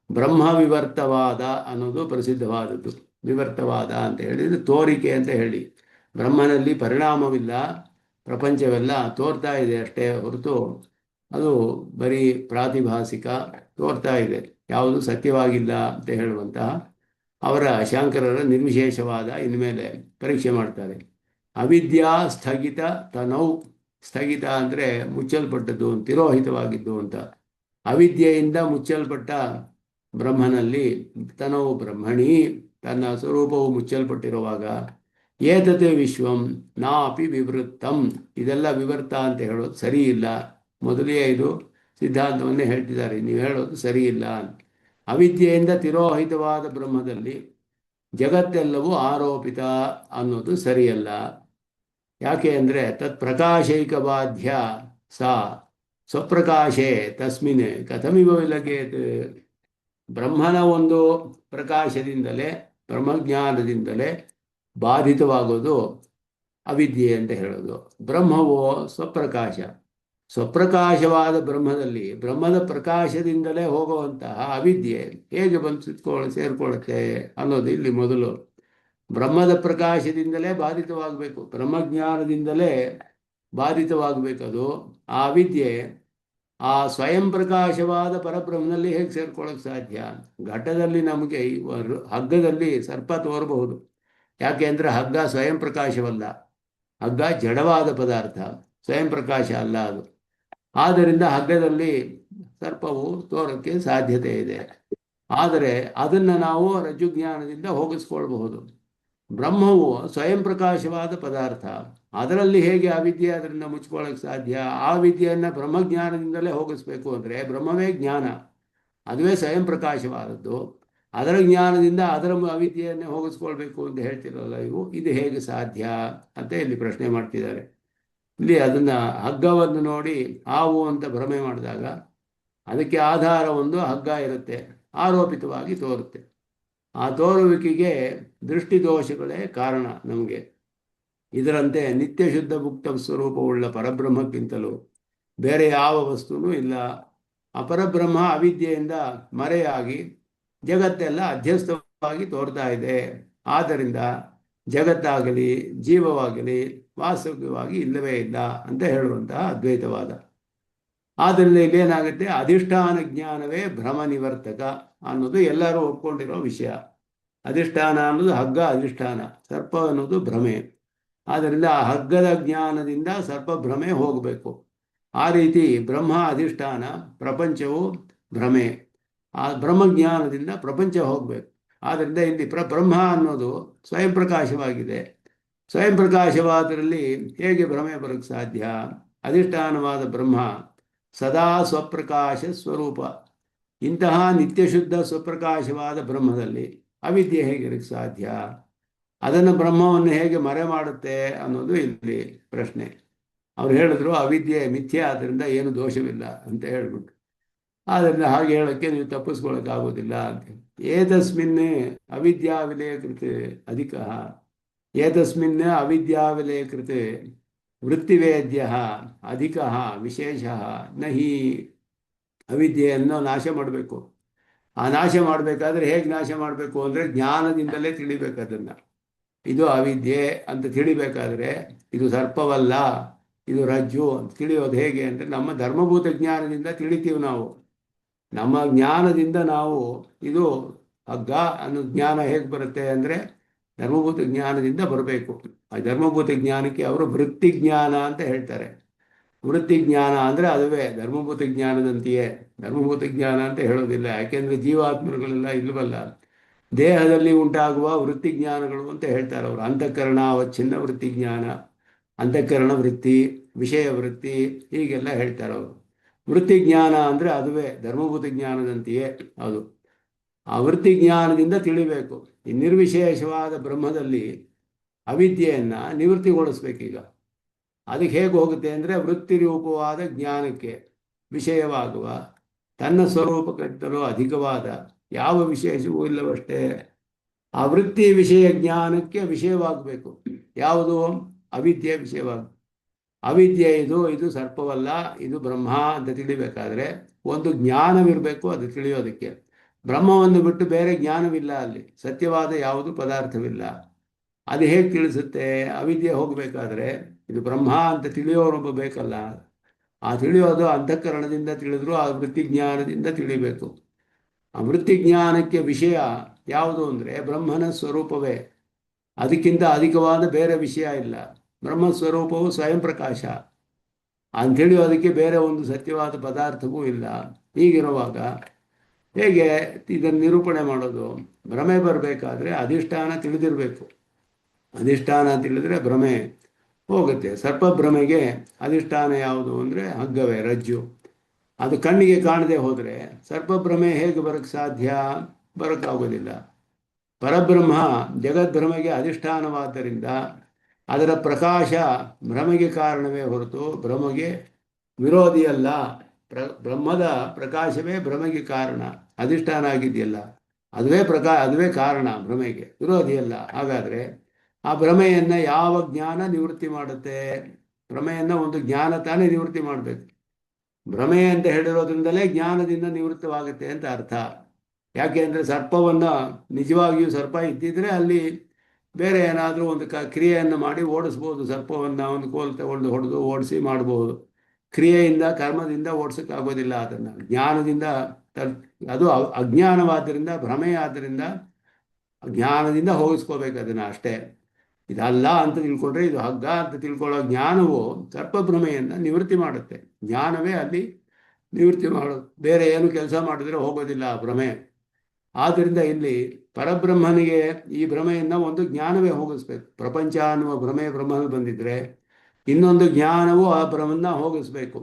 ಬ್ರಹ್ಮ ವಿವರ್ತವಾದ ಅನ್ನೋದು ಪ್ರಸಿದ್ಧವಾದದ್ದು. ವಿವರ್ತವಾದ ಅಂತ ಹೇಳಿದ್ರೆ ತೋರಿಕೆ ಅಂತ ಹೇಳಿ. ಬ್ರಹ್ಮನಲ್ಲಿ ಪರಿಣಾಮವಿಲ್ಲ, ಪ್ರಪಂಚವೆಲ್ಲ ತೋರ್ತಾ ಇದೆ ಅಷ್ಟೇ ಹೊರತು ಅದು ಬರೀ ಪ್ರಾತಿಭಾಸಿಕ ತೋರ್ತಾ ಇದೆ, ಯಾವುದು ಸತ್ಯವಾಗಿಲ್ಲ ಅಂತ ಹೇಳುವಂತಹ ಅವರ ಶಾಂಕರರ ನಿರ್ವಿಶೇಷವಾದ ಇನ್ಮೇಲೆ ಪರೀಕ್ಷೆ ಮಾಡ್ತಾರೆ. ಅವಿದ್ಯಾ ಸ್ಥಗಿತ ತನೌ, ಸ್ಥಗಿತ ಅಂದರೆ ಮುಚ್ಚಲ್ಪಟ್ಟದ್ದು, ತಿರೋಹಿತವಾಗಿದ್ದು ಅಂತ. ಅವಿದ್ಯೆಯಿಂದ ಮುಚ್ಚಲ್ಪಟ್ಟ ಬ್ರಹ್ಮನಲ್ಲಿ ತನವು ಬ್ರಹ್ಮಣಿ, ತನ್ನ ಸ್ವರೂಪವು ಮುಚ್ಚಲ್ಪಟ್ಟಿರುವಾಗ ಏತತೆ ವಿಶ್ವಂ ನಾಪಿ ವಿವೃತ್ತಂ, ಇದೆಲ್ಲ ವಿವರ್ತ ಅಂತ ಹೇಳೋದು ಸರಿ ಇಲ್ಲ. ಮೊದಲೇ ಇದು ಸಿದ್ಧಾಂತವನ್ನೇ ಹೇಳ್ತಿದ್ದಾರೆ, ನೀವು ಹೇಳೋದು ಸರಿ ಇಲ್ಲ. ಅವಿದ್ಯೆಯಿಂದ ತಿರೋಹಿತವಾದ ಬ್ರಹ್ಮದಲ್ಲಿ ಜಗತ್ತೆಲ್ಲವೂ ಆರೋಪಿತ ಅನ್ನೋದು ಸರಿಯಲ್ಲ. ಯಾಕೆ ಅಂದರೆ ತತ್ ಪ್ರಕಾಶೈಕ ಬಾಧ್ಯ ಸಾ ಸ್ವಪ್ರಕಾಶೆ ತಸ್ಮಿನ್ ಕಥಮಿವ ವಿಲಗೇತ್. ಬ್ರಹ್ಮನ ಒಂದು ಪ್ರಕಾಶದಿಂದಲೇ, ಬ್ರಹ್ಮಜ್ಞಾನದಿಂದಲೇ ಬಾಧಿತವಾಗೋದು ಅವಿದ್ಯೆ ಅಂತ ಹೇಳೋದು. ಬ್ರಹ್ಮವೋ ಸ್ವಪ್ರಕಾಶ, ಸ್ವಪ್ರಕಾಶವಾದ ಬ್ರಹ್ಮದಲ್ಲಿ ಬ್ರಹ್ಮದ ಪ್ರಕಾಶದಿಂದಲೇ ಹೋಗುವಂತಹ ಅವಿದ್ಯೆ ಹೇಗೆ ಬಂದು ಸೇರ್ಕೊಳ್ಳುತ್ತೆ ಅನ್ನೋದು ಇಲ್ಲಿ ಮೊದಲು. ಬ್ರಹ್ಮದ ಪ್ರಕಾಶದಿಂದಲೇ ಬಾಧಿತವಾಗಬೇಕು, ಬ್ರಹ್ಮಜ್ಞಾನದಿಂದಲೇ ಬಾಧಿತವಾಗಬೇಕದು. ಆ ಅವಿದ್ಯೆ ಆ ಸ್ವಯಂ ಪ್ರಕಾಶವಾದ ಪರಬ್ರಹ್ಮನಲ್ಲಿ ಹೇಗೆ ಸೇರ್ಕೊಳ್ಳೋಕೆ ಸಾಧ್ಯ? ಘಟದಲ್ಲಿ ನಮಗೆ ಹಗ್ಗದಲ್ಲಿ ಸರ್ಪ ತೋರಬಹುದು, ಯಾಕೆ ಅಂದರೆ ಹಗ್ಗ ಸ್ವಯಂ ಪ್ರಕಾಶವಲ್ಲ, ಹಗ್ಗ ಜಡವಾದ ಪದಾರ್ಥ, ಸ್ವಯಂ ಪ್ರಕಾಶ ಅಲ್ಲ ಅದು. ಆದ್ದರಿಂದ ಹಗ್ಗದಲ್ಲಿ ಸರ್ಪವು ತೋರಕ್ಕೆ ಸಾಧ್ಯತೆ ಇದೆ. ಆದರೆ ಅದನ್ನು ನಾವು ರಜ್ಜುಜ್ಞಾನದಿಂದ ಹೋಗಿಸ್ಕೊಳ್ಬಹುದು. ಬ್ರಹ್ಮವು ಸ್ವಯಂ ಪ್ರಕಾಶವಾದ ಪದಾರ್ಥ, ಅದರಲ್ಲಿ ಹೇಗೆ ಆ ವಿದ್ಯೆ ಅದರಿಂದ ಮುಚ್ಕೊಳ್ಳೋಕೆ ಸಾಧ್ಯ? ಆ ವಿದ್ಯೆಯನ್ನು ಬ್ರಹ್ಮಜ್ಞಾನದಿಂದಲೇ ಹೋಗಿಸ್ಬೇಕು ಅಂದರೆ ಬ್ರಹ್ಮವೇ ಜ್ಞಾನ, ಅದುವೇ ಸ್ವಯಂ ಪ್ರಕಾಶವಾದದ್ದು. ಅದರ ಜ್ಞಾನದಿಂದ ಅದರ ಅವಿದ್ಯೆಯನ್ನೇ ಹೋಗಿಸ್ಕೊಳ್ಬೇಕು ಅಂತ ಹೇಳ್ತಿರಲ್ಲ ಇದು ಹೇಗೆ ಸಾಧ್ಯ ಅಂತ ಇಲ್ಲಿ ಪ್ರಶ್ನೆ ಮಾಡ್ತಿದ್ದಾರೆ. ಇಲ್ಲಿ ಅದನ್ನು ಹಗ್ಗವನ್ನು ನೋಡಿ ಹಾವು ಅಂತ ಭ್ರಮೆ ಮಾಡಿದಾಗ ಅದಕ್ಕೆ ಆಧಾರ ಒಂದು ಹಗ್ಗ ಇರುತ್ತೆ, ಆರೋಪಿತವಾಗಿ ತೋರುತ್ತೆ. ಆ ತೋರುವಿಕೆಗೆ ದೃಷ್ಟಿದೋಷಗಳೇ ಕಾರಣ ನಮಗೆ. ಇದರಂತೆ ನಿತ್ಯ ಶುದ್ಧ ಮುಕ್ತ ಸ್ವರೂಪವುಳ್ಳ ಪರಬ್ರಹ್ಮಕ್ಕಿಂತಲೂ ಬೇರೆ ಯಾವ ವಸ್ತುನೂ ಇಲ್ಲ. ಆ ಪರಬ್ರಹ್ಮ ಅವಿದ್ಯೆಯಿಂದ ಮರೆಯಾಗಿ ಜಗತ್ತೆಲ್ಲ ಅಧ್ಯಸ್ಥವಾಗಿ ತೋರ್ತಾ ಇದೆ. ಆದ್ದರಿಂದ ಜಗತ್ತಾಗಲಿ ಜೀವವಾಗಲಿ ವಾಸ್ತವಿಕವಾಗಿ ಇಲ್ಲವೇ ಇಲ್ಲ ಅಂತ ಹೇಳುವಂತಹ ಅದ್ವೈತವಾದ. ಆದ್ದರಿಂದ ಇಲ್ಲೇನಾಗುತ್ತೆ, ಅಧಿಷ್ಠಾನ ಜ್ಞಾನವೇ ಭ್ರಮ ನಿವರ್ತಕ ಅನ್ನೋದು ಎಲ್ಲರೂ ಒಪ್ಕೊಂಡಿರೋ ವಿಷಯ. ಅಧಿಷ್ಠಾನ ಅನ್ನೋದು ಹಗ್ಗ, ಅಧಿಷ್ಠಾನ, ಸರ್ಪ ಅನ್ನೋದು ಭ್ರಮೆ. ಆದ್ದರಿಂದ ಆ ಹಗ್ಗದ ಜ್ಞಾನದಿಂದ ಸರ್ಪ ಭ್ರಮೆ ಹೋಗಬೇಕು. ಆ ರೀತಿ ಬ್ರಹ್ಮ ಅಧಿಷ್ಠಾನ, ಪ್ರಪಂಚವು ಭ್ರಮೆ, ಆ ಬ್ರಹ್ಮಜ್ಞಾನದಿಂದ ಪ್ರಪಂಚ ಹೋಗಬೇಕು. ಆದ್ದರಿಂದ ಇಲ್ಲಿ ಬ್ರಹ್ಮ ಅನ್ನೋದು ಸ್ವಯಂ ಪ್ರಕಾಶವಾಗಿದೆ. ಸ್ವಯಂ ಪ್ರಕಾಶವಾದರಲ್ಲಿ ಹೇಗೆ ಭ್ರಮೆ ಬರೋಕ್ಕೆ ಸಾಧ್ಯ? ಅಧಿಷ್ಠಾನವಾದ ಬ್ರಹ್ಮ ಸದಾ ಸ್ವಪ್ರಕಾಶ ಸ್ವರೂಪ. ಇಂತಹ ನಿತ್ಯಶುದ್ಧ ಸ್ವಪ್ರಕಾಶವಾದ ಬ್ರಹ್ಮದಲ್ಲಿ ಅವಿದ್ಯೆ ಹೇಗೆ ಇರಕ್ಕೆ ಸಾಧ್ಯ? ಅದನ್ನು ಬ್ರಹ್ಮವನ್ನು ಹೇಗೆ ಮರೆ ಮಾಡುತ್ತೆ ಅನ್ನೋದು ಇಲ್ಲಿ ಪ್ರಶ್ನೆ. ಅವ್ರು ಹೇಳಿದ್ರು ಅವಿದ್ಯೆ ಮಿಥ್ಯೆ, ಆದ್ದರಿಂದ ಏನು ದೋಷವಿಲ್ಲ ಅಂತ ಹೇಳ್ಬಿಟ್ಟು. ಆದ್ದರಿಂದ ಹಾಗೆ ಹೇಳೋಕ್ಕೆ ನೀವು ತಪ್ಪಿಸ್ಕೊಳ್ಳೋಕ್ಕಾಗೋದಿಲ್ಲ ಅಂತ. ಏತಸ್ಮಿನ್ ಅವಿದ್ಯಾವಿಲಯಕೃತ್ ಅಧಿಕ, ಏತಸ್ಮಿನ್ ಅವಿದ್ಯಾವಿಲಯಕೃತ್ ವೃತ್ತಿವೇದ್ಯ ಅಧಿಕ ವಿಶೇಷ ನಹಿ. ಅವಿದ್ಯೆಯನ್ನು ನಾಶ ಮಾಡಬೇಕು. ಆ ನಾಶ ಮಾಡಬೇಕಾದ್ರೆ ಹೇಗೆ ನಾಶ ಮಾಡಬೇಕು ಅಂದರೆ ಜ್ಞಾನದಿಂದಲೇ ತಿಳಿಬೇಕು ಅದನ್ನು. ಇದು ಅವಿದ್ಯೆ ಅಂತ ತಿಳಿಬೇಕಾದ್ರೆ ಇದು ಸರ್ಪವಲ್ಲ, ಇದು ರಜ್ಜು ಅಂತ ತಿಳಿಯೋದು ಹೇಗೆ ಅಂದರೆ ನಮ್ಮ ಧರ್ಮಭೂತ ಜ್ಞಾನದಿಂದ ತಿಳಿತೀವಿ ನಾವು. ನಮ್ಮ ಜ್ಞಾನದಿಂದ ನಾವು ಇದು ಹಗ್ಗ ಅನ್ನೋ ಜ್ಞಾನ ಹೇಗೆ ಬರುತ್ತೆ ಅಂದರೆ ಧರ್ಮಭೂತ ಜ್ಞಾನದಿಂದ ಬರಬೇಕು. ಆ ಧರ್ಮಭೂತ ಜ್ಞಾನಕ್ಕೆ ಅವರು ವೃತ್ತಿ ಜ್ಞಾನ ಅಂತ ಹೇಳ್ತಾರೆ. ವೃತ್ತಿ ಜ್ಞಾನ ಅಂದರೆ ಅದುವೇ ಧರ್ಮಭೂತ ಜ್ಞಾನದಂತೆಯೇ. ಧರ್ಮಭೂತ ಜ್ಞಾನ ಅಂತ ಹೇಳೋದಿಲ್ಲ, ಯಾಕೆಂದರೆ ಜೀವಾತ್ಮರುಗಳೆಲ್ಲ ಇಲ್ಲವಲ್ಲ. ದೇಹದಲ್ಲಿ ಉಂಟಾಗುವ ವೃತ್ತಿ ಜ್ಞಾನಗಳು ಅಂತ ಹೇಳ್ತಾರೆ ಅವರು. ಅಂತಃಕರಣ ಅವಚ್ಛಿನ್ನ ವೃತ್ತಿ ಜ್ಞಾನ, ಅಂತಃಕರಣ ವೃತ್ತಿ, ವಿಷಯ ವೃತ್ತಿ, ಹೀಗೆಲ್ಲ ಹೇಳ್ತಾರೆ ಅವರು. ವೃತ್ತಿ ಜ್ಞಾನ ಅಂದರೆ ಅದುವೇ ಧರ್ಮಭೂತ ಜ್ಞಾನದಂತೆಯೇ ಅದು. ಆ ವೃತ್ತಿ ಜ್ಞಾನದಿಂದ ತಿಳಿಬೇಕು. ಈ ನಿರ್ವಿಶೇಷವಾದ ಬ್ರಹ್ಮದಲ್ಲಿ ಅವಿದ್ಯೆಯನ್ನು ನಿವೃತ್ತಿಗೊಳಿಸ್ಬೇಕೀಗ. ಅದಕ್ಕೆ ಹೇಗೆ ಹೋಗುತ್ತೆ ಅಂದರೆ ವೃತ್ತಿ ರೂಪವಾದ ಜ್ಞಾನಕ್ಕೆ ವಿಷಯವಾಗುವ ತನ್ನ ಸ್ವರೂಪಕ್ಕಿಂತಲೂ ಅಧಿಕವಾದ ಯಾವ ವಿಶೇಷವೂ ಇಲ್ಲವಷ್ಟೇ ಆ ವೃತ್ತಿ ವಿಷಯ ಜ್ಞಾನಕ್ಕೆ ವಿಷಯವಾಗಬೇಕು. ಯಾವುದು? ಅವಿದ್ಯೆ ವಿಷಯವಾಗ. ಅವಿದ್ಯೆ ಇದು ಸರ್ಪವಲ್ಲ, ಇದು ಬ್ರಹ್ಮ ಅಂತ ತಿಳಿಬೇಕಾದ್ರೆ ಒಂದು ಜ್ಞಾನವಿರಬೇಕು ಅದು ತಿಳಿಯೋದಕ್ಕೆ. ಬ್ರಹ್ಮವನ್ನು ಬಿಟ್ಟು ಬೇರೆ ಜ್ಞಾನವಿಲ್ಲ, ಅಲ್ಲಿ ಸತ್ಯವಾದ ಯಾವುದು ಪದಾರ್ಥವಿಲ್ಲ. ಅದು ಹೇಗೆ ತಿಳಿಸುತ್ತೆ? ಅವಿದ್ಯೆ ಹೋಗಬೇಕಾದ್ರೆ ಇದು ಬ್ರಹ್ಮ ಅಂತ ತಿಳಿಯೋರೊಬ್ಬ ಬೇಕಲ್ಲ. ಆ ತಿಳಿಯೋದು ಅಂತಃಕರಣದಿಂದ ತಿಳಿದ್ರು ಆ ವೃತ್ತಿಜ್ಞಾನದಿಂದ ತಿಳಿಬೇಕು. ಆ ವೃತ್ತಿಜ್ಞಾನಕ್ಕೆ ವಿಷಯ ಯಾವುದು ಅಂದರೆ ಬ್ರಹ್ಮನ ಸ್ವರೂಪವೇ, ಅದಕ್ಕಿಂತ ಅಧಿಕವಾದ ಬೇರೆ ವಿಷಯ ಇಲ್ಲ. ಬ್ರಹ್ಮ ಸ್ವರೂಪವು ಸ್ವಯಂ ಪ್ರಕಾಶ ಅಂಥೇಳಿ ಅದಕ್ಕೆ ಬೇರೆ ಒಂದು ಸತ್ಯವಾದ ಪದಾರ್ಥವೂ ಇಲ್ಲ. ಹೀಗಿರುವಾಗ ಹೇಗೆ ಇದನ್ನು ನಿರೂಪಣೆ ಮಾಡೋದು? ಭ್ರಮೆ ಬರಬೇಕಾದ್ರೆ ಅಧಿಷ್ಠಾನ ತಿಳಿದಿರಬೇಕು. ಅಧಿಷ್ಠಾನ ತಿಳಿದ್ರೆ ಭ್ರಮೆ ಹೋಗುತ್ತೆ. ಸರ್ಪಭ್ರಮೆಗೆ ಅಧಿಷ್ಠಾನ ಯಾವುದು ಅಂದರೆ ಹಗ್ಗವೇ, ರಜ್ಜು. ಅದು ಕಣ್ಣಿಗೆ ಕಾಣದೆ ಹೋದರೆ ಸರ್ಪಭ್ರಮೆ ಹೇಗೆ ಬರೋಕ್ಕೆ ಸಾಧ್ಯ? ಬರೋಕ್ಕಾಗೋದಿಲ್ಲ. ಪರಬ್ರಹ್ಮ ಜಗದ್ಭ್ರಮೆಗೆ ಅಧಿಷ್ಠಾನವಾದ್ದರಿಂದ ಅದರ ಪ್ರಕಾಶ ಭ್ರಮೆಗೆ ಕಾರಣವೇ ಹೊರತು ಭ್ರಮೆಗೆ ವಿರೋಧಿಯಲ್ಲ. ಬ್ರಹ್ಮದ ಪ್ರಕಾಶವೇ ಭ್ರಮೆಗೆ ಕಾರಣ, ಅಧಿಷ್ಠಾನ ಆಗಿದೆಯಲ್ಲ ಅದುವೇ ಕಾರಣ, ಭ್ರಮೆಗೆ ವಿರೋಧಿಯಲ್ಲ. ಹಾಗಾದರೆ ಆ ಭ್ರಮೆಯನ್ನು ಯಾವ ಜ್ಞಾನ ನಿವೃತ್ತಿ ಮಾಡುತ್ತೆ? ಭ್ರಮೆಯನ್ನು ಒಂದು ಜ್ಞಾನ ತಾನೇ ನಿವೃತ್ತಿ ಮಾಡಬೇಕು. ಭ್ರಮೆ ಅಂತ ಹೇಳಿರೋದ್ರಿಂದಲೇ ಜ್ಞಾನದಿಂದ ನಿವೃತ್ತವಾಗುತ್ತೆ ಅಂತ ಅರ್ಥ. ಯಾಕೆ ಅಂದರೆ ಸರ್ಪವನ್ನು ನಿಜವಾಗಿಯೂ ಸರ್ಪ ಇದ್ದಿದ್ರೆ ಅಲ್ಲಿ ಬೇರೆ ಏನಾದರೂ ಒಂದು ಕ್ರಿಯೆಯನ್ನು ಮಾಡಿ ಓಡಿಸ್ಬೋದು. ಸರ್ಪವನ್ನು ಒಂದು ಕೋಲ್ ತಗೊಂಡು ಹೊಡೆದು ಓಡಿಸಿ ಮಾಡ್ಬೋದು. ಕ್ರಿಯೆಯಿಂದ ಕರ್ಮದಿಂದ ಓಡಿಸೋಕ್ಕಾಗೋದಿಲ್ಲ ಅದನ್ನು. ಜ್ಞಾನದಿಂದ ತಲ್ ಅದು ಅಜ್ಞಾನವಾದ್ದರಿಂದ, ಭ್ರಮೆ ಆದ್ದರಿಂದ ಜ್ಞಾನದಿಂದ ಹೋಗಿಸ್ಕೋಬೇಕು ಅದನ್ನು ಅಷ್ಟೇ. ಇದಲ್ಲ ಅಂತ ತಿಳ್ಕೊಂಡ್ರೆ, ಇದು ಹಗ್ಗ ಅಂತ ತಿಳ್ಕೊಳ್ಳೋ ಜ್ಞಾನವು ಸರ್ಪಭ್ರಮೆಯನ್ನು ನಿವೃತ್ತಿ ಮಾಡುತ್ತೆ. ಜ್ಞಾನವೇ ಅಲ್ಲಿ ನಿವೃತ್ತಿ ಮಾಡೋದು, ಬೇರೆ ಏನು ಕೆಲಸ ಮಾಡಿದ್ರೆ ಹೋಗೋದಿಲ್ಲ ಆ ಭ್ರಮೆ. ಆದ್ದರಿಂದ ಇಲ್ಲಿ ಪರಬ್ರಹ್ಮನಿಗೆ ಈ ಭ್ರಮೆಯನ್ನು ಒಂದು ಜ್ಞಾನವೇ ಹೋಗಿಸ್ಬೇಕು. ಪ್ರಪಂಚ ಅನ್ನುವ ಭ್ರಮೆ ಬ್ರಹ್ಮನಲ್ಲಿ ಬಂದಿದ್ರೆ ಇನ್ನೊಂದು ಜ್ಞಾನವು ಆ ಭ್ರಮನ್ನ ಹೋಗಿಸ್ಬೇಕು.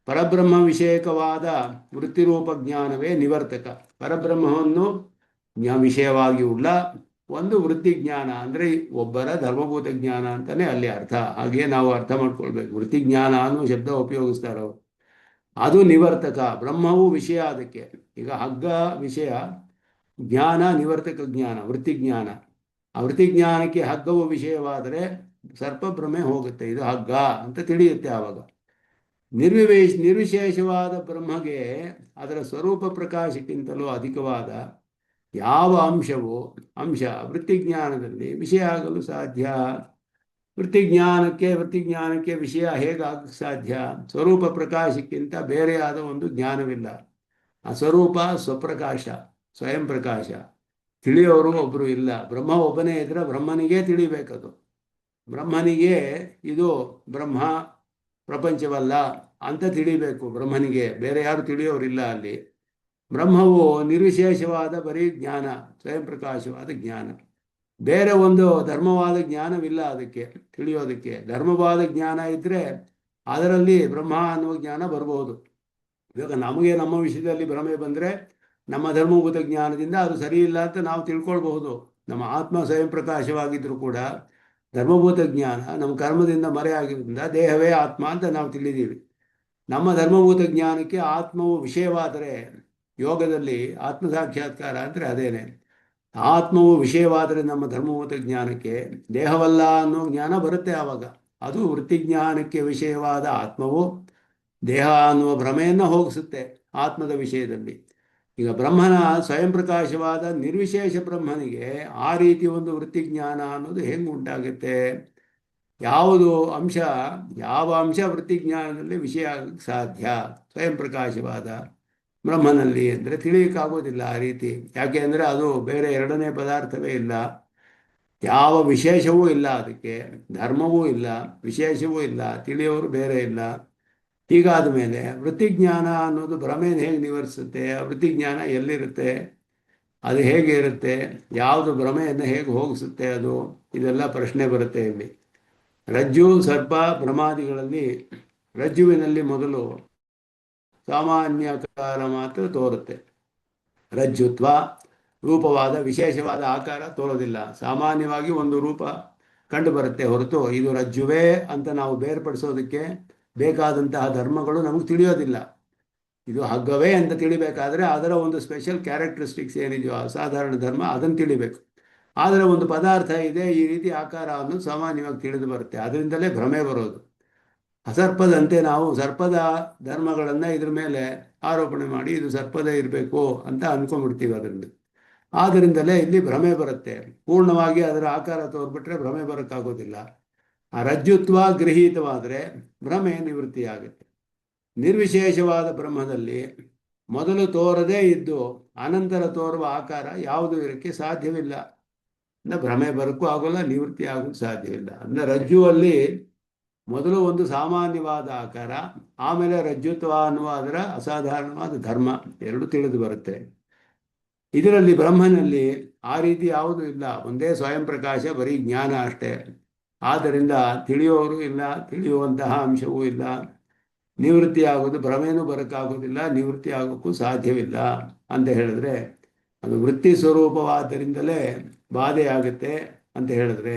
ಪರಬ್ರಹ್ಮ ವಿಷಯಕವಾದ ವೃತ್ತಿರೂಪ ಜ್ಞಾನವೇ ನಿವರ್ತಕ. ಪರಬ್ರಹ್ಮವನ್ನು ವಿಷಯವಾಗಿ ಉಳ್ಳ ಒಂದು ವೃತ್ತಿ ಜ್ಞಾನ ಅಂದರೆ ಒಬ್ಬರ ಧರ್ಮಭೂತ ಜ್ಞಾನ ಅಂತಲೇ ಅಲ್ಲಿ ಅರ್ಥ. ಹಾಗೆ ನಾವು ಅರ್ಥ ಮಾಡ್ಕೊಳ್ಬೇಕು. ವೃತ್ತಿ ಜ್ಞಾನ ಅನ್ನೋ ಶಬ್ದ ಉಪಯೋಗಿಸ್ತಾರೆ ಅವರು. ಅದು ನಿವರ್ತಕ. ಬ್ರಹ್ಮವು ವಿಷಯ ಅದಕ್ಕೆ. ಈಗ ಹಗ್ಗ ವಿಷಯ, ಜ್ಞಾನ ನಿವರ್ತಕ ಜ್ಞಾನ, ವೃತ್ತಿ ಜ್ಞಾನ. ಆ ವೃತ್ತಿ ಜ್ಞಾನಕ್ಕೆ ಹಗ್ಗವು ವಿಷಯವಾದರೆ ಸರ್ಪಭ್ರಮೆ ಹೋಗುತ್ತೆ. ಇದು ಹಗ್ಗ ಅಂತ ತಿಳಿಯುತ್ತೆ. ಆವಾಗ ನಿರ್ವಿಶೇಷವಾದ ಬ್ರಹ್ಮಗೆ ಅದರ ಸ್ವರೂಪ ಪ್ರಕಾಶಕ್ಕಿಂತಲೂ ಅಧಿಕವಾದ ಯಾವ ಅಂಶ ವೃತ್ತಿಜ್ಞಾನದಲ್ಲಿ ವಿಷಯ ಆಗಲು ಸಾಧ್ಯ? ವೃತ್ತಿಜ್ಞಾನಕ್ಕೆ ವಿಷಯ ಹೇಗಾಗಕ್ಕೆ ಸಾಧ್ಯ? ಸ್ವರೂಪ ಪ್ರಕಾಶಕ್ಕಿಂತ ಬೇರೆಯಾದ ಒಂದು ಜ್ಞಾನವಿಲ್ಲ. ಆ ಸ್ವರೂಪ ಸ್ವಪ್ರಕಾಶ, ಸ್ವಯಂ ಪ್ರಕಾಶ. ತಿಳಿಯೋರು ಒಬ್ಬರು ಇಲ್ಲ. ಬ್ರಹ್ಮ ಒಬ್ಬನೇ ಇದ್ರೆ ಬ್ರಹ್ಮನಿಗೆ ತಿಳಿಬೇಕದು. ಬ್ರಹ್ಮನಿಗೆ ಇದು ಬ್ರಹ್ಮ ಪ್ರಪಂಚವಲ್ಲ ಅಂತ ತಿಳಿಬೇಕು. ಬ್ರಹ್ಮನಿಗೆ ಬೇರೆ ಯಾರು ತಿಳಿಯೋರಿಲ್ಲ ಅಲ್ಲಿ. ಬ್ರಹ್ಮವು ನಿರ್ವಿಶೇಷವಾದ ಬರೀ ಜ್ಞಾನ, ಸ್ವಯಂ ಪ್ರಕಾಶವಾದ ಜ್ಞಾನ. ಬೇರೆ ಒಂದು ಧರ್ಮವಾದ ಜ್ಞಾನವಿಲ್ಲ ಅದಕ್ಕೆ ತಿಳಿಯೋದಕ್ಕೆ. ಧರ್ಮವಾದ ಜ್ಞಾನ ಇದ್ದರೆ ಅದರಲ್ಲಿ ಬ್ರಹ್ಮ ಅನ್ನುವ ಜ್ಞಾನ ಬರ್ಬೋದು. ಇವಾಗ ನಮಗೆ ನಮ್ಮ ವಿಷಯದಲ್ಲಿ ಭ್ರಮೆ ಬಂದರೆ ನಮ್ಮ ಧರ್ಮಭೂತ ಜ್ಞಾನದಿಂದ ಅದು ಸರಿ ಇಲ್ಲ ಅಂತ ನಾವು ತಿಳ್ಕೊಳ್ಬಹುದು. ನಮ್ಮ ಆತ್ಮ ಸ್ವಯಂ ಪ್ರಕಾಶವಾಗಿದ್ದರೂ ಕೂಡ ಧರ್ಮಭೂತ ಜ್ಞಾನ ನಮ್ಮ ಕರ್ಮದಿಂದ ಮರೆಯಾಗಿರೋದ್ರಿಂದ ದೇಹವೇ ಆತ್ಮ ಅಂತ ನಾವು ತಿಳಿದೀವಿ. ನಮ್ಮ ಧರ್ಮಭೂತ ಜ್ಞಾನಕ್ಕೆ ಆತ್ಮವು ವಿಷಯವಾದರೆ, ಯೋಗದಲ್ಲಿ ಆತ್ಮ ಸಾಕ್ಷಾತ್ಕಾರ ಅಂದರೆ ಅದೇನೆ. ಆತ್ಮವು ವಿಷಯವಾದರೆ ನಮ್ಮ ಧರ್ಮಭೂತ ಜ್ಞಾನಕ್ಕೆ ದೇಹವಲ್ಲ ಅನ್ನೋ ಜ್ಞಾನ ಬರುತ್ತೆ. ಆವಾಗ ಅದು ವೃತ್ತಿಜ್ಞಾನಕ್ಕೆ ವಿಷಯವಾದ ಆತ್ಮವು ದೇಹ ಅನ್ನುವ ಭ್ರಮೆಯನ್ನು ಹೋಗಿಸುತ್ತೆ ಆತ್ಮದ ವಿಷಯದಲ್ಲಿ. ಈಗ ಬ್ರಹ್ಮನ ಸ್ವಯಂ ಪ್ರಕಾಶವಾದ ನಿರ್ವಿಶೇಷ ಬ್ರಹ್ಮನಿಗೆ ಆ ರೀತಿ ಒಂದು ವೃತ್ತಿಜ್ಞಾನ ಅನ್ನೋದು ಹೆಂಗೆ ಉಂಟಾಗುತ್ತೆ? ಯಾವ ಅಂಶ ವೃತ್ತಿಜ್ಞಾನದಲ್ಲಿ ವಿಷಯ ಆಗಕ್ಕೆ ಸಾಧ್ಯ? ಸ್ವಯಂ ಪ್ರಕಾಶವಾದ ಬ್ರಹ್ಮನಲ್ಲಿ ಅಂದರೆ ತಿಳಿಯೋಕ್ಕಾಗೋದಿಲ್ಲ ಆ ರೀತಿ. ಯಾಕೆ ಅಂದರೆ ಅದು ಬೇರೆ ಎರಡನೇ ಪದಾರ್ಥವೇ ಇಲ್ಲ. ಯಾವ ವಿಶೇಷವೂ ಇಲ್ಲ ಅದಕ್ಕೆ, ಧರ್ಮವೂ ಇಲ್ಲ, ವಿಶೇಷವೂ ಇಲ್ಲ, ತಿಳಿಯೋರು ಬೇರೆ ಇಲ್ಲ. ಹೀಗಾದ ಮೇಲೆ ವೃತ್ತಿಜ್ಞಾನ ಅನ್ನೋದು ಭ್ರಮೆಯನ್ನು ಹೇಗೆ ನಿವಾರಿಸುತ್ತೆ? ಆ ವೃತ್ತಿಜ್ಞಾನ ಎಲ್ಲಿರುತ್ತೆ? ಅದು ಹೇಗೆ ಇರುತ್ತೆ? ಯಾವುದು ಭ್ರಮೆಯನ್ನು ಹೇಗೆ ಹೋಗಿಸುತ್ತೆ ಅದು? ಇದೆಲ್ಲ ಪ್ರಶ್ನೆ ಬರುತ್ತೆ ಇಲ್ಲಿ. ರಜ್ಜು ಸರ್ಪ ಭ್ರಮಾದಿಗಳಲ್ಲಿ ರಜ್ಜುವಿನಲ್ಲಿ ಮೊದಲು ಸಾಮಾನ್ಯಕಾರ ಮಾತ್ರ ತೋರುತ್ತೆ. ರಜ್ಜುತ್ವ ರೂಪವಾದ ವಿಶೇಷವಾದ ಆಕಾರ ತೋರೋದಿಲ್ಲ. ಸಾಮಾನ್ಯವಾಗಿ ಒಂದು ರೂಪ ಕಂಡು ಬರುತ್ತೆ ಹೊರತು ಇದು ರಜ್ಜುವೇ ಅಂತ ನಾವು ಬೇರ್ಪಡಿಸೋದಕ್ಕೆ ಬೇಕಾದಂತಹ ಧರ್ಮಗಳು ನಮಗೆ ತಿಳಿಯೋದಿಲ್ಲ. ಇದು ಹಗ್ಗವೇ ಅಂತ ತಿಳಿಬೇಕಾದ್ರೆ ಅದರ ಒಂದು ಸ್ಪೆಷಲ್ ಕ್ಯಾರೆಕ್ಟರಿಸ್ಟಿಕ್ಸ್ ಏನಿದೆಯೋ ಅಸಾಧಾರಣ ಧರ್ಮ ಅದನ್ನು ತಿಳಿಬೇಕು. ಆದರೆ ಒಂದು ಪದಾರ್ಥ ಇದೆ ಈ ರೀತಿ ಆಕಾರ ಅನ್ನೋದು ಸಾಮಾನ್ಯವಾಗಿ ತಿಳಿದು ಬರುತ್ತೆ. ಅದರಿಂದಲೇ ಭ್ರಮೆ ಬರೋದು. ಅಸರ್ಪದಂತೆ ನಾವು ಸರ್ಪದ ಧರ್ಮಗಳನ್ನು ಇದ್ರ ಮೇಲೆ ಆರೋಪಣೆ ಮಾಡಿ ಇದು ಸರ್ಪದ ಇರಬೇಕು ಅಂತ ಅಂದ್ಕೊಂಡ್ಬಿಡ್ತೀವಿ. ಆದ್ದರಿಂದಲೇ ಇಲ್ಲಿ ಭ್ರಮೆ ಬರುತ್ತೆ. ಪೂರ್ಣವಾಗಿ ಅದರ ಆಕಾರ ತೋರ್ಬಿಟ್ರೆ ಭ್ರಮೆ ಬರೋಕ್ಕಾಗೋದಿಲ್ಲ. ಆ ರಜ್ಜುತ್ವ ಗೃಹೀತವಾದರೆ ಭ್ರಮೆ ನಿವೃತ್ತಿಯಾಗುತ್ತೆ. ನಿರ್ವಿಶೇಷವಾದ ಬ್ರಹ್ಮದಲ್ಲಿ ಮೊದಲು ತೋರದೇ ಇದ್ದು ಅನಂತರ ತೋರುವ ಆಕಾರ ಯಾವುದು ಇರೋಕ್ಕೆ ಸಾಧ್ಯವಿಲ್ಲ. ಅಂದರೆ ಭ್ರಮೆ ಬರೋಕ್ಕೂ ಆಗೋಲ್ಲ, ನಿವೃತ್ತಿ ಆಗೋಕ್ಕೆ ಸಾಧ್ಯವಿಲ್ಲ. ಅಂದರೆ ರಜ್ಜುವಲ್ಲಿ ಮೊದಲು ಒಂದು ಸಾಮಾನ್ಯವಾದ ಆಕಾರ, ಆಮೇಲೆ ರಜ್ಜುತ್ವ ಅನ್ನುವ ಅದರ ಅಸಾಧಾರಣವಾದ ಧರ್ಮ ಎರಡು ತಿಳಿದು ಬರುತ್ತೆ. ಇದರಲ್ಲಿ ಬ್ರಹ್ಮನಲ್ಲಿ ಆ ರೀತಿ ಯಾವುದೂ ಇಲ್ಲ. ಒಂದೇ ಸ್ವಯಂ ಪ್ರಕಾಶ, ಬರೀ ಜ್ಞಾನ ಅಷ್ಟೇ. ಆದ್ದರಿಂದ ತಿಳಿಯೋರು ಇಲ್ಲ, ತಿಳಿಯುವಂತಹ ಅಂಶವೂ ಇಲ್ಲ. ನಿವೃತ್ತಿ ಆಗೋದು, ಭ್ರಮೆನೂ ಬರೋಕ್ಕಾಗೋದಿಲ್ಲ, ನಿವೃತ್ತಿ ಆಗೋಕ್ಕೂ ಸಾಧ್ಯವಿಲ್ಲ ಅಂತ ಹೇಳಿದ್ರೆ ಅದು ವೃತ್ತಿ ಸ್ವರೂಪವಾದ್ದರಿಂದಲೇ ಬಾಧೆ ಆಗುತ್ತೆ ಅಂತ ಹೇಳಿದ್ರೆ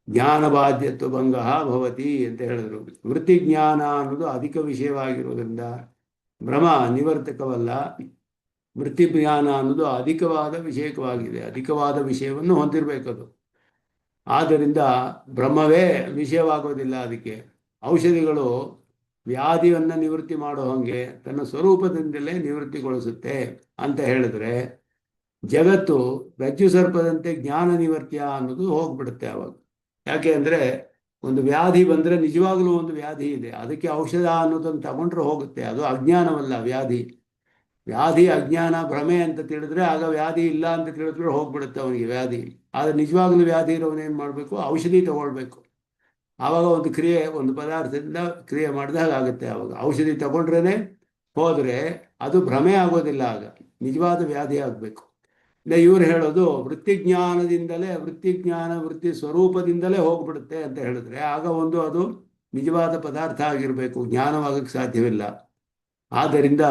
ಜ್ಞಾನ ಬಾಧ್ಯತ್ವ ಭಂಗ ಭವತಿ ಅಂತ ಹೇಳಿದ್ರು. ವೃತ್ತಿ ಜ್ಞಾನ ಅನ್ನೋದು ಅಧಿಕ ವಿಷಯವಾಗಿರೋದ್ರಿಂದ ಭ್ರಮ ನಿವರ್ತಕವಲ್ಲ. ವೃತ್ತಿ ಜ್ಞಾನ ಅನ್ನೋದು ಅಧಿಕವಾದ ವಿಷಯಕವಾಗಿದೆ. ಅಧಿಕವಾದ ವಿಷಯವನ್ನು ಹೊಂದಿರಬೇಕದು. ಆದ್ದರಿಂದ ಬ್ರಹ್ಮವೇ ವಿಷಯವಾಗೋದಿಲ್ಲ. ಅದಕ್ಕೆ ಔಷಧಿಗಳು ವ್ಯಾಧಿಯನ್ನು ನಿವೃತ್ತಿ ಮಾಡೋ ಹಾಗೆ ತನ್ನ ಸ್ವರೂಪದಿಂದಲೇ ನಿವೃತ್ತಿಗೊಳಿಸುತ್ತೆ ಅಂತ ಹೇಳಿದ್ರೆ ಜಗತ್ತು ರಜ್ಜು ಸರ್ಪದಂತೆ ಜ್ಞಾನ ನಿವರ್ತ್ಯ ಅನ್ನೋದು ಹೋಗ್ಬಿಡುತ್ತೆ ಅವಾಗ. ಯಾಕೆ ಅಂದರೆ ಒಂದು ವ್ಯಾಧಿ ಬಂದರೆ ನಿಜವಾಗ್ಲೂ ಒಂದು ವ್ಯಾಧಿ ಇದೆ, ಅದಕ್ಕೆ ಔಷಧ ಅನ್ನೋದನ್ನು ತಗೊಂಡ್ರೆ ಹೋಗುತ್ತೆ. ಅದು ಅಜ್ಞಾನವಲ್ಲ ವ್ಯಾಧಿ. ವ್ಯಾಧಿ ಅಜ್ಞಾನ ಭ್ರಮೆ ಅಂತ ತಿಳಿದ್ರೆ ಆಗ ವ್ಯಾಧಿ ಇಲ್ಲ ಅಂತ ತಿಳಿದ್ರೆ ಹೋಗ್ಬಿಡುತ್ತೆ ಅವನಿಗೆ ವ್ಯಾಧಿ. ಆದರೆ ನಿಜವಾಗ್ಲೂ ವ್ಯಾಧಿ ಇರೋವನೇನು ಮಾಡಬೇಕು? ಔಷಧಿ ತಗೊಳ್ಬೇಕು. ಆವಾಗ ಒಂದು ಕ್ರಿಯೆ, ಒಂದು ಪದಾರ್ಥದಿಂದ ಕ್ರಿಯೆ ಮಾಡಿದಾಗ ಆಗುತ್ತೆ. ಆವಾಗ ಔಷಧಿ ತಗೊಂಡ್ರೇ ಹೋದರೆ ಅದು ಭ್ರಮೆ ಆಗೋದಿಲ್ಲ, ಆಗ ನಿಜವಾದ ವ್ಯಾಧಿ ಆಗಬೇಕು. ಇವ್ರು ಹೇಳೋದು ವೃತ್ತಿಜ್ಞಾನದಿಂದಲೇ, ವೃತ್ತಿಜ್ಞಾನ ವೃತ್ತಿ ಸ್ವರೂಪದಿಂದಲೇ ಹೋಗ್ಬಿಡುತ್ತೆ ಅಂತ ಹೇಳಿದ್ರೆ ಆಗ ಒಂದು ಅದು ನಿಜವಾದ ಪದಾರ್ಥ ಆಗಿರಬೇಕು, ಜ್ಞಾನವಾಗಕ್ಕೆ ಸಾಧ್ಯವಿಲ್ಲ. ಆದ್ದರಿಂದ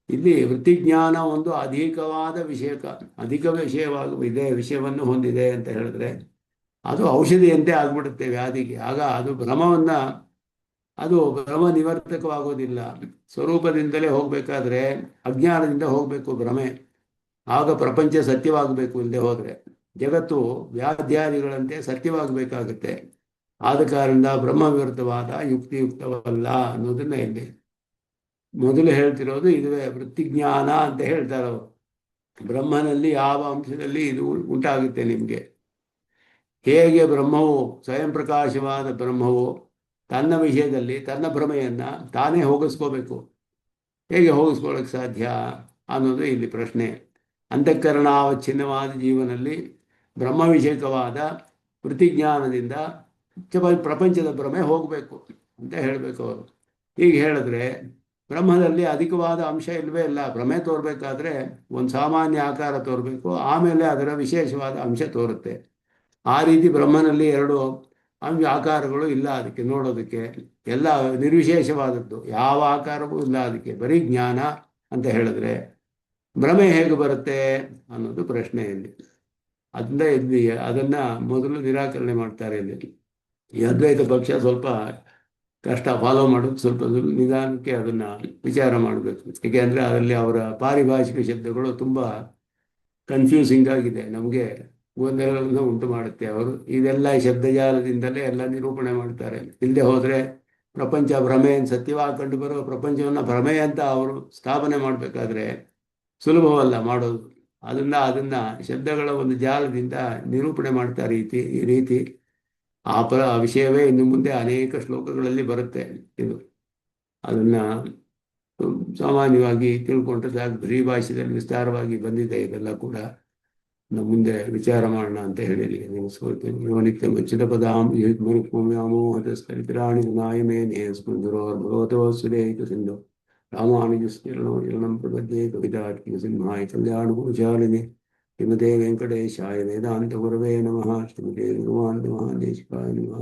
ಇಲ್ಲಿ ವೃತ್ತಿಜ್ಞಾನ ಒಂದು ಅಧಿಕವಾದ ಅಧಿಕ ವಿಷಯವನ್ನು ಹೊಂದಿದೆ ಅಂತ ಹೇಳಿದ್ರೆ ಅದು ಔಷಧಿಯಂತೆ ಆಗ್ಬಿಡುತ್ತೆ ವ್ಯಾಧಿಗೆ. ಆಗ ಅದು ಅದು ಭ್ರಮ ನಿವರ್ತಕವಾಗೋದಿಲ್ಲ. ಸ್ವರೂಪದಿಂದಲೇ ಹೋಗ್ಬೇಕಾದ್ರೆ ಅಜ್ಞಾನದಿಂದ ಹೋಗಬೇಕು ಭ್ರಮೆ. ಆಗ ಪ್ರಪಂಚ ಸತ್ಯವಾಗಬೇಕು, ಇಲ್ಲದೆ ಹೋದರೆ ಜಗತ್ತು ವ್ಯಾಧ್ಯಾದಿಗಳಂತೆ ಸತ್ಯವಾಗಬೇಕಾಗತ್ತೆ. ಆದ ಕಾರಣದಿಂದ ಬ್ರಹ್ಮ ವಿರುದ್ಧವಾದ ಯುಕ್ತಿಯುಕ್ತವಲ್ಲ ಅನ್ನೋದನ್ನ ಇಲ್ಲಿ ಮೊದಲು ಹೇಳ್ತಿರೋದು. ಇದುವೇ ವೃತ್ತಿಜ್ಞಾನ ಅಂತ ಹೇಳ್ತಾರೆ ಅವರು. ಬ್ರಹ್ಮನಲ್ಲಿ ಯಾವ ಅಂಶದಲ್ಲಿ ಇದು ಉಂಟಾಗುತ್ತೆ ನಿಮಗೆ? ಹೇಗೆ ಬ್ರಹ್ಮವು ಸ್ವಯಂ ಪ್ರಕಾಶವಾದ ಬ್ರಹ್ಮವು ತನ್ನ ವಿಷಯದಲ್ಲಿ ತನ್ನ ಭ್ರಮೆಯನ್ನು ತಾನೇ ಹೋಗಿಸ್ಕೋಬೇಕು, ಹೇಗೆ ಹೋಗಿಸ್ಕೊಳ್ಳೋಕ್ಕೆ ಸಾಧ್ಯ ಅನ್ನೋದು ಇಲ್ಲಿ ಪ್ರಶ್ನೆ. ಅಂತಃಕರಣಾವಚ್ಛಿನ್ನವಾದ ಜೀವನಲ್ಲಿ ಬ್ರಹ್ಮ ವಿಷಯಕವಾದ ವೃತ್ತಿಜ್ಞಾನದಿಂದ ಪ್ರಪಂಚದ ಭ್ರಮೆ ಹೋಗಬೇಕು ಅಂತ ಹೇಳಬೇಕು ಅವರು. ಹೀಗೆ ಹೇಳಿದ್ರೆ ಬ್ರಹ್ಮದಲ್ಲಿ ಅಧಿಕವಾದ ಅಂಶ ಇಲ್ಲವೇ ಇಲ್ಲ. ಭ್ರಮೆ ತೋರಬೇಕಾದ್ರೆ ಒಂದು ಸಾಮಾನ್ಯ ಆಕಾರ ತೋರಬೇಕು, ಆಮೇಲೆ ಅದರ ವಿಶೇಷವಾದ ಅಂಶ ತೋರುತ್ತೆ. ಆ ರೀತಿ ಬ್ರಹ್ಮನಲ್ಲಿ ಎರಡು ಆಕಾರಗಳು ಇಲ್ಲ ಅದಕ್ಕೆ ನೋಡೋದಕ್ಕೆ. ಎಲ್ಲ ನಿರ್ವಿಶೇಷವಾದದ್ದು, ಯಾವ ಆಕಾರವೂ ಇಲ್ಲ ಅದಕ್ಕೆ, ಬರೀ ಜ್ಞಾನ ಅಂತ ಹೇಳಿದ್ರೆ ಭ್ರಮೆ ಹೇಗೆ ಬರುತ್ತೆ ಅನ್ನೋದು ಪ್ರಶ್ನೆ ಇಲ್ಲಿ. ಅದರಿಂದ ಇಲ್ಲಿ ಅದನ್ನು ಮೊದಲು ನಿರಾಕರಣೆ ಮಾಡ್ತಾರೆ. ಇಲ್ಲಿ ಈ ಅದ್ವೈತ ಪಕ್ಷ ಸ್ವಲ್ಪ ಕಷ್ಟ ಫಾಲೋ ಮಾಡೋದು, ಸ್ವಲ್ಪ ನಿಧಾನಕ್ಕೆ ಅದನ್ನು ವಿಚಾರ ಮಾಡಬೇಕು. ಏಕೆಂದರೆ ಅದರಲ್ಲಿ ಅವರ ಪಾರಿಭಾಷಿಕ ಶಬ್ದಗಳು ತುಂಬ ಕನ್ಫ್ಯೂಸಿಂಗ್ ಆಗಿದೆ, ನಮಗೆ ಗೊಂದಲಗಳನ್ನು ಉಂಟು ಮಾಡುತ್ತೆ. ಅವರು ಇದೆಲ್ಲ ಶಬ್ದಜಾಲದಿಂದಲೇ ಎಲ್ಲ ನಿರೂಪಣೆ ಮಾಡ್ತಾರೆ. ಇಲ್ಲದೆ ಹೋದರೆ ಪ್ರಪಂಚ ಭ್ರಮೆ ಸತ್ಯವಾಗಿ ಕಂಡು ಬರೋ ಪ್ರಪಂಚವನ್ನು ಭ್ರಮೆ ಅಂತ ಅವರು ಸ್ಥಾಪನೆ ಮಾಡಬೇಕಾದ್ರೆ ಸುಲಭವಲ್ಲ ಮಾಡೋದು. ಅದನ್ನು ಶಬ್ದಗಳ ಒಂದು ಜಾಲದಿಂದ ನಿರೂಪಣೆ ಮಾಡ್ತಾರೆ. ಈ ರೀತಿ ಆ ವಿಷಯವೇ ಇನ್ನು ಮುಂದೆ ಅನೇಕ ಶ್ಲೋಕಗಳಲ್ಲಿ ಬರುತ್ತೆ. ಇದು ಅದನ್ನು ಸಾಮಾನ್ಯವಾಗಿ ತಿಳ್ಕೊಂಡ್ರೆ ಸಾಕು. ಬರೀ ಭಾಷೆಯಲ್ಲಿ ವಿಸ್ತಾರವಾಗಿ ಬಂದಿದೆ ಇದೆಲ್ಲ ಕೂಡ. ನಮ್ಮ ಮುಂದೆ ವಿಚಾರ ಮಾಡೋಣ ಅಂತ ಹೇಳಿ ನಿಲ್ಲಿಸ್ಕೊಳ್ತೇನೆ. ನಿತ್ಯ ಮುಚ್ಚಿದ ಪದಾಂ ವ್ಯಾಮೋಹತಸ್ಕರಿತರಾಣಿ ನಾಯಮೇನೇ ಸ್ಮೃತಿರೋರ್ಭಗವತೋ ಸುರೇಕ ಸಿಂಧು ರಾಮಾನುಜಸ್ತಿರ್ಣಂ ಪ್ರಪದ್ಯೆ ಕವಿತಾರ್ಕಿಕ ಸಿಂಹಾಯ ಕಲ್ಯಾಣಗುಣಶಾಲಿನಿ ಶ್ರೀಮತೆ ವೆಂಕಟೇಶಾಯ ವೇದಾಂತ ಗುರವೇ ನಮಃ. ಶ್ರೀಮತೆ ಗುರುವಾಂತ ಮಹಾದೇಶಿಕಾಯ ನಮಃ.